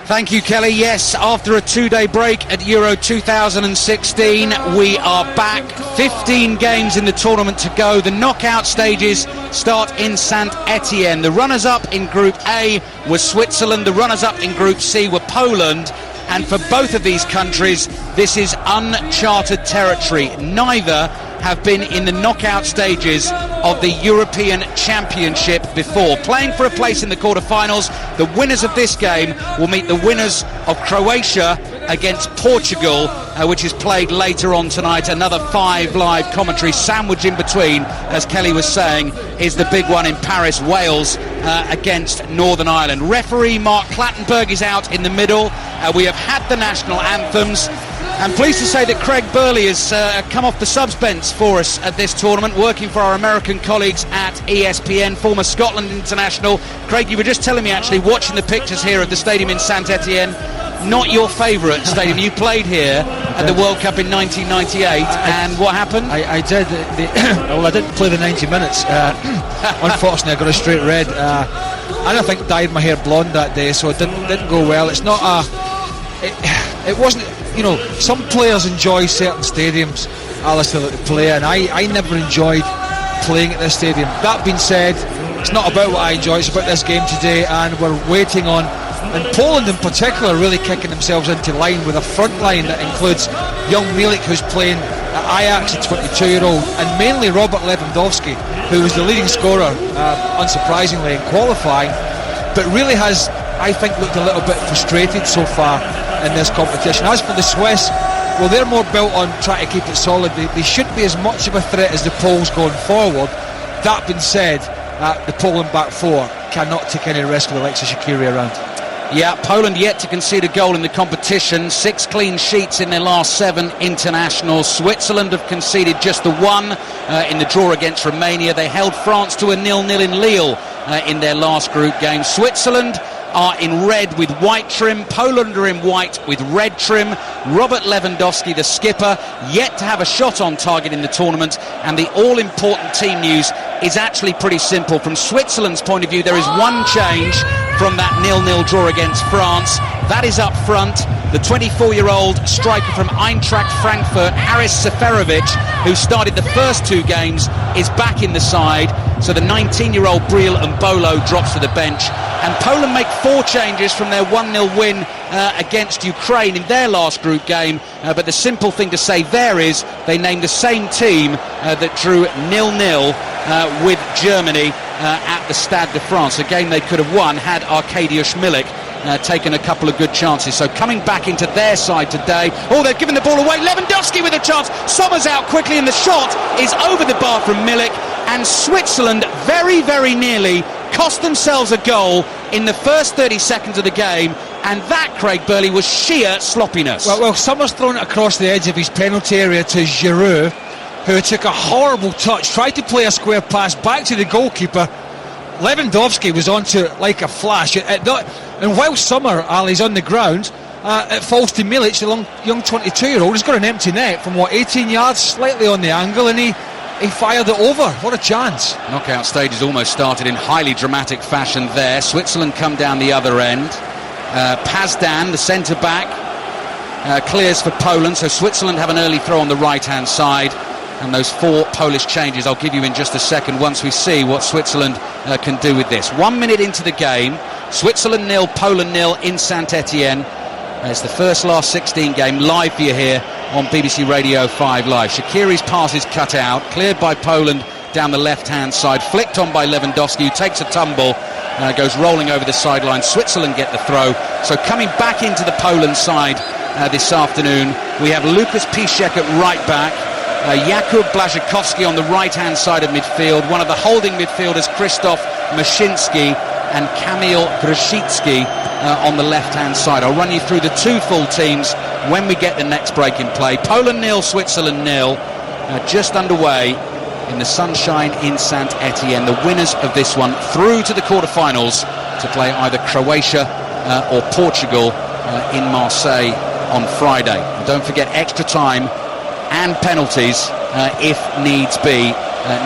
Thank you, Kelly. Yes, after a two-day break at Euro 2016, we are back. 15 games in the tournament to go. The knockout stages start in Saint-Etienne. The runners-up in Group A were Switzerland. The runners-up in Group C were Poland. And for both of these countries, this is uncharted territory. Neither have been in the knockout stages of the European Championship before. Playing for a place in the quarterfinals, the winners of this game will meet the winners of Croatia against Portugal, which is played later on tonight. Another 5 live commentary sandwich in between, as Kelly was saying, is the big one in Paris, Wales against Northern Ireland. Referee Mark Clattenburg is out in the middle. We have had the national anthems. I'm pleased to say that Craig Burley has come off the subs bench for us at this tournament, working for our American colleagues at ESPN, former Scotland international. Craig, you were just telling me, actually, watching the pictures here of the stadium in Saint-Etienne, not your favourite stadium. You played here at the World Cup in 1998, and what happened? I did. Well, I didn't play the 90 minutes. Unfortunately, I got a straight red. And I think dyed my hair blonde that day, so it didn't go well. It's not it wasn't. You know, some players enjoy certain stadiums, Alistair, to play, and I never enjoyed playing at this stadium. That being said, it's not about what I enjoy, it's about this game today, and we're waiting on, and Poland in particular really kicking themselves into line with a front line that includes young Milik, who's playing at Ajax, a 22-year-old, and mainly Robert Lewandowski, who was the leading scorer, unsurprisingly, in qualifying, but really has, I think, looked a little bit frustrated so far in this competition. As for the Swiss, well, they're more built on trying to keep it solid. They should be as much of a threat as the Poles going forward. That being said, the Poland back four cannot take any risk with Alexis Shaqiri around. Yeah, Poland yet to concede a goal in the competition. 6 clean sheets in their last 7 internationals. Switzerland have conceded just the 1 in the draw against Romania. They held France to a 0-0 in Lille in their last group game. Switzerland are in red with white trim. Poland are in white with red trim. Robert Lewandowski, the skipper, yet to have a shot on target in the tournament. And the all-important team news is actually pretty simple. From Switzerland's point of view, there is one change from that 0-0 draw against France. That is up front. The 24-year-old striker from Eintracht Frankfurt, Haris Seferovic, who started the first 2 games, is back in the side. So the 19-year-old Briel and Bolo drops to the bench. And Poland make 4 changes from their 1-0 win against Ukraine in their last group game. But the simple thing to say there is they named the same team that drew 0-0 with Germany at the Stade de France, a game they could have won had Arkadiusz Milik taken a couple of good chances. So coming back into their side today. Oh, they're giving the ball away. Lewandowski with a chance. Sommer's out quickly, and the shot is over the bar from Milik. And Switzerland very, very nearly cost themselves a goal in the first 30 seconds of the game. And that, Craig Burley, was sheer sloppiness. Well, Sommer's thrown it across the edge of his penalty area to Giroud, who took a horrible touch, tried to play a square pass back to the goalkeeper. Lewandowski was onto it like a flash. And while Sommer, Ali's on the ground, it falls to Milic, the young 22-year-old. He's got an empty net from, 18 yards, slightly on the angle, and he fired it over. What a chance. Knockout stage has almost started in highly dramatic fashion there. Switzerland come down the other end. Pazdan, the centre-back, clears for Poland, so Switzerland have an early throw on the right-hand side. And those 4 Polish changes I'll give you in just a second once we see what Switzerland can do with this. 1 minute into the game, Switzerland 0, Poland 0 in Saint-Etienne. It's the first last 16 game, live for you here on BBC Radio 5 Live. Shaqiri's pass is cut out, cleared by Poland down the left-hand side, flicked on by Lewandowski, who takes a tumble, goes rolling over the sideline. Switzerland get the throw. So coming back into the Poland side this afternoon, we have Lukas Piszczek at right back, Jakub Błaszczykowski on the right-hand side of midfield, one of the holding midfielders, Krzysztof Maszyński, and Kamil Grosicki on the left-hand side. I'll run you through the 2 full teams when we get the next break in play. Poland 0, Switzerland 0, just underway in the sunshine in Saint-Etienne. The winners of this one through to the quarterfinals to play either Croatia or Portugal in Marseille on Friday. And don't forget extra time and penalties if needs be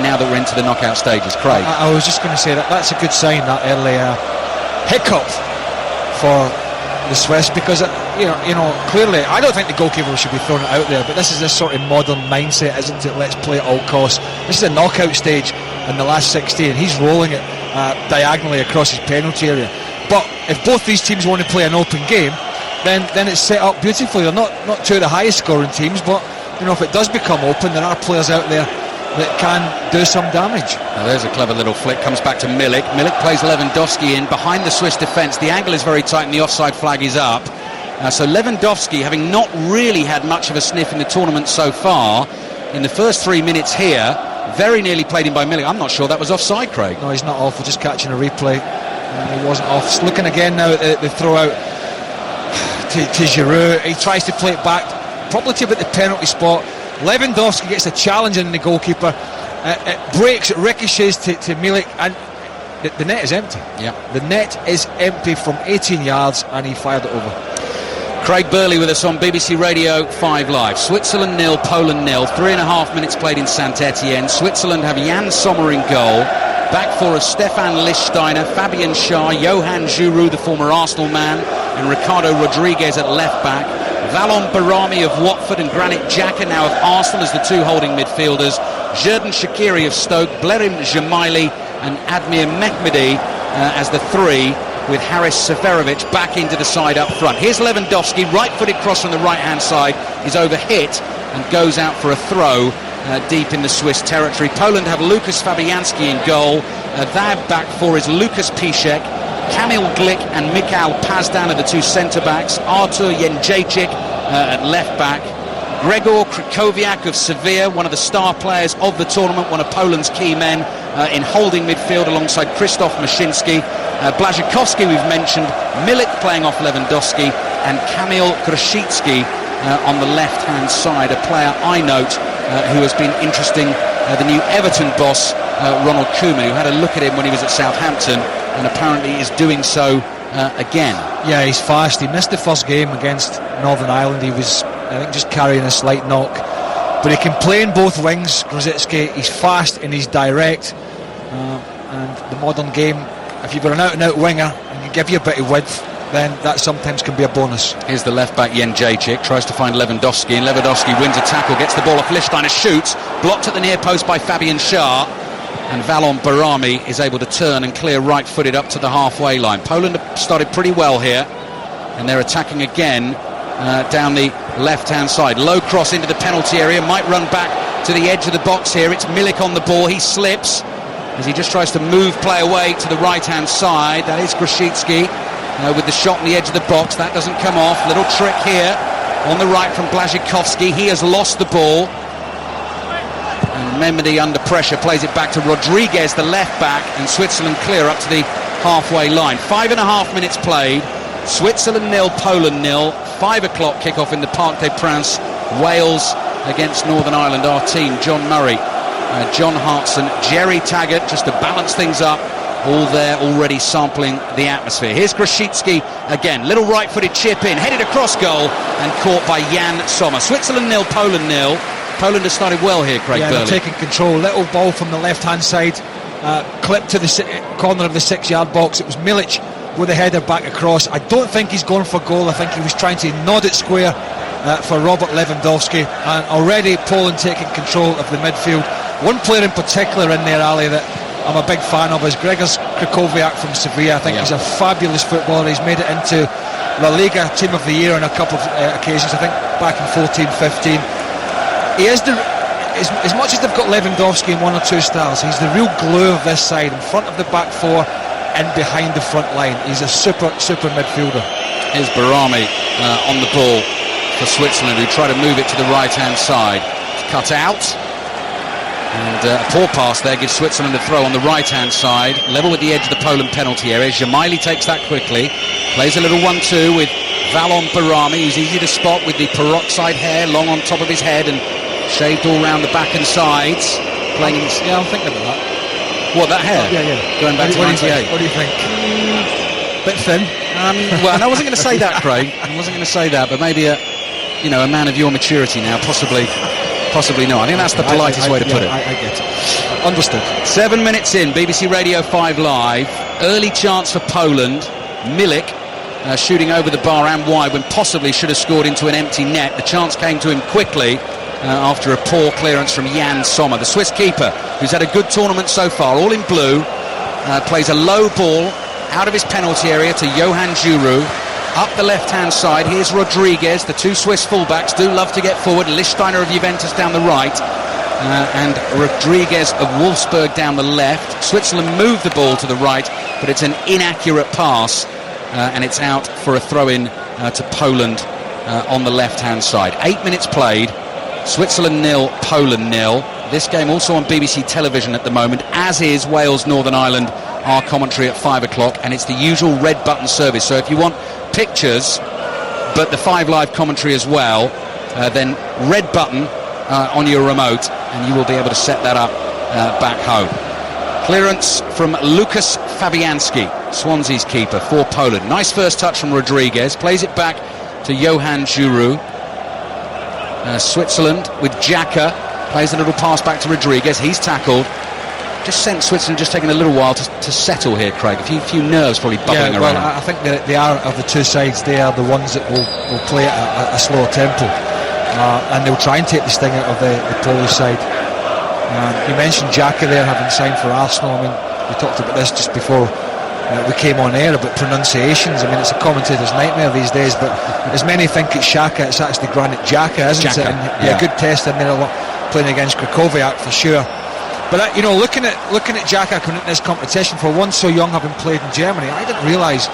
now that we're into the knockout stages. Craig? I was just going to say that's a good sign, that early hiccup for the Swiss, because clearly I don't think the goalkeeper should be throwing it out there, but this is this sort of modern mindset, isn't it? Let's play at all costs. This is a knockout stage in the last 16. He's rolling it diagonally across his penalty area. But if both these teams want to play an open game, then it's set up beautifully. They're not two of the highest scoring teams, but if it does become open, there are players out there that can do some damage. Now there's a clever little flick, comes back to Milik. Milik plays Lewandowski in behind the Swiss defence. The angle is very tight and the offside flag is up. So Lewandowski, having not really had much of a sniff in the tournament so far, in the first 3 minutes here, very nearly played in by Milik. I'm not sure that was offside, Craig. No, he's not off. We're just catching a replay. He wasn't off. Just looking again now at the throw out to Giroud. He tries to play it back, probably to about the penalty spot. Lewandowski gets a challenge in the goalkeeper. It breaks, it ricochets to Milik, and the net is empty. Yeah, the net is empty from 18 yards, and he fired it over. Craig Burley with us on BBC Radio 5 Live. Switzerland 0, Poland 0. 3.5 minutes played in Saint-Etienne. Switzerland have Jan Sommer in goal. Back four are Stefan Lichtsteiner, Fabian Schär, Johan Giroud, the former Arsenal man, and Ricardo Rodriguez at left back. Valon Barami of Watford and Granit Xhaka now of Arsenal as the two holding midfielders. Xherdan Shaqiri of Stoke, Blerim Jemaili and Admir Mehmedi as the three, with Haris Severovic back into the side up front. Here's Lewandowski, right-footed cross from the right-hand side, is overhit and goes out for a throw deep in the Swiss territory. Poland have Lukas Fabianski in goal. Their back four is Lukas Piszczek, Kamil Glik and Mikhail Pazdan are the two centre-backs. Artur Jędrzejczyk at left-back. Gregor Krychowiak of Sevilla, one of the star players of the tournament, one of Poland's key men in holding midfield alongside Krzysztof Maszyński. Błaszczykowski we've mentioned, Milik playing off Lewandowski, and Kamil Grosicki on the left-hand side, a player I note who has been interesting, the new Everton boss, Ronald Koeman, who had a look at him when he was at Southampton and apparently is doing so again. Yeah, he's fast. He missed the first game against Northern Ireland. He was, I think, just carrying a slight knock, but he can play in both wings. Grosicki, he's fast and he's direct, and the modern game, if you've got an out-and-out winger and can give you a bit of width, then that sometimes can be a bonus. Here's the left-back Jędrzejczyk, tries to find Lewandowski, and Lewandowski wins a tackle, gets the ball off Lichtsteiner, shoots, blocked at the near post by Fabian Schär, and Valon Barami is able to turn and clear right-footed up to the halfway line. Poland have started pretty well here, and they're attacking again down the left-hand side. Low cross into the penalty area, might run back to the edge of the box here. It's Milik on the ball, he slips as he just tries to move play away to the right-hand side. That is Grosicki with the shot on the edge of the box. That doesn't come off. Little trick here on the right from Błaszczykowski. He has lost the ball, and Mehmedi under pressure plays it back to Rodriguez, the left back, and Switzerland clear up to the halfway line. 5.5 minutes played. Switzerland 0, Poland 0. 5 o'clock kickoff in the Parc des Princes. Wales against Northern Ireland. Our team, John Murray, John Hartson, Jerry Taggart, just to balance things up, all there already sampling the atmosphere. Here's Grosicki again, little right-footed chip in, headed across goal and caught by Jan Sommer. Switzerland 0, Poland 0. Poland has started well here, Craig Burley. They're taking control. Little ball from the left-hand side, clipped to the corner of the 6-yard box. It was Milik with a header back across. I don't think he's going for goal. I think he was trying to nod it square for Robert Lewandowski, and already Poland taking control of the midfield. One player in particular in there, Ali, that I'm a big fan of is Gregor Krychowiak from Sevilla. I think he's a fabulous footballer. He's made it into La Liga Team of the Year on a couple of occasions, I think back in 14-15. He is as much as they've got Lewandowski in one or two styles, he's the real glue of this side, in front of the back four and behind the front line. He's a super midfielder. Here's Barami on the ball for Switzerland, who try to move it to the right-hand side. It's cut out. And a poor pass there gives Switzerland a throw on the right-hand side, level with the edge of the Poland penalty area. Jemaili takes that quickly, plays a little 1-2 with Valon Barami, who's easy to spot with the peroxide hair long on top of his head and shaved all round the back and sides. Playing in... Yeah, I'm thinking about that. What, that hair? Yeah. Going back to 98. What do you think? Bit thin. Well, I wasn't going to say that, Craig. I wasn't going to say that, but maybe a man of your maturity now, possibly not. I think that's the politest way to put it. I get it. Understood. 7 minutes in, BBC Radio 5 Live. Early chance for Poland. Milik shooting over the bar and wide when possibly should have scored into an empty net. The chance came to him quickly after a poor clearance from Jan Sommer. The Swiss keeper, who's had a good tournament so far, all in blue, plays a low ball out of his penalty area to Johan Djourou. Up the left-hand side, here's Rodriguez. The two Swiss fullbacks do love to get forward. Lichtsteiner of Juventus down the right, and Rodriguez of Wolfsburg down the left. Switzerland move the ball to the right, but it's an inaccurate pass, and it's out for a throw-in to Poland on the left-hand side. 8 minutes played. Switzerland 0, Poland 0. This game also on BBC television at the moment, as is Wales-Northern Ireland, our commentary at 5 o'clock, and it's the usual red button service. So if you want pictures but the 5 Live commentary as well, then red button on your remote, and you will be able to set that up back home. Clearance from Lukas Fabianski, Swansea's keeper for Poland. Nice first touch from Rodriguez, plays it back to Johan Djourou. Switzerland with Xhaka, plays a little pass back to Rodriguez. He's tackled. Just sent Switzerland just taking a little while to settle here, Craig. A few nerves probably bubbling around. Well, I think they are, of the two sides, they are the ones that will play at a slower tempo, and they'll try and take the sting out of the Polish side. You mentioned Xhaka there having signed for Arsenal. I mean, we talked about this just before we came on air about pronunciations. I mean, it's a commentator's nightmare these days, but as many think it's Xhaka, it's actually Granit Xhaka, isn't it? And, good test in there, playing against Krakowiak for sure. But looking at Xhaka coming into this competition, for one so young, having played in Germany, I didn't realise,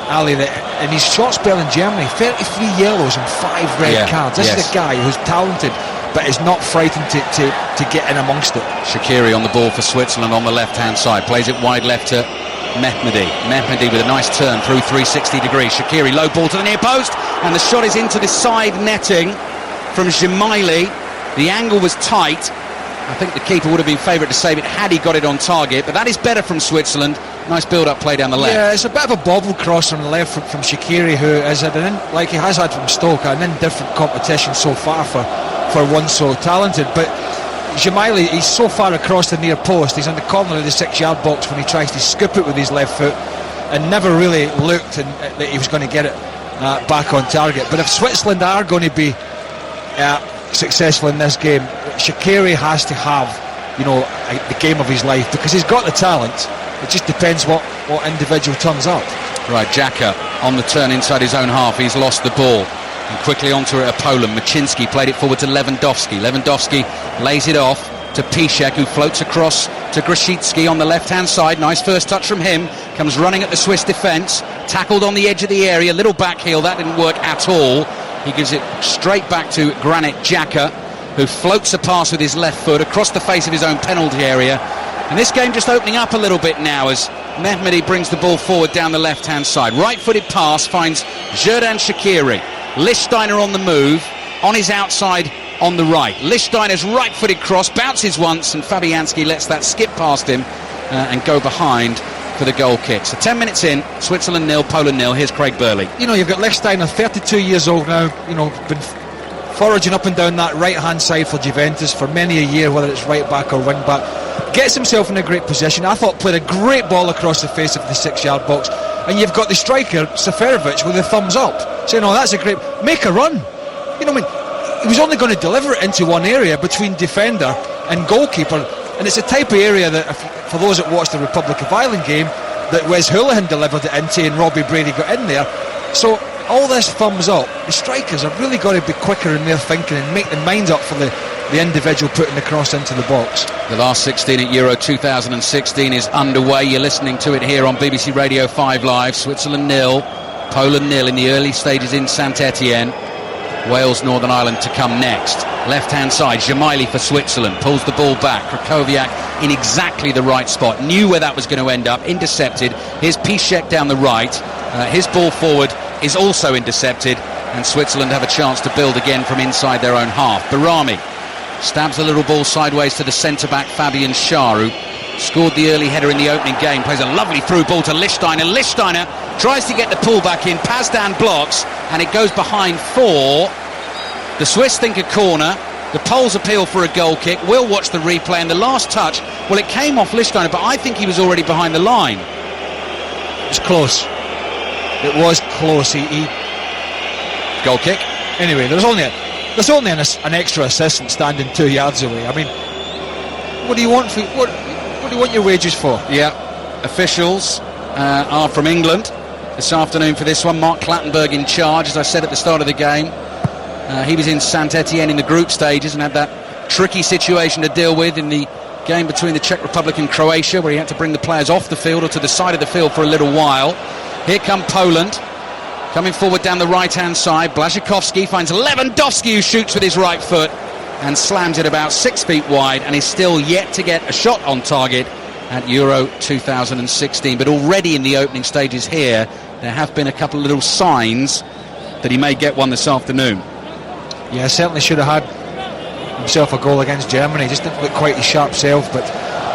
Ali, that in his short spell in Germany, 33 yellows and 5 red cards. This is a guy who's talented but is not frightened to get in amongst it. Shaqiri on the ball for Switzerland on the left-hand side, plays it wide left to Mehmedi with a nice turn through 360 degrees. Shaqiri, low ball to the near post, and the shot is into the side netting from Gemaili. The angle was tight. I think the keeper would have been favourite to save it had he got it on target, but that is better from Switzerland. Nice build-up play down the left. Yeah, it's a bit of a bobble cross from the left from Shaqiri, who is like he has had from Stoke, an indifferent competition so far for one so talented. But Gemaili, he's so far across the near post, he's on the corner of the 6-yard box when he tries to scoop it with his left foot, and never really looked that he was going to get it back on target. But if Switzerland are going to be successful in this game, Shaqiri has to have the game of his life, because he's got the talent. It just depends what individual turns up. Right, Xhaka on the turn inside his own half. He's lost the ball, and quickly onto it at Poland. Maczynski played it forward to Lewandowski. Lewandowski lays it off to Piszczek, who floats across to Grosicki on the left-hand side. Nice first touch from him. Comes running at the Swiss defence. Tackled on the edge of the area. Little back heel. That didn't work at all. He gives it straight back to Granit Xhaka, who floats a pass with his left foot across the face of his own penalty area. And this game just opening up a little bit now as Mehmedi brings the ball forward down the left-hand side. Right-footed pass finds Xherdan Shaqiri. Lichtsteiner on the move, on his outside on the right. Lichtsteiner's right-footed cross bounces once, and Fabianski lets that skip past him and go behind for the goal kick. So 10 minutes in, Switzerland 0, Poland 0. Here's Craig Burley. You've got Lichtsteiner, 32 years old now, been foraging up and down that right-hand side for Juventus for many a year, whether it's right-back or wing-back. Gets himself in a great position. I thought played a great ball across the face of the 6-yard box. And you've got the striker, Seferovic, with a thumbs up, saying, that's a great... Make a run. He was only going to deliver it into one area between defender and goalkeeper. And it's a type of area that, for those that watched the Republic of Ireland game, that Wes Hoolahan delivered it into and Robbie Brady got in there. So all this thumbs up, the strikers have really got to be quicker in their thinking and make their minds up for the individual putting the cross into the box. The last 16 at Euro 2016 is underway. You're listening to it here on BBC Radio 5 Live. Switzerland 0, Poland 0 in the early stages in Saint-Etienne. Wales, Northern Ireland to come next. Left-hand side, Gemaili for Switzerland. Pulls the ball back. Krakowiak in exactly the right spot. Knew where that was going to end up. Intercepted. Here's Piszczek down the right. His ball forward is also intercepted. And Switzerland have a chance to build again from inside their own half. Barami stabs a little ball sideways to the centre-back Fabian Schär, who scored the early header in the opening game. Plays a lovely through ball to Lichtsteiner. Lichtsteiner tries to get the pull back in. Pazdan blocks, and it goes behind 4. The Swiss think a corner. The Poles appeal for a goal kick. We'll watch the replay, and the last touch, well, it came off Lichtsteiner, but I think he was already behind the line. It's close. It was close. He Goal kick. Anyway, there's only an extra assistant standing 2 yards away. I mean, what do you want what do you want your wages for? Yeah, officials are from England this afternoon for this one. Mark Clattenburg in charge, as I said at the start of the game. He was in Saint-Etienne in the group stages and had that tricky situation to deal with in the game between the Czech Republic and Croatia, where he had to bring the players off the field or to the side of the field for a little while. Here come Poland, coming forward down the right-hand side. Błaszczykowski finds Lewandowski, who shoots with his right foot and slams it about 6 feet wide, and is still yet to get a shot on target at Euro 2016. But already in the opening stages here, there have been a couple of little signs that he may get one this afternoon. Yeah, certainly should have had himself a goal against Germany. Just didn't look quite his sharp self, but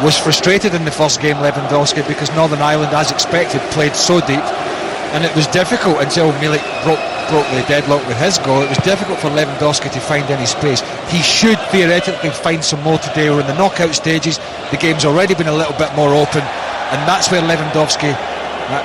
was frustrated in the first game, Lewandowski, because Northern Ireland, as expected, played so deep, and it was difficult until Milik broke the deadlock with his goal. It was difficult for Lewandowski to find any space. He should theoretically find some more today. We're in the knockout stages. The game's already been a little bit more open, and that's where Lewandowski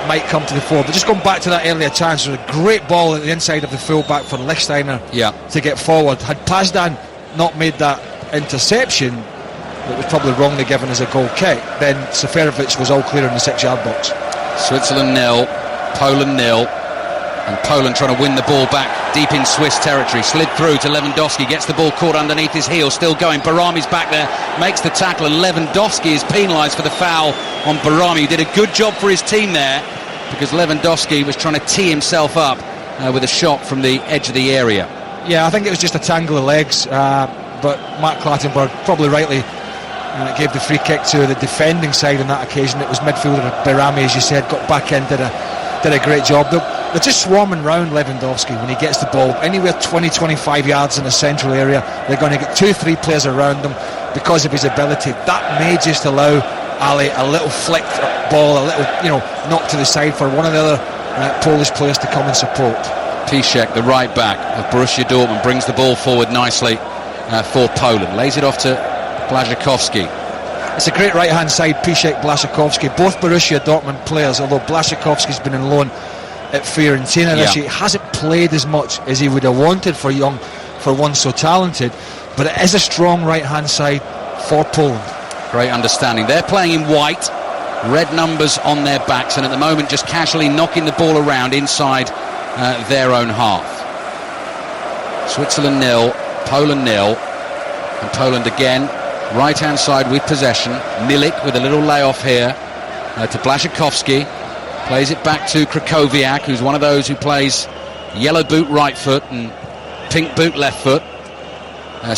might come to the fore. But just going back to that earlier chance, there was a great ball at the inside of the full-back for Lichtsteiner to get forward. Had Pazdan not made that interception, that was probably wrongly given as a goal kick, then Seferovic was all clear in the 6-yard box. Switzerland 0, Poland 0, and Poland trying to win the ball back deep in Swiss territory. Slid through to Lewandowski, gets the ball caught underneath his heel, still going. Barami's back there, makes the tackle, and Lewandowski is penalised for the foul on Barami, who did a good job for his team there, because Lewandowski was trying to tee himself up with a shot from the edge of the area. Yeah, I think it was just a tangle of legs, but Mark Clattenburg probably rightly gave the free kick to the defending side on that occasion. It was midfielder Barami, as you said, got back in, did a great job. They're just swarming round Lewandowski when he gets the ball anywhere 20-25 yards in the central area. They're going to get 2-3 players around them because of his ability. That may just allow Ali a little flick ball, a little knock to the side for one of the other Polish players to come and support. Piszczek, the right back of Borussia Dortmund, brings the ball forward nicely for Poland, lays it off to Błaszczykowski. It's a great right-hand side, Piszczek, Błaszczykowski, both Borussia Dortmund players, although Błaszczykowski's been on loan at Fiorentina this year. He hasn't played as much as he would have wanted for one so talented, but it is a strong right-hand side for Poland. Great understanding. They're playing in white, red numbers on their backs, and at the moment just casually knocking the ball around inside their own half. Switzerland 0, Poland 0, and Poland again right-hand side with possession. Milik with a little layoff here to Błaszczykowski. Plays it back to Krychowiak, who's one of those who plays yellow boot right foot and pink boot left foot.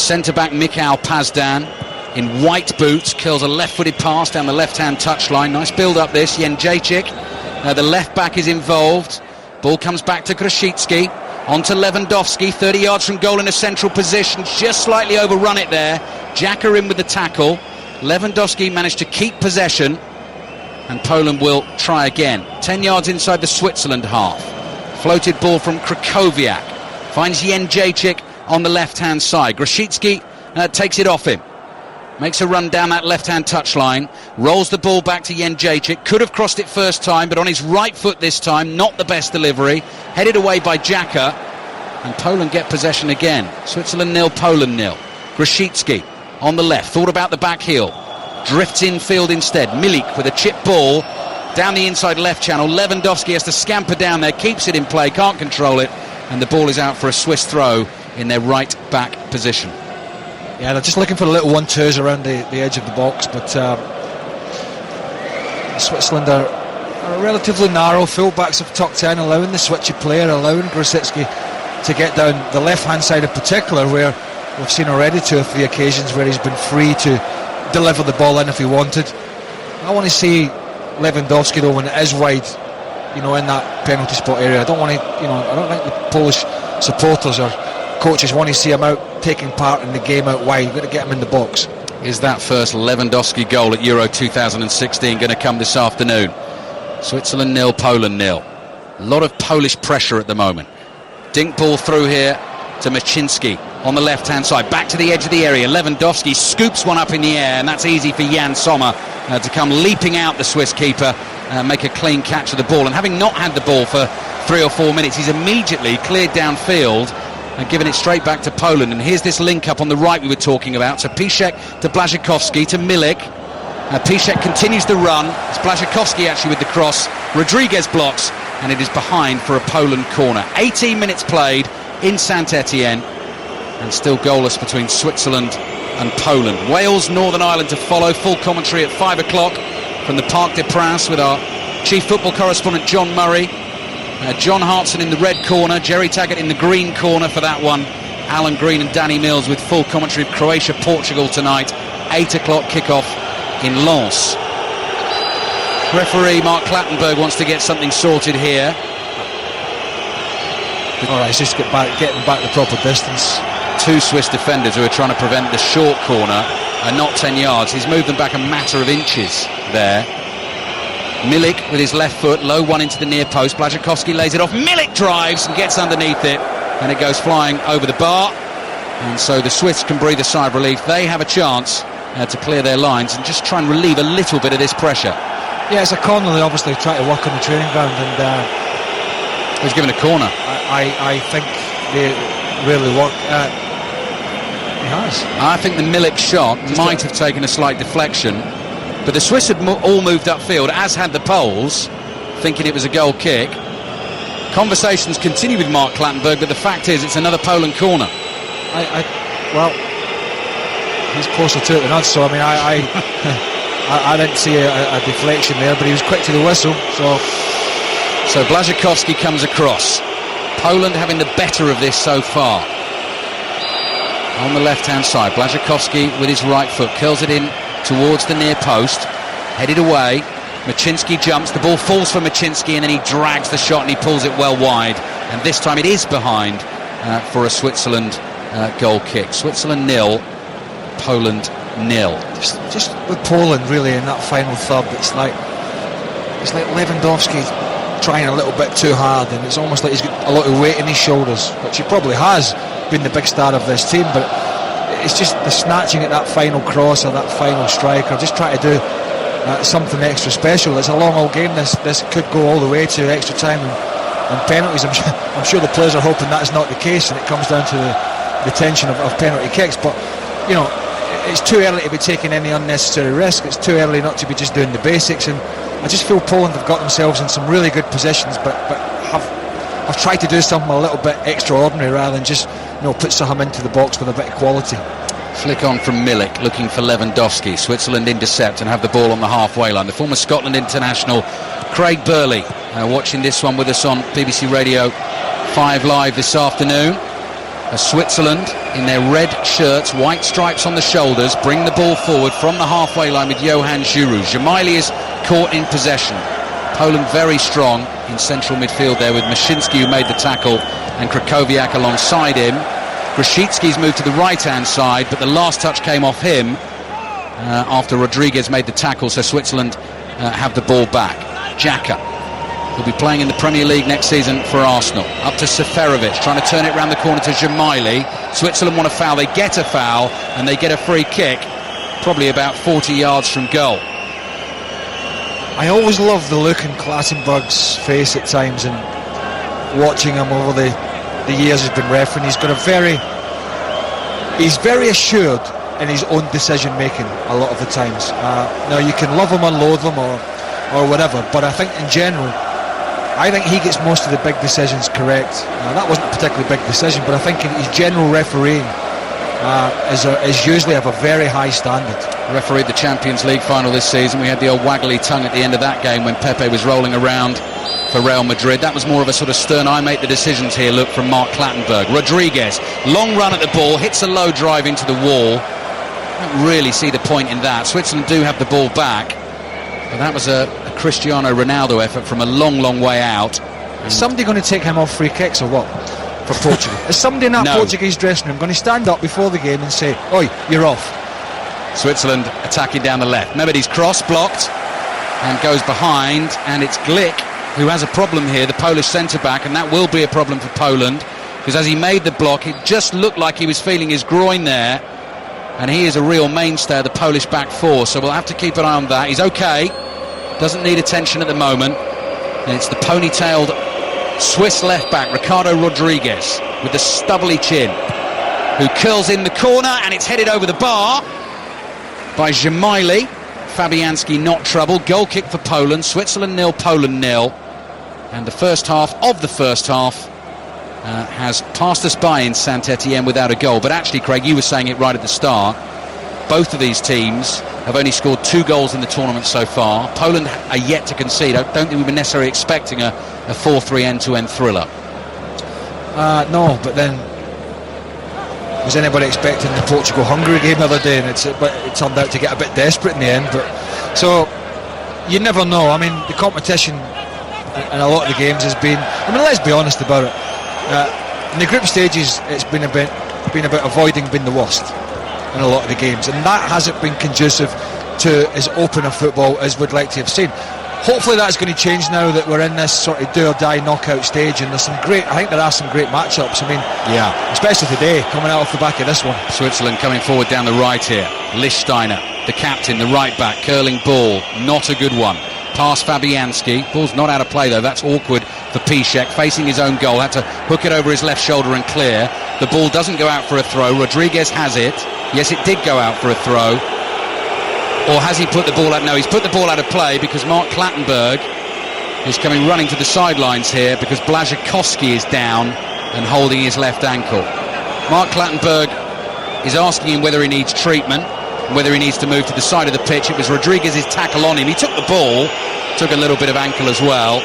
Centre-back Mikhail Pazdan in white boots kills a left-footed pass down the left-hand touchline. Nice build-up this. Jędrzejczyk, the left-back, is involved. Ball comes back to Grosicki. On to Lewandowski, 30 yards from goal in a central position. Just slightly overrun it there. Xhaka in with the tackle. Lewandowski managed to keep possession, and Poland will try again. 10 yards inside the Switzerland half. Floated ball from Krychowiak. Finds Jędrzejczyk on the left-hand side. Grosicki takes it off him. Makes a run down that left-hand touchline. Rolls the ball back to Jędrzejczyk. Could have crossed it first time, but on his right foot this time. Not the best delivery. Headed away by Xhaka. And Poland get possession again. Switzerland 0, Poland 0. Grosicki on the left. Thought about the back heel. Drifts infield instead. Milik with a chip ball down the inside left channel. Lewandowski has to scamper down there, keeps it in play, can't control it, and the ball is out for a Swiss throw in their right back position. Yeah, they're just looking for little 1-2s around the edge of the box, but Switzerland are relatively narrow. Full-backs have tucked in, allowing the switchy player, allowing Grosicki to get down the left-hand side in particular, where we've seen already 2 or 3 occasions where he's been free to deliver the ball in if he wanted. I want to see Lewandowski though when it is wide, in that penalty spot area. I don't think the Polish supporters or coaches want to see him out taking part in the game out wide. You've got to get him in the box. Is that first Lewandowski goal at Euro 2016 going to come this afternoon? Switzerland 0, Poland 0. A lot of Polish pressure at the moment. Dink ball through here to Maczynski on the left-hand side, back to the edge of the area. Lewandowski scoops one up in the air, and that's easy for Jan Sommer to come leaping out, the Swiss keeper, make a clean catch of the ball. And having not had the ball for 3 or 4 minutes. He's immediately cleared downfield and given it straight back to Poland. And here's this link-up on the right we were talking about. So Piszczek to Błaszczykowski to Milik. Piszczek continues the run. It's Błaszczykowski actually with the cross. Rodriguez blocks, and it is behind for a Poland corner. 18 minutes played in Saint-Etienne, and still goalless between Switzerland and Poland. Wales, Northern Ireland to follow. Full commentary at 5 o'clock from the Parc des Princes with our chief football correspondent John Murray. John Hartson in the red corner, Jerry Taggart in the green corner for that one. Alan Green and Danny Mills with full commentary of Croatia-Portugal tonight. 8 o'clock kickoff in Lens. Referee Mark Clattenburg wants to get something sorted here. Alright, it's just getting back the proper distance. 2 Swiss defenders who are trying to prevent the short corner and not 10 yards. He's moved them back a matter of inches there. Milik with his left foot, low one into the near post. Błaszczykowski lays it off. Milik drives and gets underneath it, and it goes flying over the bar. And so the Swiss can breathe a sigh of relief. They have a chance to clear their lines and just try and relieve a little bit of this pressure. Yeah, it's a corner they obviously try to work on the training ground, and he's given a corner. I think they really work. He has. I think the Milik shot might have taken a slight deflection, but the Swiss had all moved upfield, as had the Poles, thinking it was a goal kick. Conversations continue with Mark Clattenburg, but the fact is it's another Poland corner. Well, he's closer to it than us, so I mean, I didn't see a deflection there, but he was quick to the whistle. So Błaszczykowski comes across. Poland having the better of this so far. On the left-hand side, Błaszczykowski with his right foot curls it in towards the near post, headed away. Maczynski jumps, the ball falls for Maczynski, and then he drags the shot and he pulls it well wide, and this time it is behind for a Switzerland goal kick. Switzerland 0, Poland 0. Just with Poland really in that final third, it's like Lewandowski trying a little bit too hard, and it's almost like he's got a lot of weight in his shoulders, which he probably has been the big star of this team, but it's just the snatching at that final cross or that final strike, or just trying to do something extra special. It's a long old game. This could go all the way to extra time and penalties. I'm sure the players are hoping that's not the case, and it comes down to the tension of penalty kicks. But you know, it's too early to be taking any unnecessary risk. It's too early not to be just doing the basics, and I just feel Poland have got themselves in some really good positions, but have tried to do something a little bit extraordinary rather than just put something into the box with a bit of quality. Flick on from Milik, looking for Lewandowski. Switzerland intercept and have the ball on the halfway line. The former Scotland international Craig Burley watching this one with us on BBC Radio 5 Live this afternoon. Switzerland in their red shirts, white stripes on the shoulders, bring the ball forward from the halfway line with Johan Giroud. Jamaili is caught in possession. Poland very strong in central midfield there with Maczynski, who made the tackle, and Krakowiak alongside him. Grosicki's moved to the right-hand side, but the last touch came off him after Rodriguez made the tackle, so Switzerland have the ball back. Xhaka will be playing in the Premier League next season for Arsenal. Up to Seferovic, trying to turn it round the corner to Jamaili. Switzerland want a foul, they get a foul, and they get a free kick, probably about 40 yards from goal. I always love the look in Clattenburg's face at times, and watching him over the years he's been refereeing, he's very assured in his own decision making a lot of the times. Now you can love him or loathe him or whatever, but I think in general, I think he gets most of the big decisions correct. That wasn't a particularly big decision, but I think in his general refereeing is usually of a very high standard. Refereed the Champions League final this season. We had the old waggly tongue at the end of that game when Pepe was rolling around for Real Madrid. That was more of a sort of stern, I make the decisions here look from Mark Clattenburg. Rodriguez, long run at the ball, hits a low drive into the wall. I don't really see the point in that. Switzerland do have the ball back, but that was a Cristiano Ronaldo effort from a long way out. Is somebody going to take him off free kicks or what for Portugal? Is somebody in that Portuguese dressing room going to stand up before the game and say, "Oi, you're off"? Switzerland attacking down the left. Memedy's cross blocked and goes behind, and it's Glick who has a problem here, the Polish centre-back, and that will be a problem for Poland, because as he made the block, it just looked like he was feeling his groin there, and he is a real mainstay of the Polish back four, so we'll have to keep an eye on that. He's okay, doesn't need attention at the moment, and it's the ponytailed Swiss left back Ricardo Rodriguez with the stubbly chin, who curls in the corner, and it's headed over the bar by Zhemaili. Fabianski not troubled. Goal kick for Poland. Switzerland 0, Poland 0. And the first half has passed us by in Saint-Etienne without a goal. But actually, Craig, you were saying it right at the start. Both of these teams have only scored 2 goals in the tournament so far. Poland are yet to concede. I don't think we were necessarily expecting a 4-3 end-to-end thriller. No, but then was anybody expecting the Portugal-Hungary game the other day? And it turned out to get a bit desperate in the end. But so you never know. I mean, the competition in a lot of the games has been. I mean, let's be honest about it. In the group stages, it's been about avoiding being the worst in a lot of the games, and that hasn't been conducive to as open a football as we'd like to have seen. Hopefully that's going to change now that we're in this sort of do or die knockout stage, and I think there are some great matchups. I mean, yeah, especially today, coming out off the back of this one. Switzerland coming forward down the right here. Lichtsteiner, the captain, the right back, curling ball, not a good one. Pass Fabianski, ball's not out of play though, that's awkward for Piszczek, facing his own goal, had to hook it over his left shoulder and clear. The ball doesn't go out for a throw. Rodriguez has it. Yes, it did go out for a throw. Or has he put the ball out? No, he's put the ball out of play because Mark Clattenburg is coming running to the sidelines here because Błaszczykowski is down and holding his left ankle. Mark Clattenburg is asking him whether he needs treatment, whether he needs to move to the side of the pitch. It was Rodriguez's tackle on him. He took the ball, took a little bit of ankle as well,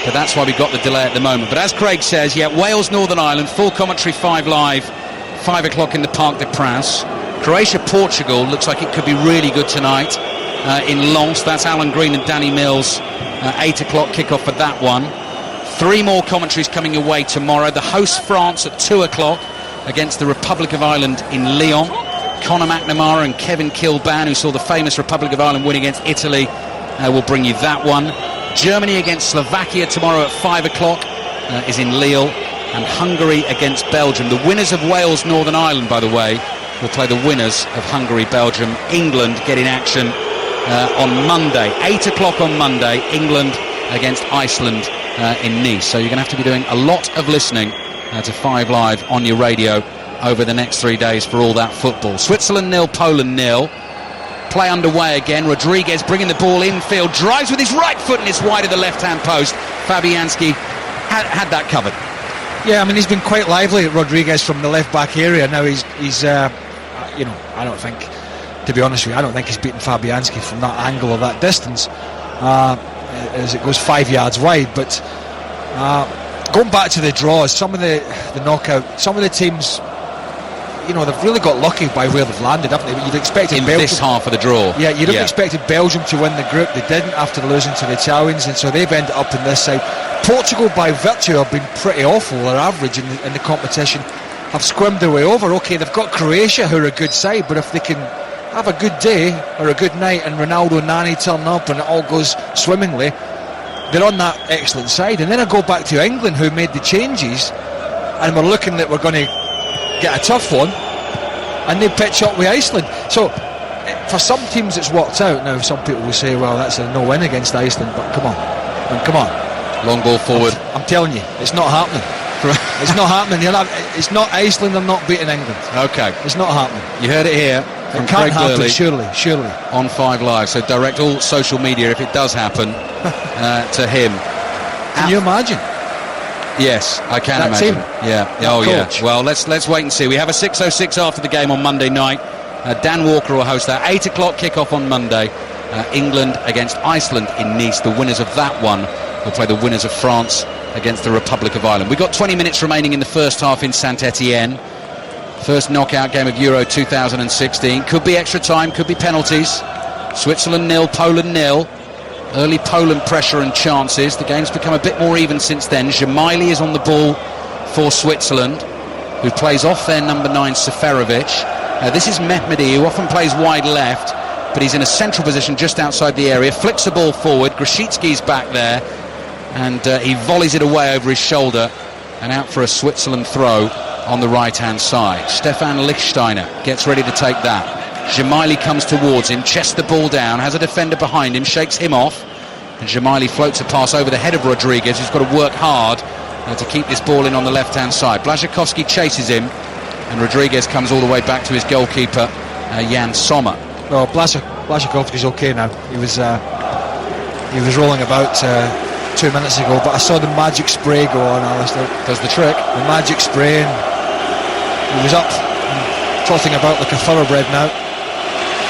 but that's why we've got the delay at the moment. But as Craig says, yeah, Wales, Northern Ireland, full commentary 5 Live, 5 o'clock in the Parc des Princes. Croatia-Portugal looks like it could be really good tonight in Lens. That's Alan Green and Danny Mills. 8 o'clock kickoff for that one. 3 more commentaries coming away tomorrow. The host France at 2 o'clock against the Republic of Ireland in Lyon. Conor McNamara and Kevin Kilban, who saw the famous Republic of Ireland win against Italy, will bring you that one. Germany against Slovakia tomorrow at 5 o'clock is in Lille. And Hungary against Belgium. The winners of Wales, Northern Ireland, by the way, will play the winners of Hungary, Belgium. England get in action on Monday. 8 o'clock on Monday, England against Iceland in Nice. So you're going to have to be doing a lot of listening to 5 Live on your radio over the next 3 days for all that football. Switzerland 0, Poland 0. Play underway again. Rodriguez bringing the ball infield, drives with his right foot and it's wide of the left-hand post. Fabianski had that covered. Yeah, I mean, he's been quite lively, Rodriguez, from the left-back area. Now he's I don't think, to be honest with you, I don't think he's beaten Fabianski from that angle or that distance as it goes 5 yards wide. But going back to the draws, some of the knockout, some of the teams, they've really got lucky by where they've landed, haven't they? You'd expected in Belgium, this half of the draw. Yeah, you'd have expected Belgium to win the group. They didn't after losing to the Italians, and so they've ended up in this side. Portugal, by virtue, have been pretty awful. Their average in the competition have squirmed their way over. Okay, they've got Croatia, who are a good side, but if they can have a good day or a good night and Ronaldo and Nani turn up and it all goes swimmingly, they're on that excellent side. And then I go back to England, who made the changes, and we're looking that we're going to get a tough one, and they pitch up with Iceland. So for some teams it's worked out. Now some people will say, well, that's a no-win against Iceland, but come on. Long ball forward. I'm telling you, it's not happening. It's not happening. It's not Iceland are not beating England. Okay. It's not happening. You heard it here from It can't Craig happen, Burley surely. on 5 Live. So direct all social media if it does happen to him. Can you imagine? Yes, I can That imagine. team. Yeah. That coach. Yeah. Well, let's wait and see. We have a 6:06 after the game on Monday night. Dan Walker will host that. 8 o'clock kickoff on Monday. England against Iceland in Nice. The winners of that one will play the winners of France against the Republic of Ireland. We've got 20 minutes remaining in the first half in Saint-Etienne. First knockout game of Euro 2016. Could be extra time, could be penalties. Switzerland 0, Poland 0. Early Poland pressure and chances. The game's become a bit more even since then. Zhemaili is on the ball for Switzerland, who plays off their number 9, Seferovic. This is Mehmedi, who often plays wide left, but he's in a central position just outside the area. Flicks the ball forward. Grosicki's back there, and he volleys it away over his shoulder and out for a Switzerland throw on the right-hand side. Stefan Lichtsteiner gets ready to take that. Zhemaili comes towards him, chests the ball down, has a defender behind him, shakes him off, and Zhemaili floats a pass over the head of Rodriguez, who's got to work hard to keep this ball in on the left-hand side. Błaszczykowski chases him, and Rodriguez comes all the way back to his goalkeeper, Jan Sommer. Well, Błaszczykowski's okay now. He was rolling about 2 minutes ago, but I saw the magic spray go on, Alistair. Does the trick. The magic spray, and he was up and trotting about like a thoroughbred now.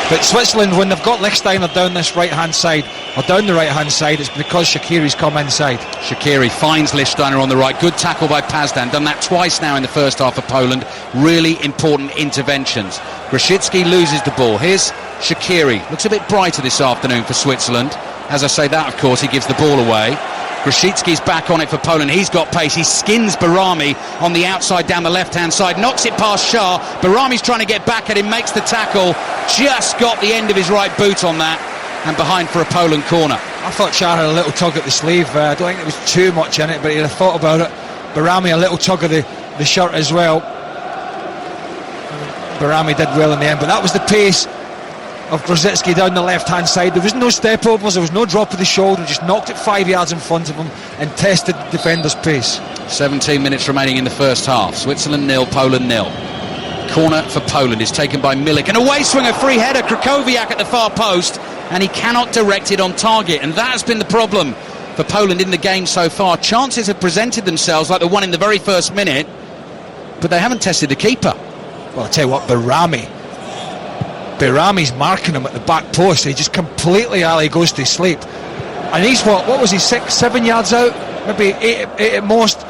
But Switzerland, when they've got Lichtsteiner down this right-hand side, or down the right-hand side, it's because Shaqiri's come inside. Shaqiri finds Lichtsteiner on the right. Good tackle by Pazdan. Done that twice now in the first half of Poland. Really important interventions. Grosicki loses the ball. Here's Shaqiri. Looks a bit brighter this afternoon for Switzerland. As I say that, of course, he gives the ball away. Grosicki's back on it for Poland. He's got pace. He skins Barami on the outside down the left-hand side. Knocks it past Shah. Barami's trying to get back at him. Makes the tackle. Just got the end of his right boot on that. And behind for a Poland corner. I thought Shah had a little tug at the sleeve. I don't think there was too much in it, but he'd have thought about it. Barami a little tug of the shirt as well. Barami did well in the end, but that was the pace of Grosicki down the left-hand side. There was no step overs, there was no drop of the shoulder, just knocked it 5 yards in front of him and tested the defender's pace. 17 minutes remaining in the first half. Switzerland 0, Poland 0. Corner for Poland is taken by Milik. An away swing, a free header, Krychowiak at the far post, and he cannot direct it on target, and that has been the problem for Poland in the game so far. Chances have presented themselves like the one in the very first minute, but they haven't tested the keeper. Well, I'll tell you what, Barami's marking him at the back post. He just completely, Ali, goes to sleep. And he's what was he, 6-7 yards out? Maybe eight at most.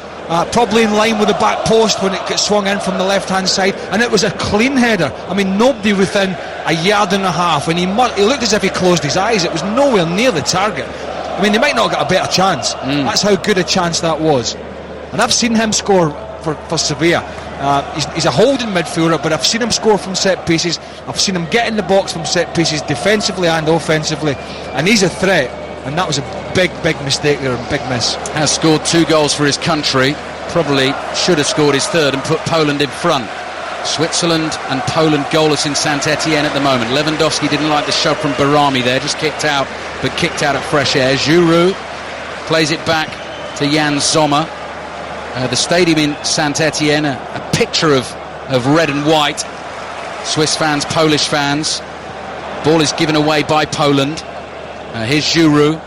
Probably in line with the back post when it gets swung in from the left-hand side. And it was a clean header. I mean, nobody within a yard and a half. And he looked as if he closed his eyes. It was nowhere near the target. I mean, they might not have got a better chance. That's how good a chance that was. And I've seen him score for Sevilla. He's a holding midfielder, but I've seen him score from set pieces. I've seen him get in the box from set pieces, defensively and offensively, and he's a threat. And that was a big mistake there, a big miss. Has scored 2 goals for his country. Probably should have scored his third and put Poland in front. Switzerland and Poland goalless in Saint-Etienne at the moment. Lewandowski didn't like the shove from Barami there, just kicked out, but kicked out at fresh air. Giroud plays it back to Jan Sommer. The stadium in Saint-Etienne, a picture of red and white. Swiss fans, Polish fans. Ball is given away by Poland. Here's Giroud,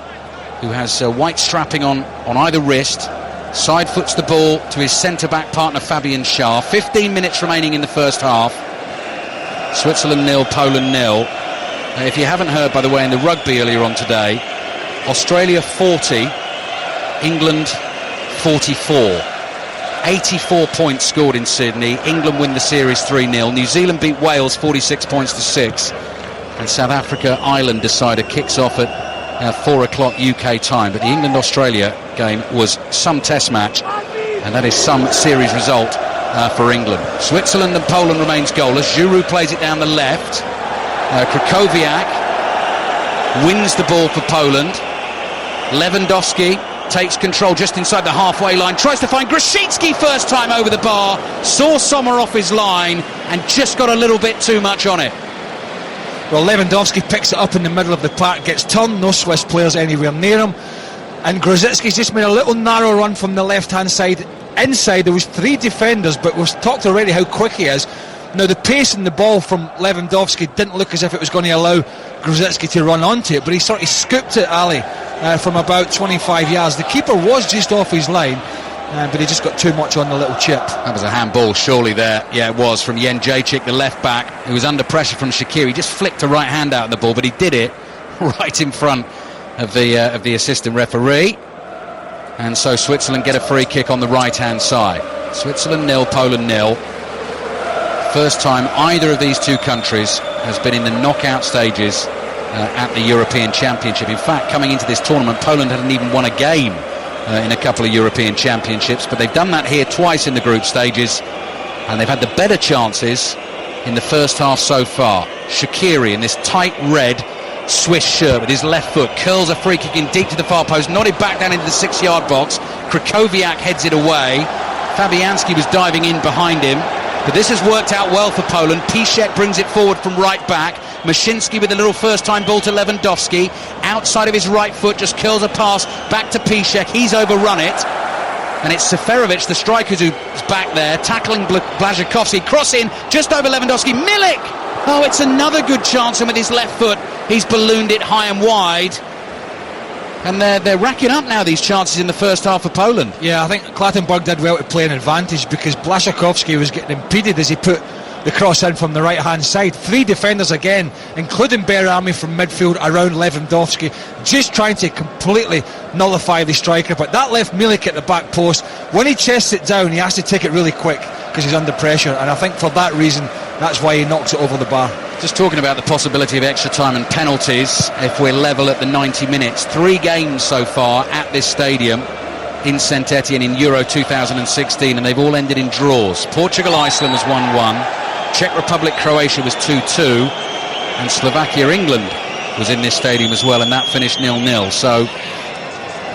who has white strapping on either wrist. Side foots the ball to his centre-back partner Fabian Schär. 15 minutes remaining in the first half. Switzerland 0, Poland 0. If you haven't heard, by the way, in the rugby earlier on today, Australia 40, England 44. 84 points scored in Sydney. England win the series 3-0. New Zealand beat Wales 46 points to 6. And South Africa Ireland decider kicks off at 4 o'clock UK time. But the England-Australia game was some test match, and that is some series result for England. Switzerland and Poland remains goalless. Giroud plays it down the left. Krychowiak wins the ball for Poland. Lewandowski takes control just inside the halfway line, tries to find Grosicki first time over the bar, saw Sommer off his line and just got a little bit too much on it. Well, Lewandowski picks it up in the middle of the park, gets turned, no Swiss players anywhere near him, and Grosicki's just made a little narrow run from the left-hand side. Inside there was 3 defenders, but we've talked already how quick he is. Now the pace in the ball from Lewandowski didn't look as if it was going to allow Grosicki to run onto it, but he sort of scooped it, Ali, from about 25 yards. The keeper was just off his line, but he just got too much on the little chip. That was a handball surely there. Yeah, it was, from Jędrzejczyk, the left back, who was under pressure from Shaqiri. He just flicked a right hand out of the ball, but he did it right in front of the assistant referee. And so Switzerland get a free kick on the right hand side. Switzerland 0, Poland 0. First time either of these two countries has been in the knockout stages at the European Championship. In fact, coming into this tournament, Poland hadn't even won a game in a couple of European Championships, but they've done that here twice in the group stages, and they've had the better chances in the first half so far. Shaqiri in this tight red Swiss shirt with his left foot curls a free kick in deep to the far post, nodded back down into the 6-yard box. Krychowiak heads it away. Fabianski was diving in behind him, but this has worked out well for Poland. Piszczek brings it forward from right back. Mashinsky with a little first-time ball to Lewandowski. Outside of his right foot, just curls a pass back to Piszczek. He's overrun it. And it's Seferovic, the striker, who's back there, tackling Błaszczykowski, crossing just over Lewandowski. Milik! Oh, it's another good chance, and with his left foot, he's ballooned it high and wide. And they're racking up now, these chances in the first half of Poland. Yeah, I think Clattenburg did well to play an advantage, because Błaszczykowski was getting impeded as he put the cross in from the right-hand side. 3 defenders again, including Berami from midfield around Lewandowski, just trying to completely nullify the striker. But that left Milik at the back post. When he chests it down, he has to take it really quick because he's under pressure, and I think for that reason, that's why he knocks it over the bar. Just talking about the possibility of extra time and penalties if we're level at the 90 minutes. 3 games so far at this stadium in St Etienne in Euro 2016, and they've all ended in draws. Portugal-Iceland was 1-1. Czech Republic-Croatia was 2-2, and Slovakia-England was in this stadium as well, and that finished 0-0. So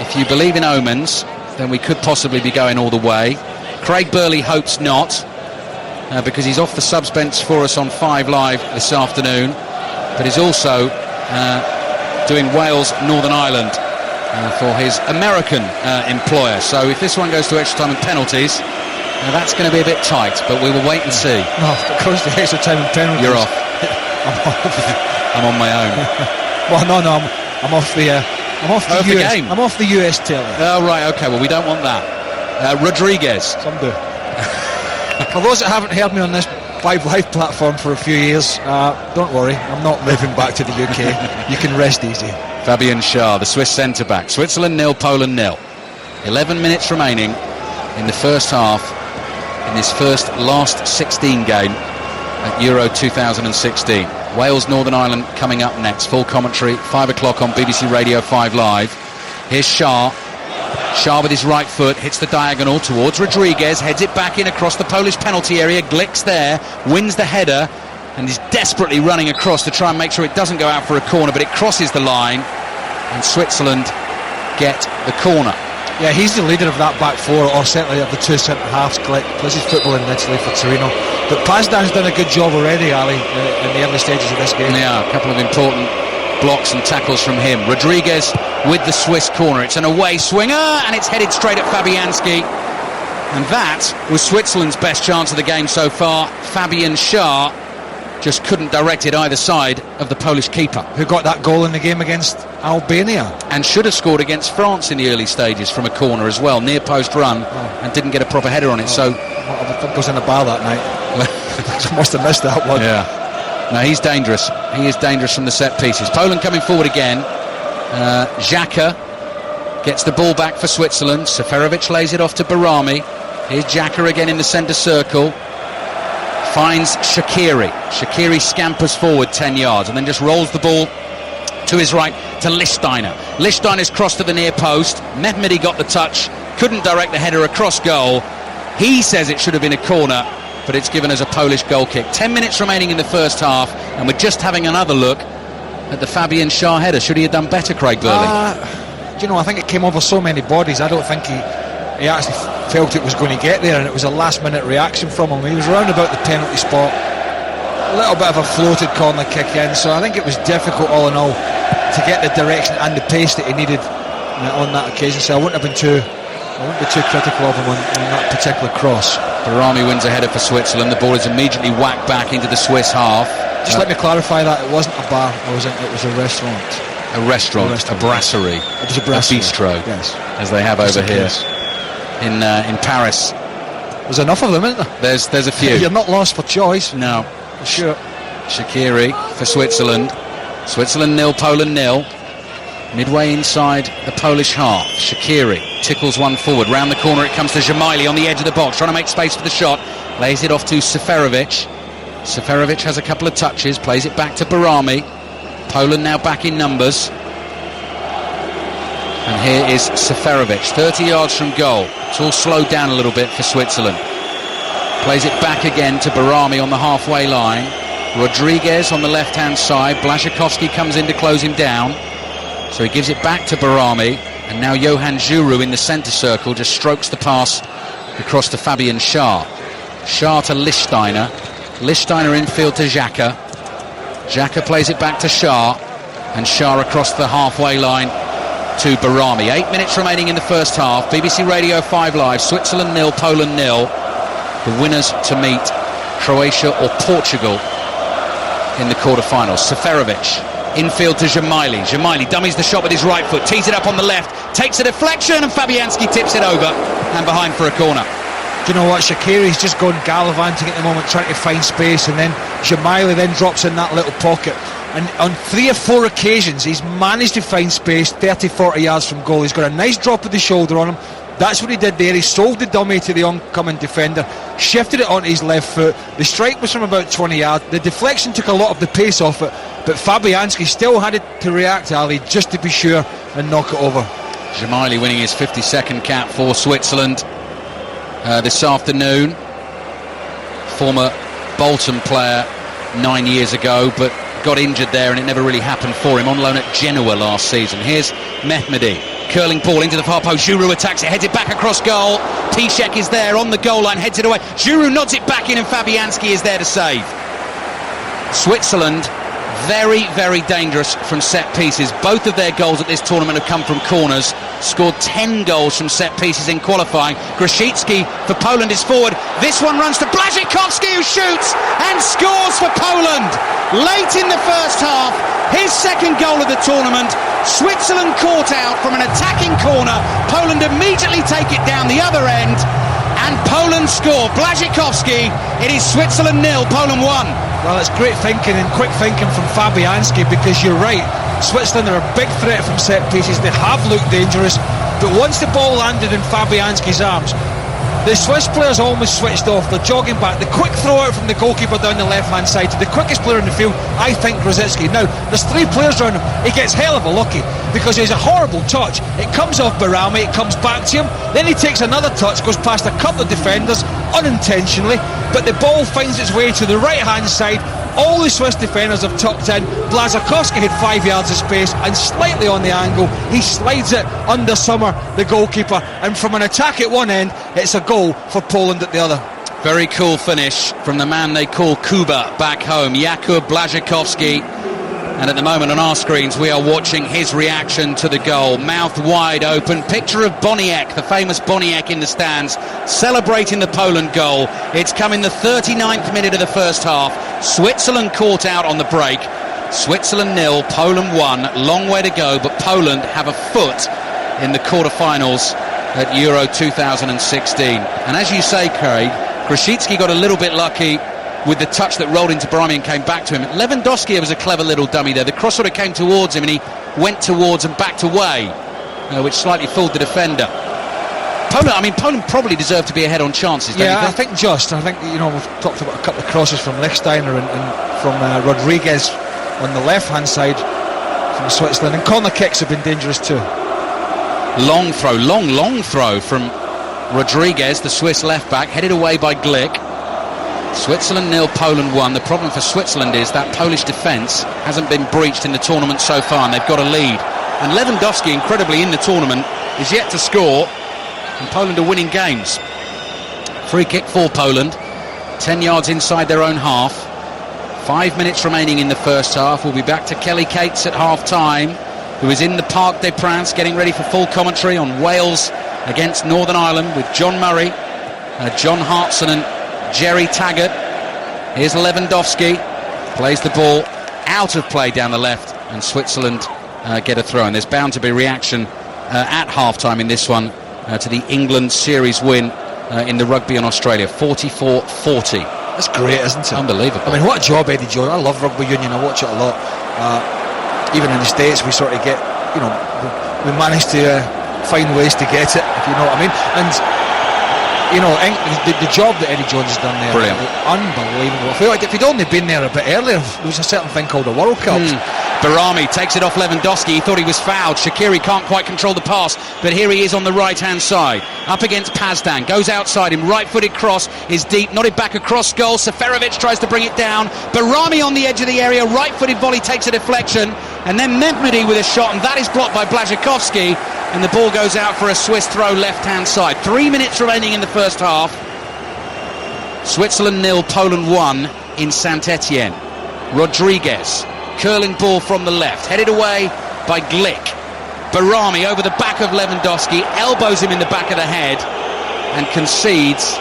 if you believe in omens, then we could possibly be going all the way. Craig Burley hopes not, because he's off the subs bench for us on 5 Live this afternoon, but he's also doing Wales-Northern Ireland for his American employer. So if this one goes to extra time and penalties, that's going to be a bit tight, but we will wait and see. No, if it goes to extra time and penalties, you're off. I'm on my own. Well, no, I'm off the US game. I'm off the US telly. Oh right, okay. Well, we don't want that. Rodriguez. Some do. For those that haven't heard me on this 5 Live platform for a few years, don't worry, I'm not moving back to the UK. You can rest easy. Fabian Schär, the Swiss centre-back. Switzerland 0, Poland 0. 11 minutes remaining in the first half in this last 16 game at Euro 2016. Wales, Northern Ireland coming up next. Full commentary, 5 o'clock on BBC Radio 5 Live. Here's Schär. Schär with his right foot hits the diagonal towards Rodriguez, heads it back in across the Polish penalty area. Glik's there, wins the header, and is desperately running across to try and make sure it doesn't go out for a corner, but it crosses the line, and Switzerland get the corner. Yeah, he's the leader of that back 4, or certainly of the 2 centre-halves. Glick plays his football in Italy for Torino. But Pazdan's done a good job already, Ali, in the early stages of this game. Yeah, a couple of important blocks and tackles from him. Rodriguez with the Swiss corner. It's an away swinger, and it's headed straight at Fabianski. And that was Switzerland's best chance of the game so far. Fabian Schär just couldn't direct it either side of the Polish keeper, who got that goal in the game against Albania, and should have scored against France in the early stages from a corner as well, near post run, and didn't get a proper header on it. So I think was in the bar that night. Must have missed that one. Yeah, no, he's dangerous. He is dangerous from the set pieces. Poland coming forward again. Xhaka gets the ball back for Switzerland. Seferovic lays it off to Berami. Here's Xhaka again in the centre circle. Finds Shaqiri. Shaqiri scampers forward 10 yards and then just rolls the ball to his right to Lichtsteiner. Lichtsteiner's cross to the near post. Mehmedi got the touch, couldn't direct the header across goal. He says it should have been a corner, but it's given as a Polish goal kick. 10 minutes remaining in the first half, and we're just having another look at the Fabian Schär header. Should he have done better, Craig Burley? I think it came over so many bodies. I don't think he actually felt it was going to get there, and it was a last-minute reaction from him. He was round about the penalty spot, a little bit of a floated corner kick in, so I think it was difficult all in all to get the direction and the pace that he needed on that occasion. So I wouldn't be too critical of him on that particular cross. Berami wins a header for Switzerland. The ball is immediately whacked back into the Swiss half. Just let me clarify that it wasn't a bar, it was a restaurant. A brasserie. It was a brasserie. A bistro, yes, as they have over here in Paris. There's enough of them, isn't there? There's a few. You're not lost for choice. No, for sure. Shaqiri for Switzerland. Switzerland 0, Poland 0. Midway inside the Polish half, Shaqiri tickles one forward. Round the corner it comes to Jamaili on the edge of the box, trying to make space for the shot. Lays it off to Seferovic. Seferovic has a couple of touches, plays it back to Berami. Poland now back in numbers. And here is Seferovic, 30 yards from goal. It's all slowed down a little bit for Switzerland. Plays it back again to Berami on the halfway line. Rodriguez on the left-hand side. Błaszczykowski comes in to close him down. So he gives it back to Berami. And now Johan Djourou in the centre circle just strokes the pass across to Fabian Schär. Schär to Lichtsteiner. Lichtsteiner infield to Xhaka. Xhaka plays it back to Schär. And Schär across the halfway line to Barami. 8 minutes remaining in the first half. BBC Radio 5 Live. Switzerland 0, Poland 0. The winners to meet Croatia or Portugal in the quarter-finals. Seferovic, infield to Dzemaili. Dzemaili dummies the shot with his right foot, tees it up on the left, takes a deflection, and Fabianski tips it over and behind for a corner. Do you know what? Shaqiri's just gone gallivanting at the moment, trying to find space, and then Dzemaili then drops in that little pocket. And on 3 or 4 occasions, he's managed to find space 30-40 yards from goal. He's got a nice drop of the shoulder on him. That's what he did there. He sold the dummy to the oncoming defender, shifted it onto his left foot. The strike was from about 20 yards. The deflection took a lot of the pace off it, but Fabianski still had to react, Ali, just to be sure and knock it over. Dzemaili winning his 52nd cap for Switzerland this afternoon. Former Bolton player 9 years ago, but got injured there and it never really happened for him. On loan at Genoa last season. Here's Mehmedi. Curling ball into the far post. Giroud attacks it, heads it back across goal. Piszczek is there on the goal line, heads it away. Giroud nods it back in and Fabianski is there to save. Switzerland very, very dangerous from set pieces. Both of their goals at this tournament have come from corners. Scored 10 goals from set pieces in qualifying. Grosicki for Poland is forward. This one runs to Błaszczykowski, who shoots and scores for Poland late in the first half. His second goal of the tournament. Switzerland caught out from an attacking corner. Poland immediately take it down the other end and Poland score. Błaszczykowski. It is Switzerland 0, Poland 1. Well, it's great thinking and quick thinking from Fabianski, because you're right, Switzerland are a big threat from set pieces. They have looked dangerous, but once the ball landed in Fabianski's arms, the Swiss players almost switched off. They're jogging back. The quick throw out from the goalkeeper down the left-hand side to the quickest player in the field, I think, Grosicki. Now, there's 3 players around him. He gets hell of a lucky because he's a horrible touch. It comes off Barami, it comes back to him, then he takes another touch, goes past a couple of defenders unintentionally, but the ball finds its way to the right-hand side. All the Swiss defenders have tucked in. Błaszczykowski had 5 yards of space and slightly on the angle, he slides it under Sommer, the goalkeeper, and from an attack at one end, it's a goal for Poland at the other. Very cool finish from the man they call Kuba back home, Jakub Błaszczykowski. And at the moment on our screens we are watching his reaction to the goal, mouth wide open. Picture of Boniek, the famous Boniek in the stands, celebrating the Poland goal. It's come in the 39th minute of the first half. Switzerland caught out on the break. Switzerland 0, Poland 1. Long way to go, but Poland have a foot in the quarter-finals at Euro 2016. And as you say, Craig, Grosicki got a little bit lucky with the touch that rolled into Barami and came back to him. Lewandowski was a clever little dummy there. The cross sort of came towards him and he went towards and backed away, which slightly fooled the defender. Poland probably deserved to be ahead on chances, don't you think? I think, we've talked about a couple of crosses from Lichtsteiner and from Rodriguez on the left-hand side from Switzerland, and corner kicks have been dangerous too. Long throw from Rodriguez, the Swiss left-back, headed away by Glick. Switzerland 0, Poland 1. The problem for Switzerland is that Polish defence hasn't been breached in the tournament so far, and they've got a lead. And Lewandowski, incredibly, in the tournament, is yet to score, and Poland are winning games. Free kick for Poland, 10 yards inside their own half. 5 minutes remaining in the first half. We'll be back to Kelly Cates at half-time, who is in the Parc des Princes getting ready for full commentary on Wales against Northern Ireland with John Murray, John Hartson and Jerry Taggart. Here's Lewandowski, plays the ball out of play down the left, and Switzerland get a throw. And there's bound to be reaction at half-time in this one to the England series win in the rugby on Australia, 44-40. That's great, isn't it? Unbelievable. I mean, what a job Eddie Jones. I love rugby union, I watch it a lot. Even in the States we sort of get, we manage to find ways to get it, if you know what I mean. And the job that Eddie Jones has done there, brilliant, unbelievable. I feel like if he'd only been there a bit earlier, there was a certain thing called a World Cup. Barami takes it off Lewandowski. He thought he was fouled. Shaqiri can't quite control the pass, but here he is on the right-hand side, up against Pazdan. Goes outside him, right-footed cross is deep, nodded back across goal. Seferovic tries to bring it down. Barami on the edge of the area, right-footed volley takes a deflection, and then Mehmedi with a shot, and that is blocked by Błaszczykowski, and the ball goes out for a Swiss throw left-hand side. 3 minutes remaining in the first half. Switzerland 0, Poland 1 in Saint-Etienne. Rodriguez, curling ball from the left, headed away by Glick. Barami over the back of Lewandowski, elbows him in the back of the head and concedes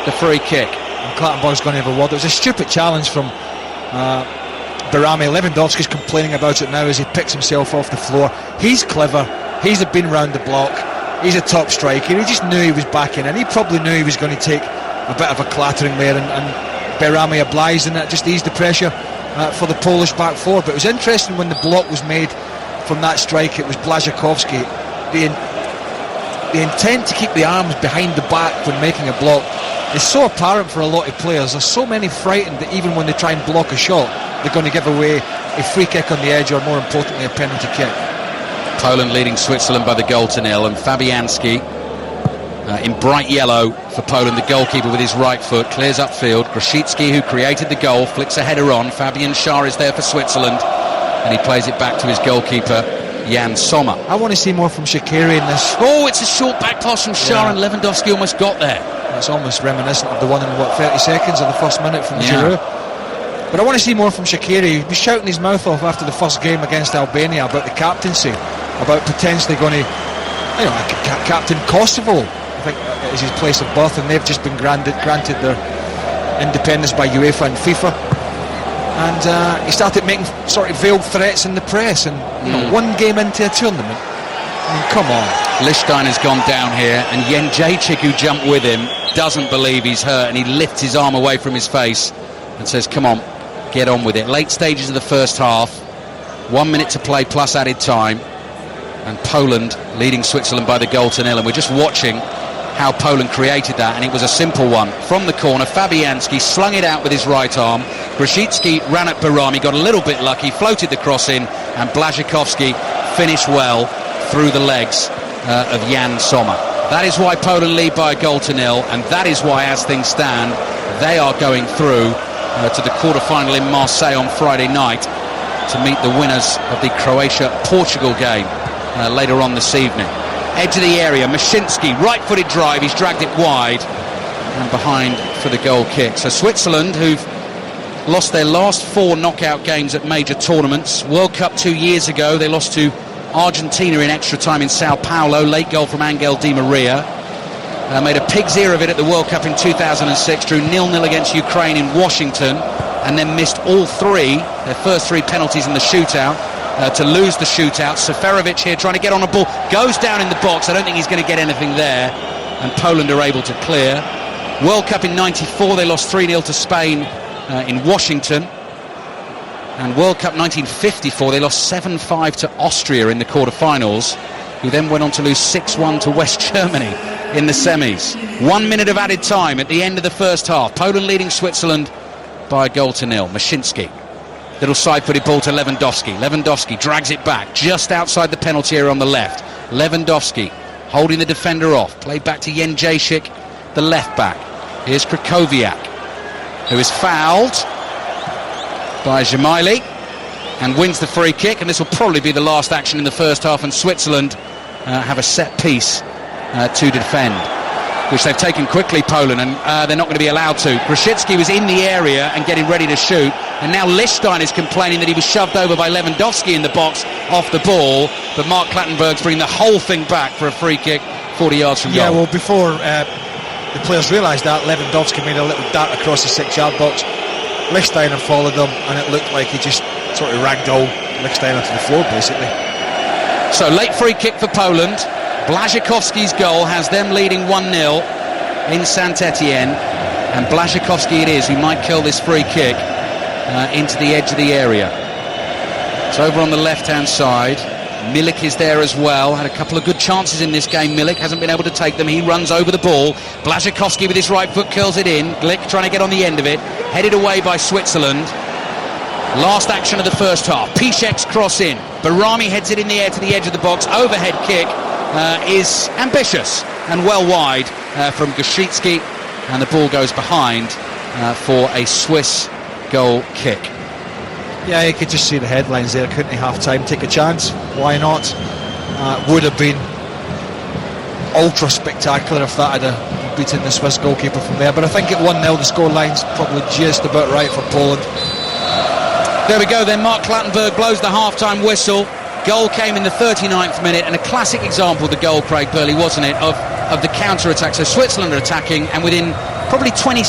the free kick. And Clattenburg's going to have a word. It was a stupid challenge from Barami. Lewandowski's complaining about it now as he picks himself off the floor. He's clever, he's been round the block, he's a top striker, he just knew he was back in, and he probably knew he was going to take a bit of a clattering there, and Barami obliged, and that just eased the pressure for the Polish back four. But it was interesting when the block was made from that strike. It was Błaszczykowski. The intent to keep the arms behind the back when making a block is so apparent for a lot of players. There's so many frightened that even when they try and block a shot, they're going to give away a free kick on the edge, or more importantly a penalty kick. Poland leading Switzerland by the goal to nil, and Fabianski in bright yellow for Poland, the goalkeeper, with his right foot clears upfield. Grosicki, who created the goal, flicks a header on. Fabian Schär is there for Switzerland, and he plays it back to his goalkeeper Jan Sommer. I want to see more from Shaqiri in this. Oh, it's a short back pass from Schär, and Lewandowski almost got there. It's almost reminiscent of the one in 30 seconds of the first minute from Giroud. But I want to see more from Shaqiri. He was shouting his mouth off after the first game against Albania about the captaincy, about potentially going to, captain Kosovo, I think is his place of birth, and they've just been granted their independence by UEFA and FIFA. And he started making sort of veiled threats in the press, and one game into a tournament, I mean, come on. Lichtstein has gone down here, and Jędrzejczyk, who jumped with him, doesn't believe he's hurt, and he lifts his arm away from his face and says, come on, get on with it. Late stages of the first half, 1 minute to play plus added time, and Poland leading Switzerland by the goal to nil. And we're just watching how Poland created that, and it was a simple one. From the corner, Fabianski slung it out with his right arm. Grosicki ran at Barami, got a little bit lucky, floated the cross in, and Błaszczykowski finished well through the legs of Jan Sommer. That is why Poland lead by a goal to nil, and that is why, as things stand, they are going through to the quarter-final in Marseille on Friday night to meet the winners of the Croatia-Portugal game later on this evening. Edge of the area, Mashinsky, right-footed drive, he's dragged it wide and behind for the goal kick. So Switzerland, who've lost their last 4 knockout games at major tournaments. World Cup 2 years ago, they lost to Argentina in extra time in Sao Paulo, late goal from Angel Di Maria. Made a pig's ear of it at the World Cup in 2006, drew 0-0 against Ukraine in Washington, and then missed all 3, their first 3 penalties in the shootout, to lose the shootout. Seferovic here trying to get on a ball, goes down in the box. I don't think he's going to get anything there, and Poland are able to clear. World Cup in 94, they lost 3-0 to Spain in Washington. And World Cup 1954, they lost 7-5 to Austria in the quarter-finals, who then went on to lose 6-1 to West Germany in the semis. 1 minute of added time at the end of the first half. Poland leading Switzerland by a goal to nil. Mashinsky, little side-footed ball to Lewandowski. Lewandowski drags it back just outside the penalty area on the left. Lewandowski holding the defender off. Played back to Jędrzejczyk, the left back. Here's Krychowiak, who is fouled by Zemaili and wins the free kick, and this will probably be the last action in the first half, and Switzerland have a set piece to defend, which they've taken quickly, Poland, and they're not going to be allowed to. Grosicki was in the area and getting ready to shoot, and now Lichtstein is complaining that he was shoved over by Lewandowski in the box off the ball, but Mark Clattenburg's bringing the whole thing back for a free kick 40 yards from goal. Yeah, well, before the players realised that, Lewandowski made a little dart across the 6-yard box. Lichtsteiner followed them, and it looked like he just sort of ragdolled Lichtsteiner to the floor, basically. So, late free kick for Poland. Błaszczykowski's goal has them leading 1-0 in Saint-Etienne, and Błaszczykowski it is who might kill this free kick into the edge of the area. It's over on the left-hand side. Milik is there as well. Had a couple of good chances in this game. Milik hasn't been able to take them. He runs over the ball. Błaszczykowski with his right foot curls it in. Glick trying to get on the end of it. Headed away by Switzerland. Last action of the first half. Piszczek's cross in. Barami heads it in the air to the edge of the box. Overhead kick is ambitious and well wide from Grosicki, and the ball goes behind for a Swiss goal kick. Yeah, you could just see the headlines there. Couldn't he half-time take a chance? Why not? Would have been ultra spectacular if that had beaten the Swiss goalkeeper from there. But I think at 1-0 the scoreline's probably just about right for Poland. There we go then. Mark Clattenburg blows the half-time whistle. Goal came in the 39th minute, and a classic example of the goal, Craig Burley, wasn't it, of the counter-attack. So Switzerland are attacking, and within probably 25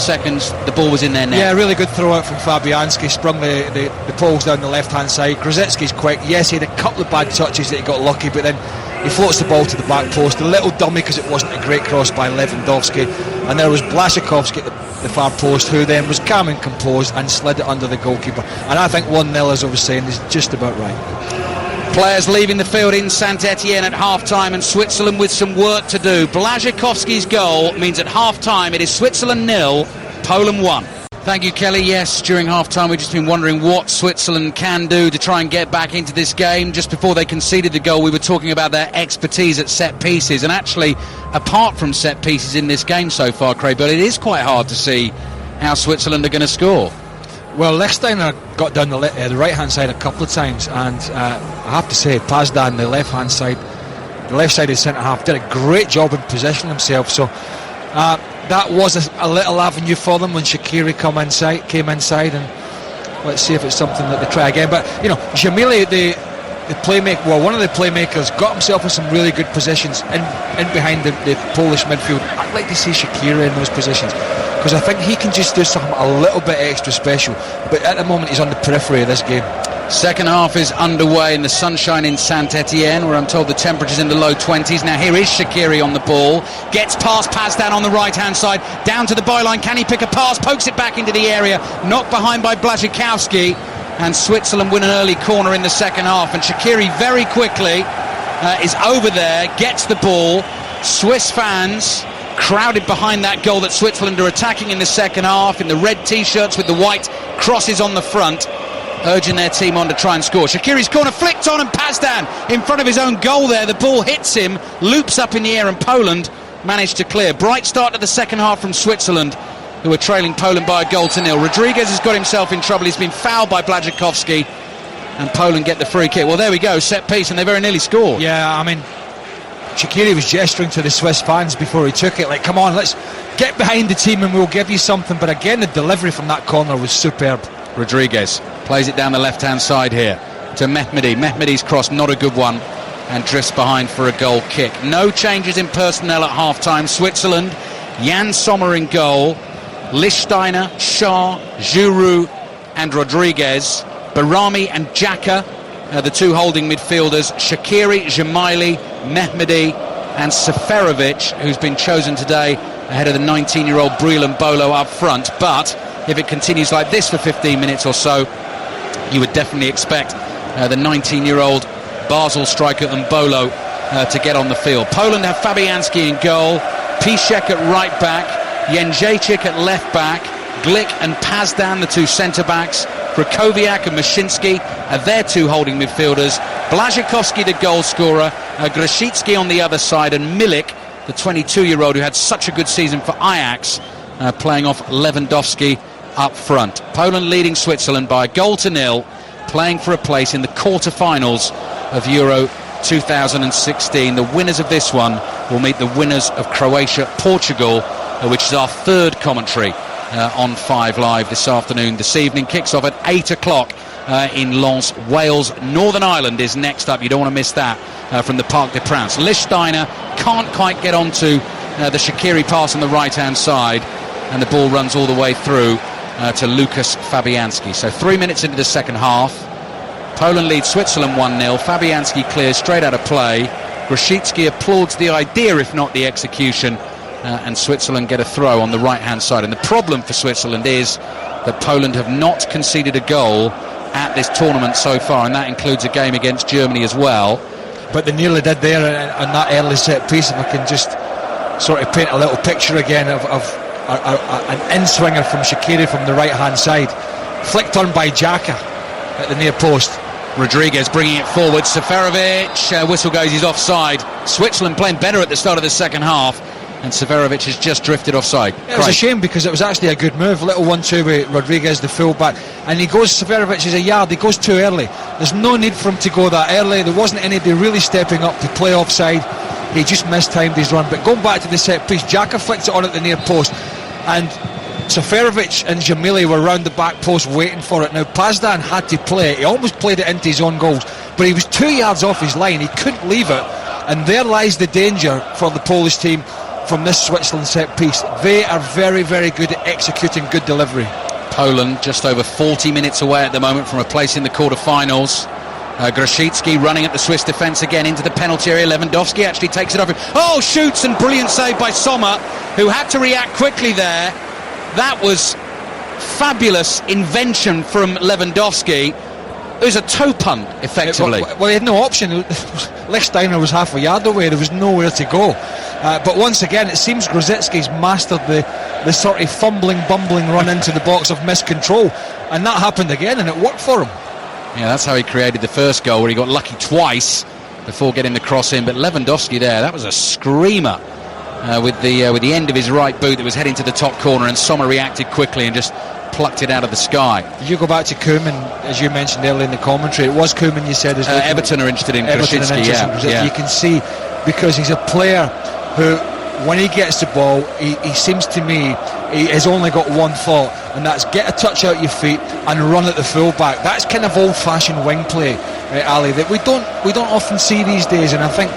seconds, the ball was in their net. Yeah, really good throw out from Fabianski, sprung the poles down the left-hand side. Grosicki's quick. Yes, he had a couple of bad touches that he got lucky, but then he floats the ball to the back post. A little dummy because it wasn't a great cross by Lewandowski. And there was Blaszczykowski at the far post, who then was calm and composed and slid it under the goalkeeper. And I think 1-0, as I was saying, is just about right. Players leaving the field in Saint-Etienne at half-time, and Switzerland with some work to do. Blaszczykowski's goal means at half-time it is Switzerland 0, Poland 1. Thank you, Kelly. Yes, during half-time we've just been wondering what Switzerland can do to try and get back into this game. Just before they conceded the goal, we were talking about their expertise at set pieces, and actually, apart from set pieces in this game so far, Craig, but it is quite hard to see how Switzerland are going to score. Well, Lichtsteiner got down the right-hand side a couple of times, and I have to say, Pazdan, the left-hand side, the left side of the centre-half, did a great job in positioning himself, so that was a little avenue for them when Shaqiri came inside, and let's see if it's something that they try again. But, you know, Jamili, the playmaker, well, one of the playmakers, got himself in some really good positions in behind the Polish midfield. I'd like to see Shaqiri in those positions, because I think he can just do something a little bit extra special, but at the moment he's on the periphery of this game. Second half is underway in the sunshine in Saint-Etienne, where I'm told the temperature's in the low 20s. Now here is Shaqiri on the ball, gets past Pazdan on the right-hand side, down to the byline. Can he pick a pass? Pokes it back into the area, knocked behind by Blaszczykowski, and Switzerland win an early corner in the second half. And Shaqiri very quickly is over there, gets the ball. Swiss fans crowded behind that goal that Switzerland are attacking in the second half, in the red t-shirts with the white crosses on the front, urging their team on to try and score. Shaqiri's corner flicked on, and Pazdan in front of his own goal there. The ball hits him, loops up in the air, and Poland managed to clear. Bright start to the second half from Switzerland, who are trailing Poland by 1-0. Rodriguez has got himself in trouble. He's been fouled by Blaszczykowski, and Poland get the free kick. Well, there we go, set piece, and they very nearly scored. Yeah, I mean, Shaqiri was gesturing to the Swiss fans before he took it, like, come on, let's get behind the team and we'll give you something. But again, the delivery from that corner was superb. Rodriguez plays it down the left-hand side here to Mehmedi. Mehmedi's cross, not a good one, and drifts behind for a goal kick. No changes in personnel at half-time. Switzerland, Jan Sommer in goal, Lichtsteiner, Schär, Giroud and Rodriguez, Barami and Xhaka, the two holding midfielders, Shaqiri, Jamili, Mehmedi and Seferovic, who's been chosen today ahead of the 19-year-old Breel and Bolo up front. But if it continues like this for 15 minutes or so, you would definitely expect the 19-year-old Basel striker Mbolo to get on the field. Poland have Fabianski in goal, Piszczek at right back, Jędrzejczyk at left back, Glick and Pazdan, the two centre-backs, Krychowiak and Mashinsky are their two holding midfielders, Blaszczykowski the goal scorer, Grosicki on the other side, and Milik, the 22-year-old who had such a good season for Ajax, playing off Lewandowski up front. Poland leading Switzerland by 1-0, playing for a place in the quarter-finals of Euro 2016. The winners of this one will meet the winners of Croatia-Portugal, which is our third commentary on 5 Live this afternoon. This evening kicks off at 8 o'clock in Lens. Wales, Northern Ireland is next up. You don't want to miss that from the Parc des Princes. Lichtsteiner can't quite get onto the Shaqiri pass on the right-hand side, and the ball runs all the way through to Lukas Fabianski. So 3 minutes into the second half, Poland leads Switzerland 1-0. Fabianski clears straight out of play. Grosicki applauds the idea, if not the execution, and Switzerland get a throw on the right-hand side. And the problem for Switzerland is that Poland have not conceded a goal at this tournament so far, and that includes a game against Germany as well. But they nearly did there on that early set piece. If I can just sort of paint a little picture again of an in-swinger from Shaqiri from the right-hand side, flicked on by Xhaka at the near post. Rodriguez bringing it forward. Seferovic, whistle goes, he's offside. Switzerland playing better at the start of the second half, and Seferovic has just drifted offside. It was a shame, because it was actually a good move. Little 1-2 with Rodriguez, the fullback, and Seferovic is a yard. He goes too early. There's no need for him to go that early. There wasn't anybody really stepping up to play offside. He just mistimed his run. But going back to the set piece, Xhaka flicked it on at the near post, and Seferovic and Jamili were round the back post waiting for it. Now Pazdan had to play it. He almost played it into his own goals, but he was 2 yards off his line. He couldn't leave it, and there lies the danger for the Polish team from this Switzerland set piece. They are very, very good at executing good delivery. Poland just over 40 minutes away at the moment from a place in the quarter-finals. Grosicki running at the Swiss defence again into the penalty area. Lewandowski actually takes it over. Oh, shoots, and brilliant save by Sommer, who had to react quickly there. That was fabulous invention from Lewandowski. It was a toe punt, effectively. Well, he had no option. Lichtsteiner was half a yard away. There was nowhere to go. But once again, it seems Grosicki's mastered the sort of fumbling, bumbling run into the box of miscontrol. And that happened again, and it worked for him. Yeah, that's how he created the first goal, where he got lucky twice before getting the cross in. But Lewandowski there, that was a screamer with the end of his right boot that was heading to the top corner, and Sommer reacted quickly and just plucked it out of the sky. You go back to Koeman, as you mentioned earlier in the commentary. It was Koeman, you said, Everton are interested in Grosicki. Yeah. You can see, because he's a player who, when he gets the ball, he seems to me he has only got one thought, and that's get a touch out your feet and run at the full-back. That's kind of old-fashioned wing play, Ali, that we don't often see these days, and I think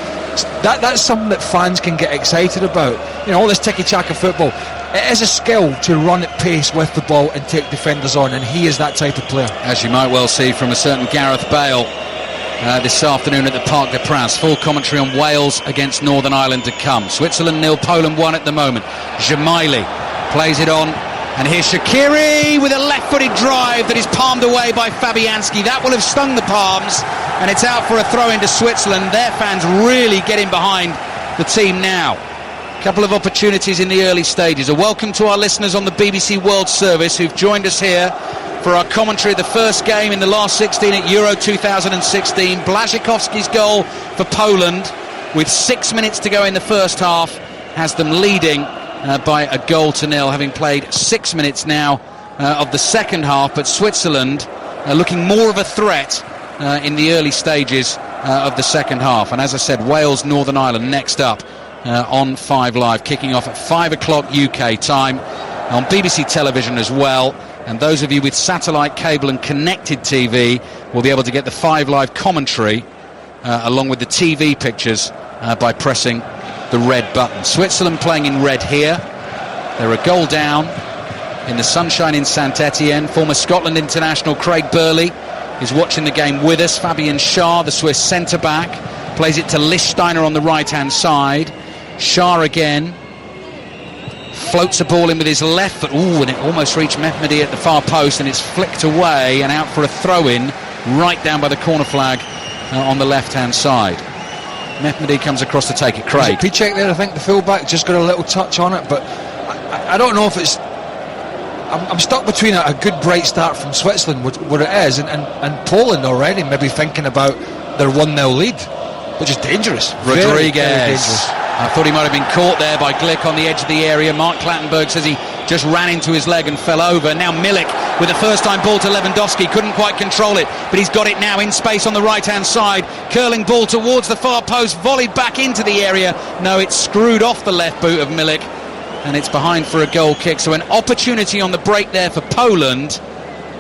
that's something that fans can get excited about. You know, all this tiki-taka football, it is a skill to run at pace with the ball and take defenders on, and he is that type of player. As you might well see from a certain Gareth Bale this afternoon at the Parc des Princes. Full commentary on Wales against Northern Ireland to come. Switzerland 0, Poland 1 at the moment. Jamili plays it on, and here's Shaqiri with a left-footed drive that is palmed away by Fabianski. That will have stung the palms, and it's out for a throw into Switzerland. Their fans really getting behind the team now. Couple of opportunities in the early stages. A welcome to our listeners on the BBC World Service who've joined us here for our commentary of the first game in the last 16 at Euro 2016. Błaszczykowski's goal for Poland, with 6 minutes to go in the first half, has them leading by 1-0, having played 6 minutes now of the second half. But Switzerland looking more of a threat in the early stages of the second half. And as I said, Wales, Northern Ireland next up on 5 Live, kicking off at 5 o'clock UK time on BBC television as well. And those of you with satellite, cable and connected TV will be able to get the 5 Live commentary along with the TV pictures by pressing the red button. Switzerland playing in red here. They're a goal down in the sunshine in Saint-Etienne. Former Scotland international Craig Burley is watching the game with us. Fabian Schär, the Swiss centre-back, plays it to Lichtsteiner on the right-hand side. Schär again floats a ball in with his left foot. Ooh, and it almost reached Mehmedi at the far post, and it's flicked away and out for a throw-in right down by the corner flag on the left-hand side. Mehmedi comes across to take it. Craig. Piszczek there, I think, the full-back, just got a little touch on it, but I don't know if it's... I'm stuck between a good bright start from Switzerland, what it is, and Poland already maybe thinking about their 1-0 lead, which is dangerous. Rodriguez. Very, very dangerous. I thought he might have been caught there by Glick on the edge of the area. Mark Clattenburg says he just ran into his leg and fell over. Now Milik with the first time ball to Lewandowski, couldn't quite control it, but he's got it now in space on the right hand side. Curling ball towards the far post, volleyed back into the area. No, it's screwed off the left boot of Milik, and it's behind for a goal kick. So an opportunity on the break there for Poland,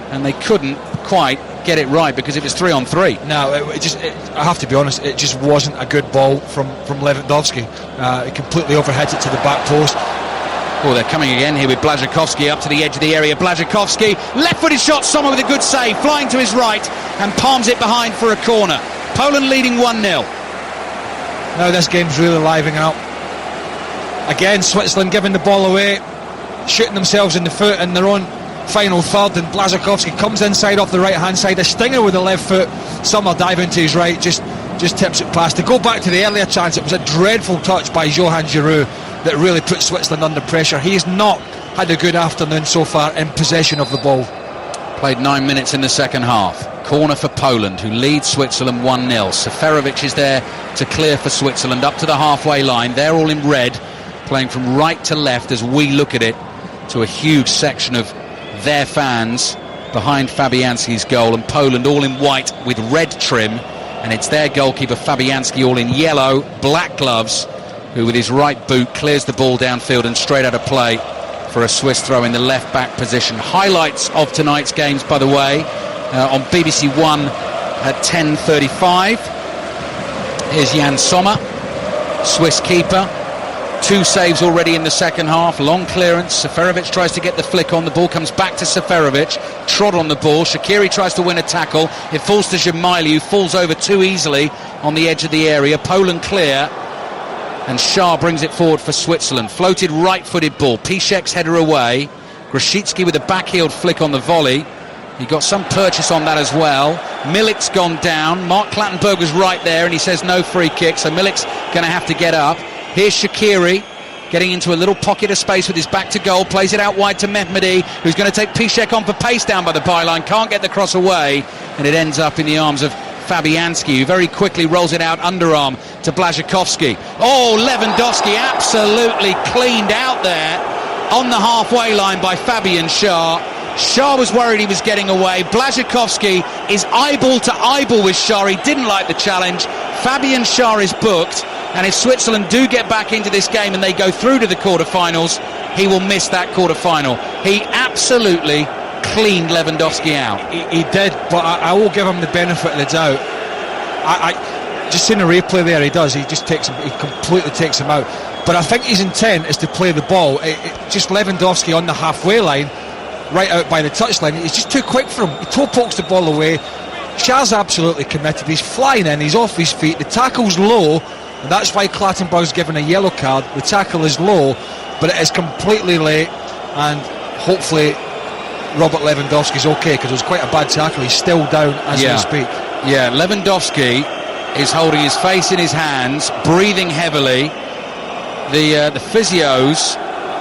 and they couldn't quite get it right because it was 3-on-3. No, I have to be honest, it just wasn't a good ball from Lewandowski. It completely overheads it to the back post. Oh, they're coming again here with Błaszczykowski up to the edge of the area. Błaszczykowski, left-footed shot, Sommer with a good save, flying to his right and palms it behind for a corner. Poland leading 1-0. Now this game's really livening up. Again, Switzerland giving the ball away, shooting themselves in the foot in their own final third, and Błaszczykowski comes inside off the right hand side, a stinger with the left foot. Sommer diving to his right, just tips it past. To go back to the earlier chance, it was a dreadful touch by Johan Giroud that really put Switzerland under pressure. He's not had a good afternoon so far in possession of the ball. Played 9 minutes in the second half. Corner for Poland, who leads Switzerland 1-0. Seferovic is there to clear for Switzerland up to the halfway line. They're all in red, playing from right to left as we look at it, to a huge section of their fans behind Fabianski's goal, and Poland all in white with red trim, and it's their goalkeeper Fabianski all in yellow, black gloves, who with his right boot clears the ball downfield and straight out of play for a Swiss throw in the left-back position. Highlights of tonight's games, by the way, on BBC One at 10:35. Here's Jan Sommer, Swiss keeper. 2 saves already in the second half. Long clearance. Seferovic tries to get the flick on. The ball comes back to Seferovic. Trod on the ball. Shaqiri tries to win a tackle. It falls to Dzemaili, who falls over too easily on the edge of the area. Poland clear. And Shah brings it forward for Switzerland. Floated right-footed ball. Piszczek's header away. Grosicki with a back-heeled flick on the volley. He got some purchase on that as well. Milik's gone down. Mark Clattenburg was right there, and he says no free kick, so Milik's going to have to get up. Here's Shaqiri getting into a little pocket of space with his back to goal, plays it out wide to Mehmedi, who's going to take Piszczek on for pace down by the byline, can't get the cross away, and it ends up in the arms of Fabianski, who very quickly rolls it out underarm to Błaszczykowski. Oh, Lewandowski absolutely cleaned out there on the halfway line by Fabian Schär. Schär was worried he was getting away. Błaszczykowski is eyeball to eyeball with Schär. He didn't like the challenge. Fabian Schär is booked, and if Switzerland do get back into this game and they go through to the quarter-finals, he will miss that quarter-final. He absolutely cleaned Lewandowski out. He did, but I will give him the benefit of the doubt. I just seen a replay there. He does. He completely takes him out. But I think his intent is to play the ball. Just Lewandowski on the halfway line, right out by the touchline. He's just too quick for him. He toe pokes the ball away. Schär's absolutely committed. He's flying in. He's off his feet. The tackle's low, and that's why Clattenburg's given a yellow card. The tackle is low, but it is completely late, and hopefully Robert Lewandowski's okay, because it was quite a bad tackle. He's still down as we speak. Yeah, Lewandowski is holding his face in his hands, breathing heavily. The physios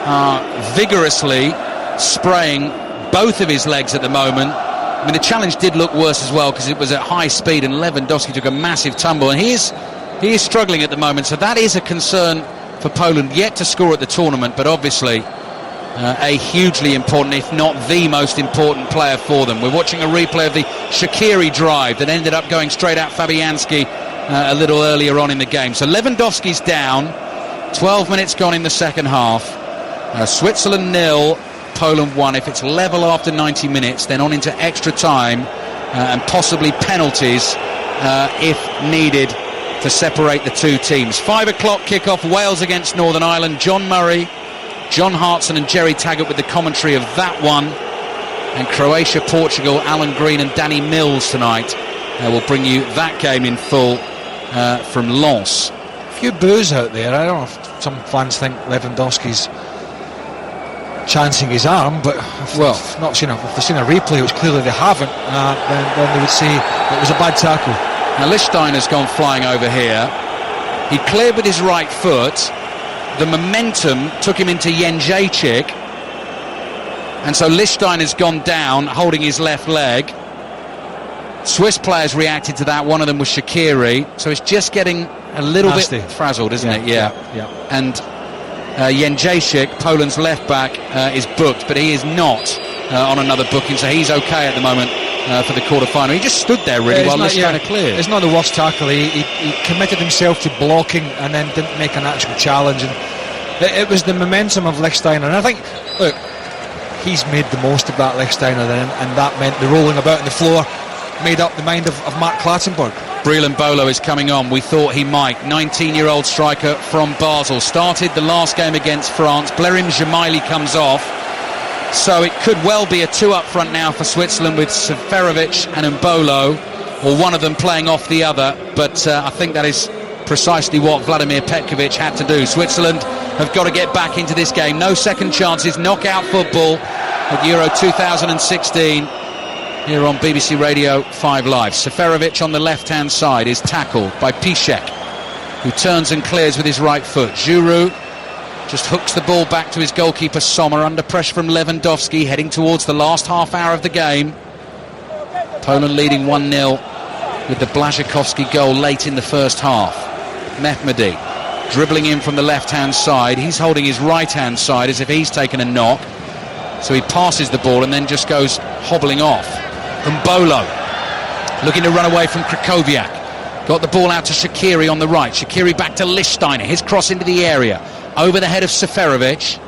are vigorously spraying both of his legs at the moment. I mean, the challenge did look worse as well, because it was at high speed and Lewandowski took a massive tumble, and he is struggling at the moment, so that is a concern for Poland. Yet to score at the tournament, but obviously a hugely important, if not the most important player for them. We're watching a replay of the Shaqiri drive that ended up going straight at Fabianski a little earlier on in the game. So Lewandowski's down, 12 minutes gone in the second half. Switzerland 0, Poland 1. If it's level after 90 minutes, then on into extra time and possibly penalties if needed to separate the two teams. 5 o'clock kickoff, Wales against Northern Ireland. John Murray, John Hartson and Jerry Taggart with the commentary of that one. And Croatia-Portugal, Alan Green and Danny Mills tonight will bring you that game in full from Lens. A few boos out there. I don't know if some fans think Lewandowski's chancing his arm, but if they've seen a replay, which clearly they haven't, then they would say it was a bad tackle. Now Lichtsteiner's gone flying over here. He cleared with his right foot. The momentum took him into Jędrzejczyk, and so Lichtsteiner's gone down holding his left leg. Swiss players reacted to that. One of them was Shaqiri, so it's just getting a little bit frazzled, isn't it? Yeah. And Jędrzejczyk, Poland's left back, is booked, but he is not on another booking, so he's okay at the moment for the quarter-final. He just stood there really while Lichtsteiner cleared. It's not the worst tackle. He committed himself to blocking and then didn't make an actual challenge, and it was the momentum of Lichtsteiner. And I think, look, he's made the most of that, Lichtsteiner, and that meant the rolling about on the floor made up the mind of Mark Clattenburg. Breel Mbolo is coming on. We thought he might. 19-year-old striker from Basel. Started the last game against France. Blerim Dzemaili comes off. So it could well be a 2 up front now for Switzerland, with Seferovic and Mbolo, or one of them playing off the other. But I think that is precisely what Vladimir Petkovic had to do. Switzerland have got to get back into this game. No second chances. Knockout football at Euro 2016. Here on BBC Radio 5 Live. Seferovic on the left-hand side is tackled by Piszczek, who turns and clears with his right foot. Giroud just hooks the ball back to his goalkeeper Sommer, under pressure from Lewandowski, heading towards the last half hour of the game. Poland leading 1-0 with the Błaszczykowski goal late in the first half. Mehmedi dribbling in from the left-hand side. He's holding his right-hand side as if he's taken a knock. So he passes the ball and then just goes hobbling off. Mbolo looking to run away from Krychowiak. Got the ball out to Shaqiri on the right. Shaqiri back to Lichtsteiner. His cross into the area. Over the head of Seferovic.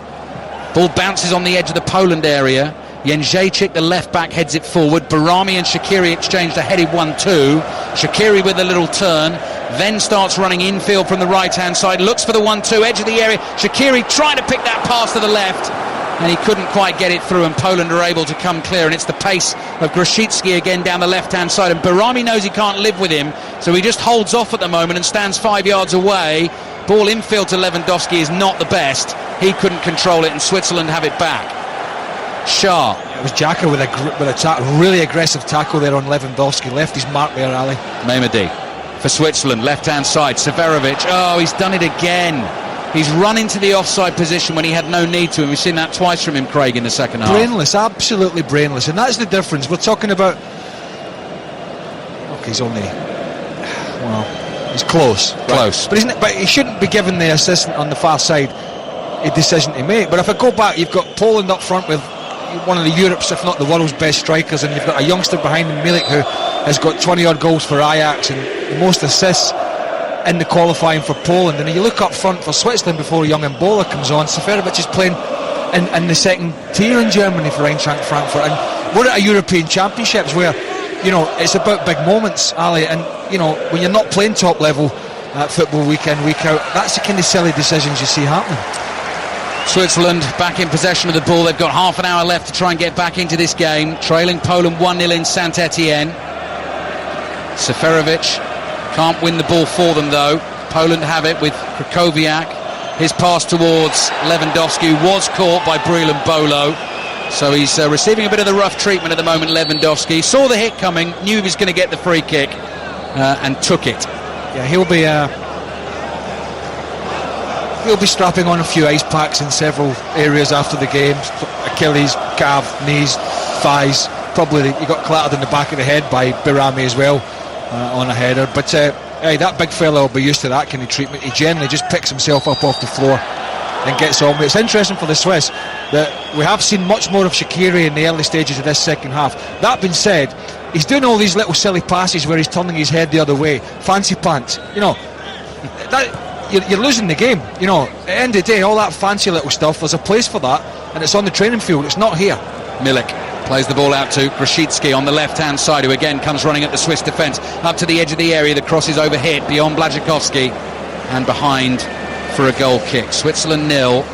Ball bounces on the edge of the Poland area. Jędrzejczyk, the left back, heads it forward. Barami and Shaqiri exchanged a headed 1-2. Shaqiri with a little turn, then starts running infield from the right-hand side, looks for the 1-2, edge of the area. Shaqiri trying to pick that pass to the left, and he couldn't quite get it through, and Poland are able to come clear, and it's the pace of Grosicki again down the left-hand side, and Barami knows he can't live with him, so he just holds off at the moment and stands 5 yards away. Ball infield to Lewandowski is not the best. He couldn't control it, and Switzerland have it back. Shah. It was Xhaka with a really aggressive tackle there on Lewandowski. Left his mark there, Ali. Mehmedi for Switzerland, left-hand side. Severovic. Oh, he's done it again. He's run into the offside position when he had no need to, and we've seen that twice from him, Craig, in the second half. Brainless, absolutely brainless, and that's the difference. We're talking about... Okay, he's only... Well, he's close. Close. Right. But he shouldn't be given the assistant on the far side a decision to make. But if I go back, you've got Poland up front with one of the Europe's, if not the world's best strikers, and you've got a youngster behind him, Milik, who has got 20 odd goals for Ajax and the most assists in the qualifying for Poland. And you look up front for Switzerland before young Mbola comes on. Seferovic is playing in the second tier in Germany for Eintracht Frankfurt, and we're at a European Championships where, you know, it's about big moments, Ali, and you know, when you're not playing top level football week in, week out, that's the kind of silly decisions you see happening. Switzerland back in possession of the ball. They've got half an hour left to try and get back into this game, trailing Poland 1-0 in Saint-Etienne. Seferovic can't win the ball for them though. Poland have it with Krychowiak. His pass towards Lewandowski was caught by Breel and Bolo, so he's receiving a bit of the rough treatment at the moment. Lewandowski saw the hit coming, knew he was going to get the free kick, and took it. Yeah, he'll be strapping on a few ice packs in several areas after the game. Achilles, calf, knees, thighs. Probably he got clattered in the back of the head by Barami as well on a header. But hey, that big fella will be used to that kind of treatment. He generally just picks himself up off the floor and gets on with it. It's interesting for the Swiss that we have seen much more of Shaqiri in the early stages of this second half. That being said, he's doing all these little silly passes where he's turning his head the other way. Fancy pants. You know, that... You're losing the game, you know. At the end of the day, all that fancy little stuff, there's a place for that, and it's on the training field, it's not here. Milik plays the ball out to Grosicki on the left-hand side, who again comes running at the Swiss defence, up to the edge of the area. The cross is overhit beyond Błaszczykowski and behind for a goal kick. Switzerland 0,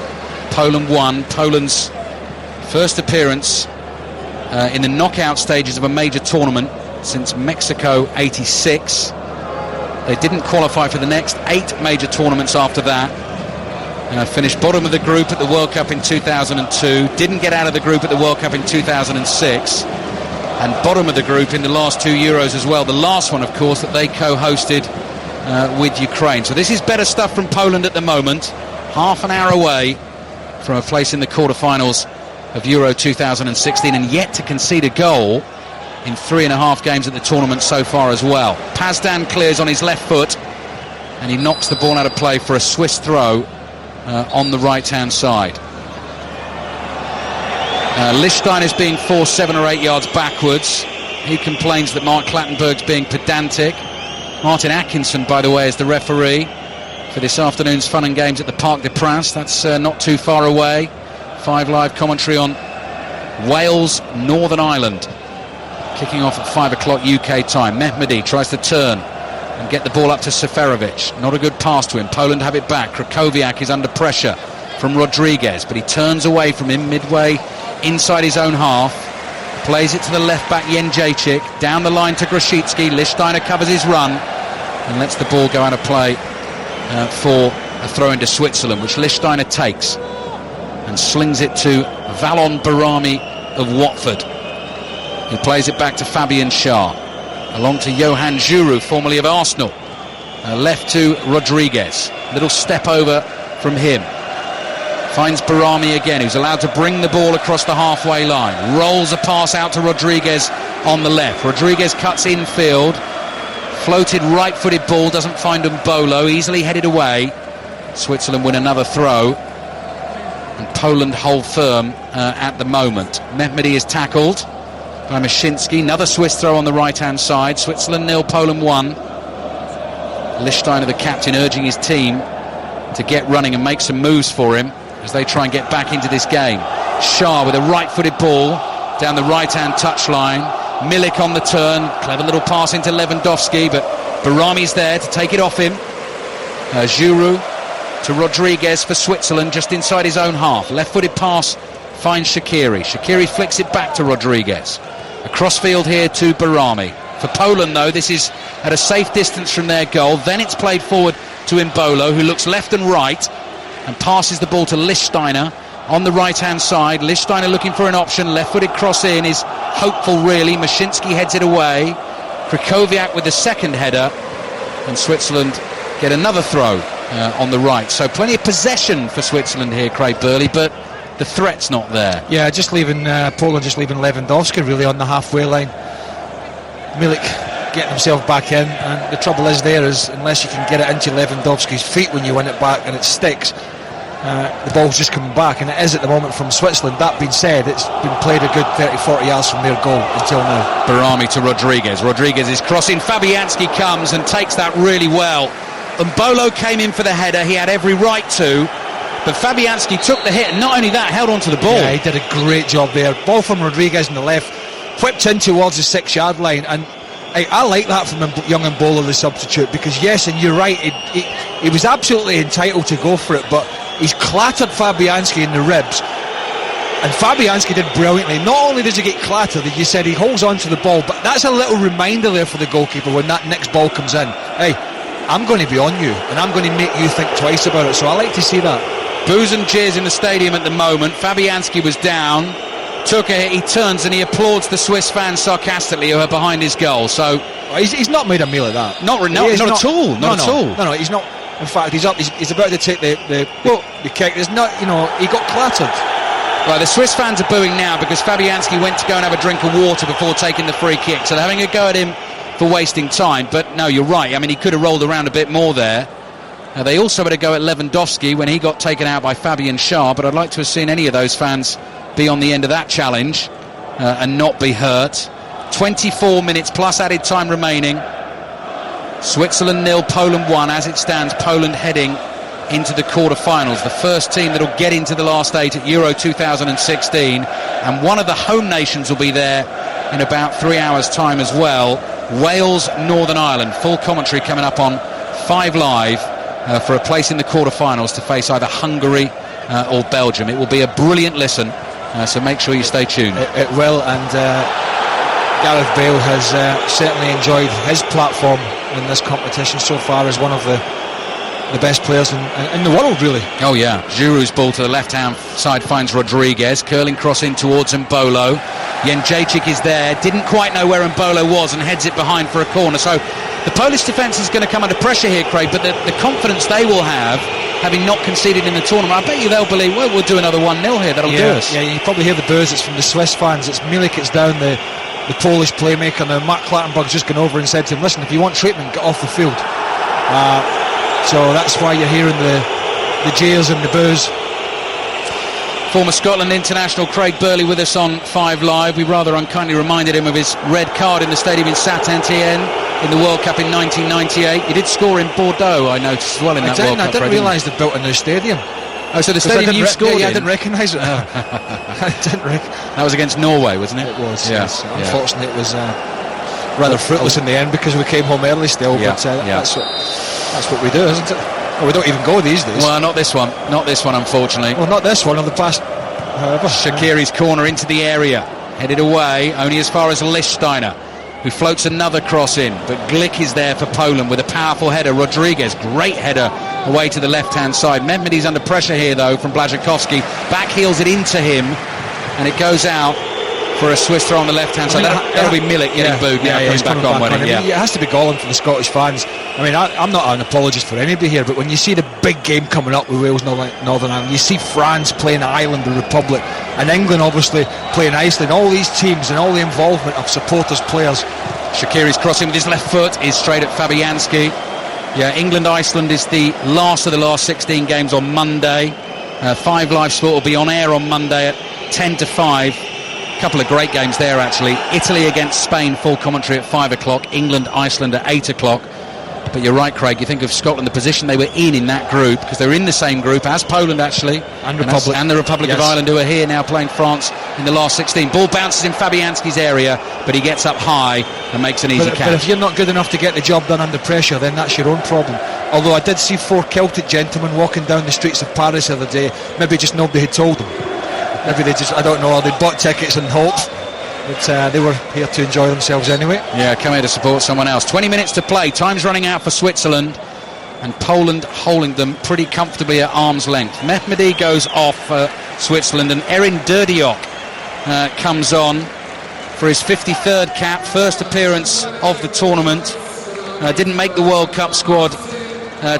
Poland 1. Poland's first appearance in the knockout stages of a major tournament since Mexico 86. They didn't qualify for the next 8 major tournaments after that. Finished bottom of the group at the World Cup in 2002. Didn't get out of the group at the World Cup in 2006. And bottom of the group in the last 2 Euros as well. The last one, of course, that they co-hosted with Ukraine. So this is better stuff from Poland at the moment. Half an hour away from a place in the quarterfinals of Euro 2016, and yet to concede a goal in 3.5 games at the tournament so far as well. Pazdan clears on his left foot, and he knocks the ball out of play for a Swiss throw on the right-hand side. Lichtstein is being forced 7 or 8 yards backwards. He complains that Mark Clattenburg's being pedantic. Martin Atkinson, by the way, is the referee for this afternoon's fun and games at the Parc des Princes. That's not too far away. 5 live commentary on Wales, Northern Ireland. Kicking off at 5 o'clock UK time. Mehmedi tries to turn and get the ball up to Seferovic. Not a good pass to him. Poland have it back. Krychowiak is under pressure from Rodriguez, but he turns away from him midway inside his own half. Plays it to the left back, Jędrzejczyk. Down the line to Grosicki. Lichtsteiner covers his run and lets the ball go out of play for a throw into Switzerland, which Lichtsteiner takes and slings it to Valon Barami of Watford. He plays it back to Fabian Schär, along to Johan Djourou, formerly of Arsenal. Left to Rodriguez. Little step over from him. Finds Barami again, who's allowed to bring the ball across the halfway line. Rolls a pass out to Rodriguez on the left. Rodriguez cuts infield. Floated right-footed ball, doesn't find Mbolo. Easily headed away. Switzerland win another throw. And Poland hold firm at the moment. Mehmedi is tackled by Mashinsky. Another Swiss throw on the right-hand side. Switzerland 0, Poland 1. Lichtsteiner, the captain, urging his team to get running and make some moves for him, as they try and get back into this game. Shah with a right-footed ball down the right-hand touchline. Milik on the turn, clever little pass into Lewandowski, but Bahrami's there to take it off him. Giroud to Rodriguez for Switzerland, just inside his own half. Left-footed pass finds Shaqiri. Shaqiri flicks it back to Rodriguez. Across field here to Bahrami. For Poland, though, this is at a safe distance from their goal. Then it's played forward to Embolo, who looks left and right and passes the ball to Lichtsteiner on the right-hand side. Lichtsteiner looking for an option. Left-footed cross in is hopeful, really. Mashinsky heads it away. Krychowiak with the second header. And Switzerland get another throw on the right. So plenty of possession for Switzerland here, Craig Burley, but the threat's not there. Yeah, just leaving Poland, just leaving Lewandowski really on the halfway line. Milik getting himself back in, and the trouble is there is unless you can get it into Lewandowski's feet when you win it back and it sticks, the ball's just coming back, and it is at the moment from Switzerland. That being said, it's been played a good 30-40 yards from their goal until now. Bahrami to Rodriguez. Rodriguez is crossing. Fabianski comes and takes that really well. Embolo came in for the header. He had every right to, but Fabianski took the hit, and not only that, held on to the ball. Yeah, he did a great job there. Ball from Rodriguez on the left, whipped in towards the 6-yard line, and I like that from young Embolo, the substitute, because yes, and you're right, he was absolutely entitled to go for it, but he's clattered Fabianski in the ribs, and Fabianski did brilliantly. Not only does he get clattered, as you said, he holds on to the ball, but that's a little reminder there for the goalkeeper when that next ball comes in. Hey, I'm going to be on you, and I'm going to make you think twice about it, so I like to see that. Boos and jeers in the stadium at the moment. Fabianski was down, took a hit, he turns and he applauds the Swiss fans sarcastically who are behind his goal. So he's not made a meal of that. Not at all. No, he's not. In fact, he's up. He's about to take the kick. There's not, he got clattered. Well, the Swiss fans are booing now because Fabianski went to go and have a drink of water before taking the free kick. So they're having a go at him for wasting time. But no, you're right. I mean, he could have rolled around a bit more there. They also had a go at Lewandowski when he got taken out by Fabian Schär, but I'd like to have seen any of those fans be on the end of that challenge and not be hurt. 24 minutes plus added time remaining. Switzerland 0, Poland 1. As it stands, Poland heading into the quarter-finals. The first team that will get into the last 8 at Euro 2016, and one of the home nations will be there in about 3 hours' time as well. Wales, Northern Ireland. Full commentary coming up on 5 Live for a place in the quarter-finals to face either Hungary or Belgium. It will be a brilliant listen, so make sure you stay tuned. It will, and Gareth Bale has certainly enjoyed his platform in this competition so far as one of the best players in the world, really. Oh yeah, Giroud's ball to the left-hand side finds Rodriguez, curling cross in towards Embolo. Jędrzejczyk is there, didn't quite know where Embolo was and heads it behind for a corner. So the Polish defence is going to come under pressure here, Craig, but the confidence they will have, having not conceded in the tournament, I bet you they'll believe, well, we'll do another 1-0 here, that'll do us. Yeah, you probably hear the boos. It's from the Swiss fans. It's Milik, it's down the Polish playmaker. Now Mark Clattenburg's just gone over and said to him, listen, if you want treatment, get off the field. So that's why you're hearing the jeers and the boos. Former Scotland international Craig Burley with us on 5 Live. We rather unkindly reminded him of his red card in the stadium in Saint-Étienne in the World Cup in 1998. He did score in Bordeaux, I noticed, as well in that World Cup. I didn't realise they built a new stadium. Oh, so the stadium you scored in? Yeah, I didn't recognise it. That was against Norway, wasn't it? It was, yes. Unfortunately, it was rather fruitless in the end because we came home early still, but that's what we do, isn't it? Well, we don't even go these days. Well, not this one, unfortunately. Well, not this one, of the past. Shaqiri's corner into the area, headed away only as far as Lichtsteiner, who floats another cross in, but Glick is there for Poland with a powerful header. Rodriguez, great header away to the left-hand side. Mehmedi's under pressure here, though, from Błaszczykowski. Back heels it into him, and it goes out for a Swiss throw on the left-hand side. That'll be Milik getting booed now, coming back on winning. It has to be galling for the Scottish fans. I mean, I'm not an apologist for anybody here, but when you see the big game coming up with Wales, Northern Ireland, you see France playing Ireland, the Republic, and England obviously playing Iceland, all these teams and all the involvement of supporters, players. Shaqiri's crossing with his left foot is straight at Fabianski. Yeah, England-Iceland is the last of the last 16 games on Monday. 5 Live Sport will be on air on Monday at 10 to 5. Couple of great games there, actually. Italy against Spain, full commentary at 5 o'clock. England, Iceland at 8 o'clock. But you're right, Craig, you think of Scotland, the position they were in that group, because they were in the same group as Poland, actually, and the Republic of Ireland, who are here now playing France in the last 16. Ball bounces in Fabianski's area, but he gets up high and makes an easy catch. But if you're not good enough to get the job done under pressure, then that's your own problem. Although I did see 4 Celtic gentlemen walking down the streets of Paris the other day. Maybe just nobody had told them. Maybe they just, I don't know, they bought tickets in hope. But they were here to enjoy themselves anyway. Yeah, come here to support someone else. 20 minutes to play. Time's running out for Switzerland. And Poland holding them pretty comfortably at arm's length. Mehmedi goes off for Switzerland. And Erin Derdiok comes on for his 53rd cap. First appearance of the tournament. Didn't make the World Cup squad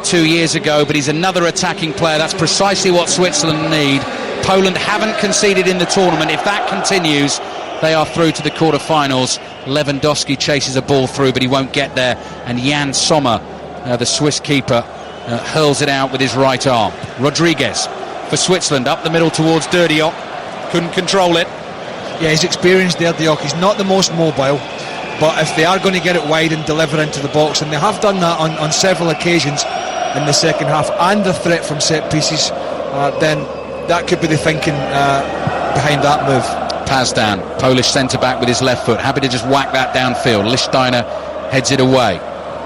2 years ago. But he's another attacking player. That's precisely what Switzerland need. Poland haven't conceded in the tournament. If that continues, they are through to the quarter-finals. Lewandowski chases a ball through, but he won't get there. And Jan Sommer, the Swiss keeper, hurls it out with his right arm. Rodriguez for Switzerland, up the middle towards Derdiok. Couldn't control it. Yeah, he's experienced, Derdiok. He's not the most mobile, but if they are going to get it wide and deliver into the box, and they have done that on several occasions in the second half, and the threat from set pieces, then that could be the thinking behind that move. Pazdan, Polish centre-back with his left foot, happy to just whack that downfield. Lichtsteiner heads it away.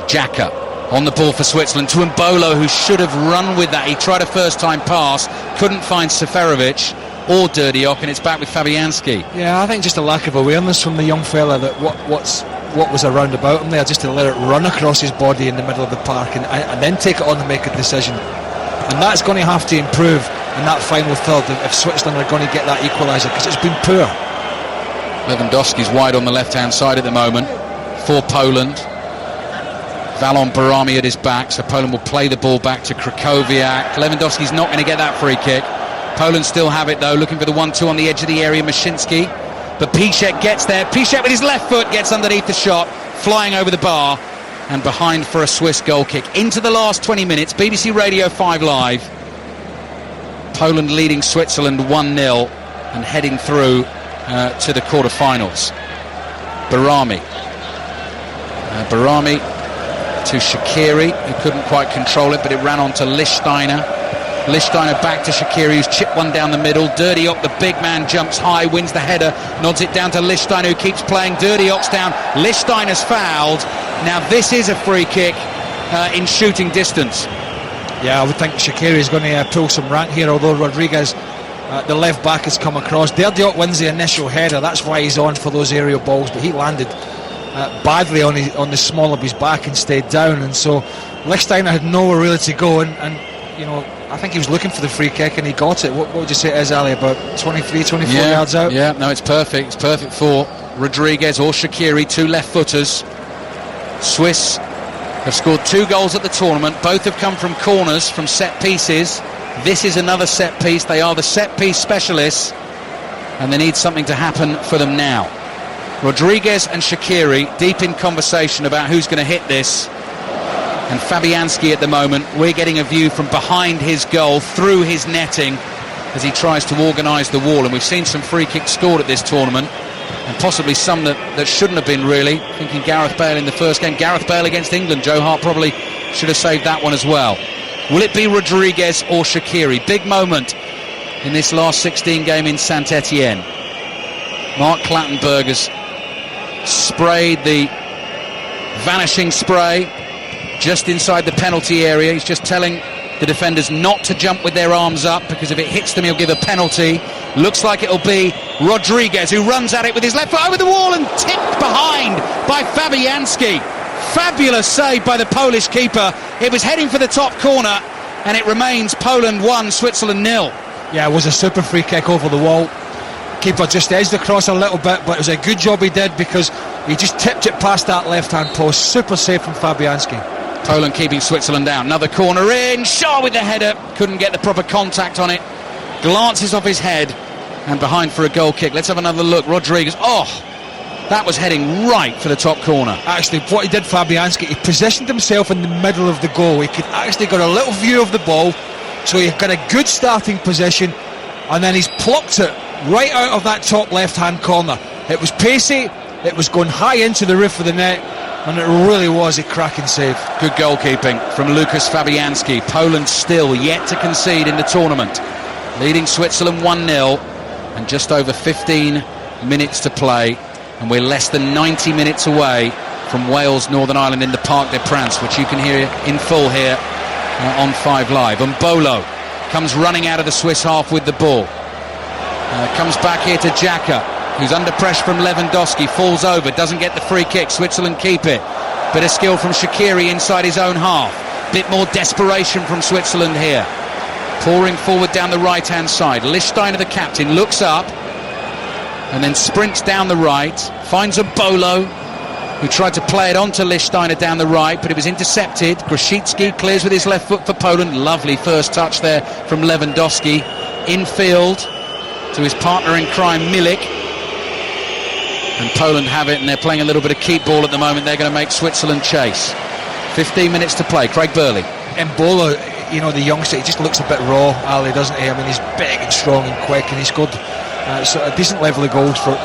Xhaka on the ball for Switzerland to Mbolo, who should have run with that. He tried a first-time pass, couldn't find Seferovic or Derdiok, and it's back with Fabianski. Yeah, I think just a lack of awareness from the young fella that what was around about him there, just to let it run across his body in the middle of the park and then take it on and make a decision. And that's going to have to improve in that final third if Switzerland are going to get that equaliser, because it's been poor. Lewandowski's wide on the left-hand side at the moment for Poland. Valon Barami at his back, so Poland will play the ball back to Krakowiak. Lewandowski's not going to get that free kick. Poland still have it though, looking for the 1-2 on the edge of the area. Mashinsky, but Piszczek gets there. Piszczek with his left foot gets underneath the shot, flying over the bar and behind for a Swiss goal kick. Into the last 20 minutes, BBC Radio 5 Live. Poland leading Switzerland 1-0 and heading through to the quarter-finals. Barami to Shaqiri, who couldn't quite control it, but it ran on to Lichtsteiner. Lichtsteiner back to Shaqiri, who's chipped one down the middle. Derdiok, the big man, jumps high, wins the header, nods it down to Lichtsteiner, who keeps playing. Derdiok's down, Lichtsteiner's fouled. Now this is a free kick in shooting distance. Yeah, I would think Shaqiri is going to pull some rank here, although Rodriguez, the left back, has come across. Derdiok wins the initial header, that's why he's on for those aerial balls, but he landed badly on the small of his back and stayed down, and so Lichtsteiner had nowhere really to go, and you know, I think he was looking for the free kick and he got it. What would you say it is, Ali, about 23, 24 yards out? Yeah, no, it's perfect. It's perfect for Rodriguez or Shaqiri, two left-footers. Swiss have scored 2 goals at the tournament. Both have come from corners, from set pieces. This is another set piece. They are the set piece specialists, and they need something to happen for them now. Rodriguez and Shaqiri deep in conversation about who's going to hit this. And Fabianski at the moment, we're getting a view from behind his goal, through his netting, as he tries to organise the wall. And we've seen some free kicks scored at this tournament, and possibly some that shouldn't have been, really. Thinking Gareth Bale in the first game. Gareth Bale against England. Joe Hart probably should have saved that one as well. Will it be Rodriguez or Shaqiri? Big moment in this last 16 game in Saint-Etienne. Mark Clattenburg has sprayed the vanishing spray just inside the penalty area. He's just telling the defenders not to jump with their arms up, because if it hits them he'll give a penalty. Looks like it'll be Rodriguez, who runs at it with his left foot over the wall and tipped behind by Fabianski. Fabulous save by the Polish keeper. It was heading for the top corner, and it remains Poland 1, Switzerland 0. Yeah, it was a super free kick over the wall. Keeper just edged across a little bit, but it was a good job he did, because he just tipped it past that left-hand post. Super save from Fabianski. Poland keeping Switzerland down. Another corner in. Shaw with the header. Couldn't get the proper contact on it. Glances off his head and behind for a goal kick. Let's have another look. Rodriguez. Oh, that was heading right for the top corner. Actually, what he did, Fabianski, he positioned himself in the middle of the goal. He could actually got a little view of the ball, so he got a good starting position, and then he's plucked it right out of that top left-hand corner. It was pacey. It was going high into the roof of the net. And it really was a cracking save. Good goalkeeping from Lukasz Fabianski. Poland still yet to concede in the tournament, leading Switzerland 1-0 and just over 15 minutes to play, and we're less than 90 minutes away from Wales, Northern Ireland in the Parc des Princes, which you can hear in full here on 5 Live. And Bolo comes running out of the Swiss half with the ball. Comes back here to Xhaka, who's under pressure from Lewandowski, falls over, doesn't get the free kick. Switzerland keep it. Bit of skill from Shaqiri inside his own half. Bit more desperation from Switzerland here. Pouring forward down the right-hand side. Lichtsteiner, the captain, looks up and then sprints down the right. Finds a Bolo, who tried to play it onto Lichtsteiner down the right, but it was intercepted. Grosicki clears with his left foot for Poland. Lovely first touch there from Lewandowski. Infield to his partner in crime, Milik. And Poland have it, and they're playing a little bit of keep ball at the moment. They're going to make Switzerland chase. 15 minutes to play. Craig Burley. And Bolo, you know, the youngster, he just looks a bit raw, Ali, doesn't he? I mean, he's big and strong and quick, and he scored a decent level of goals for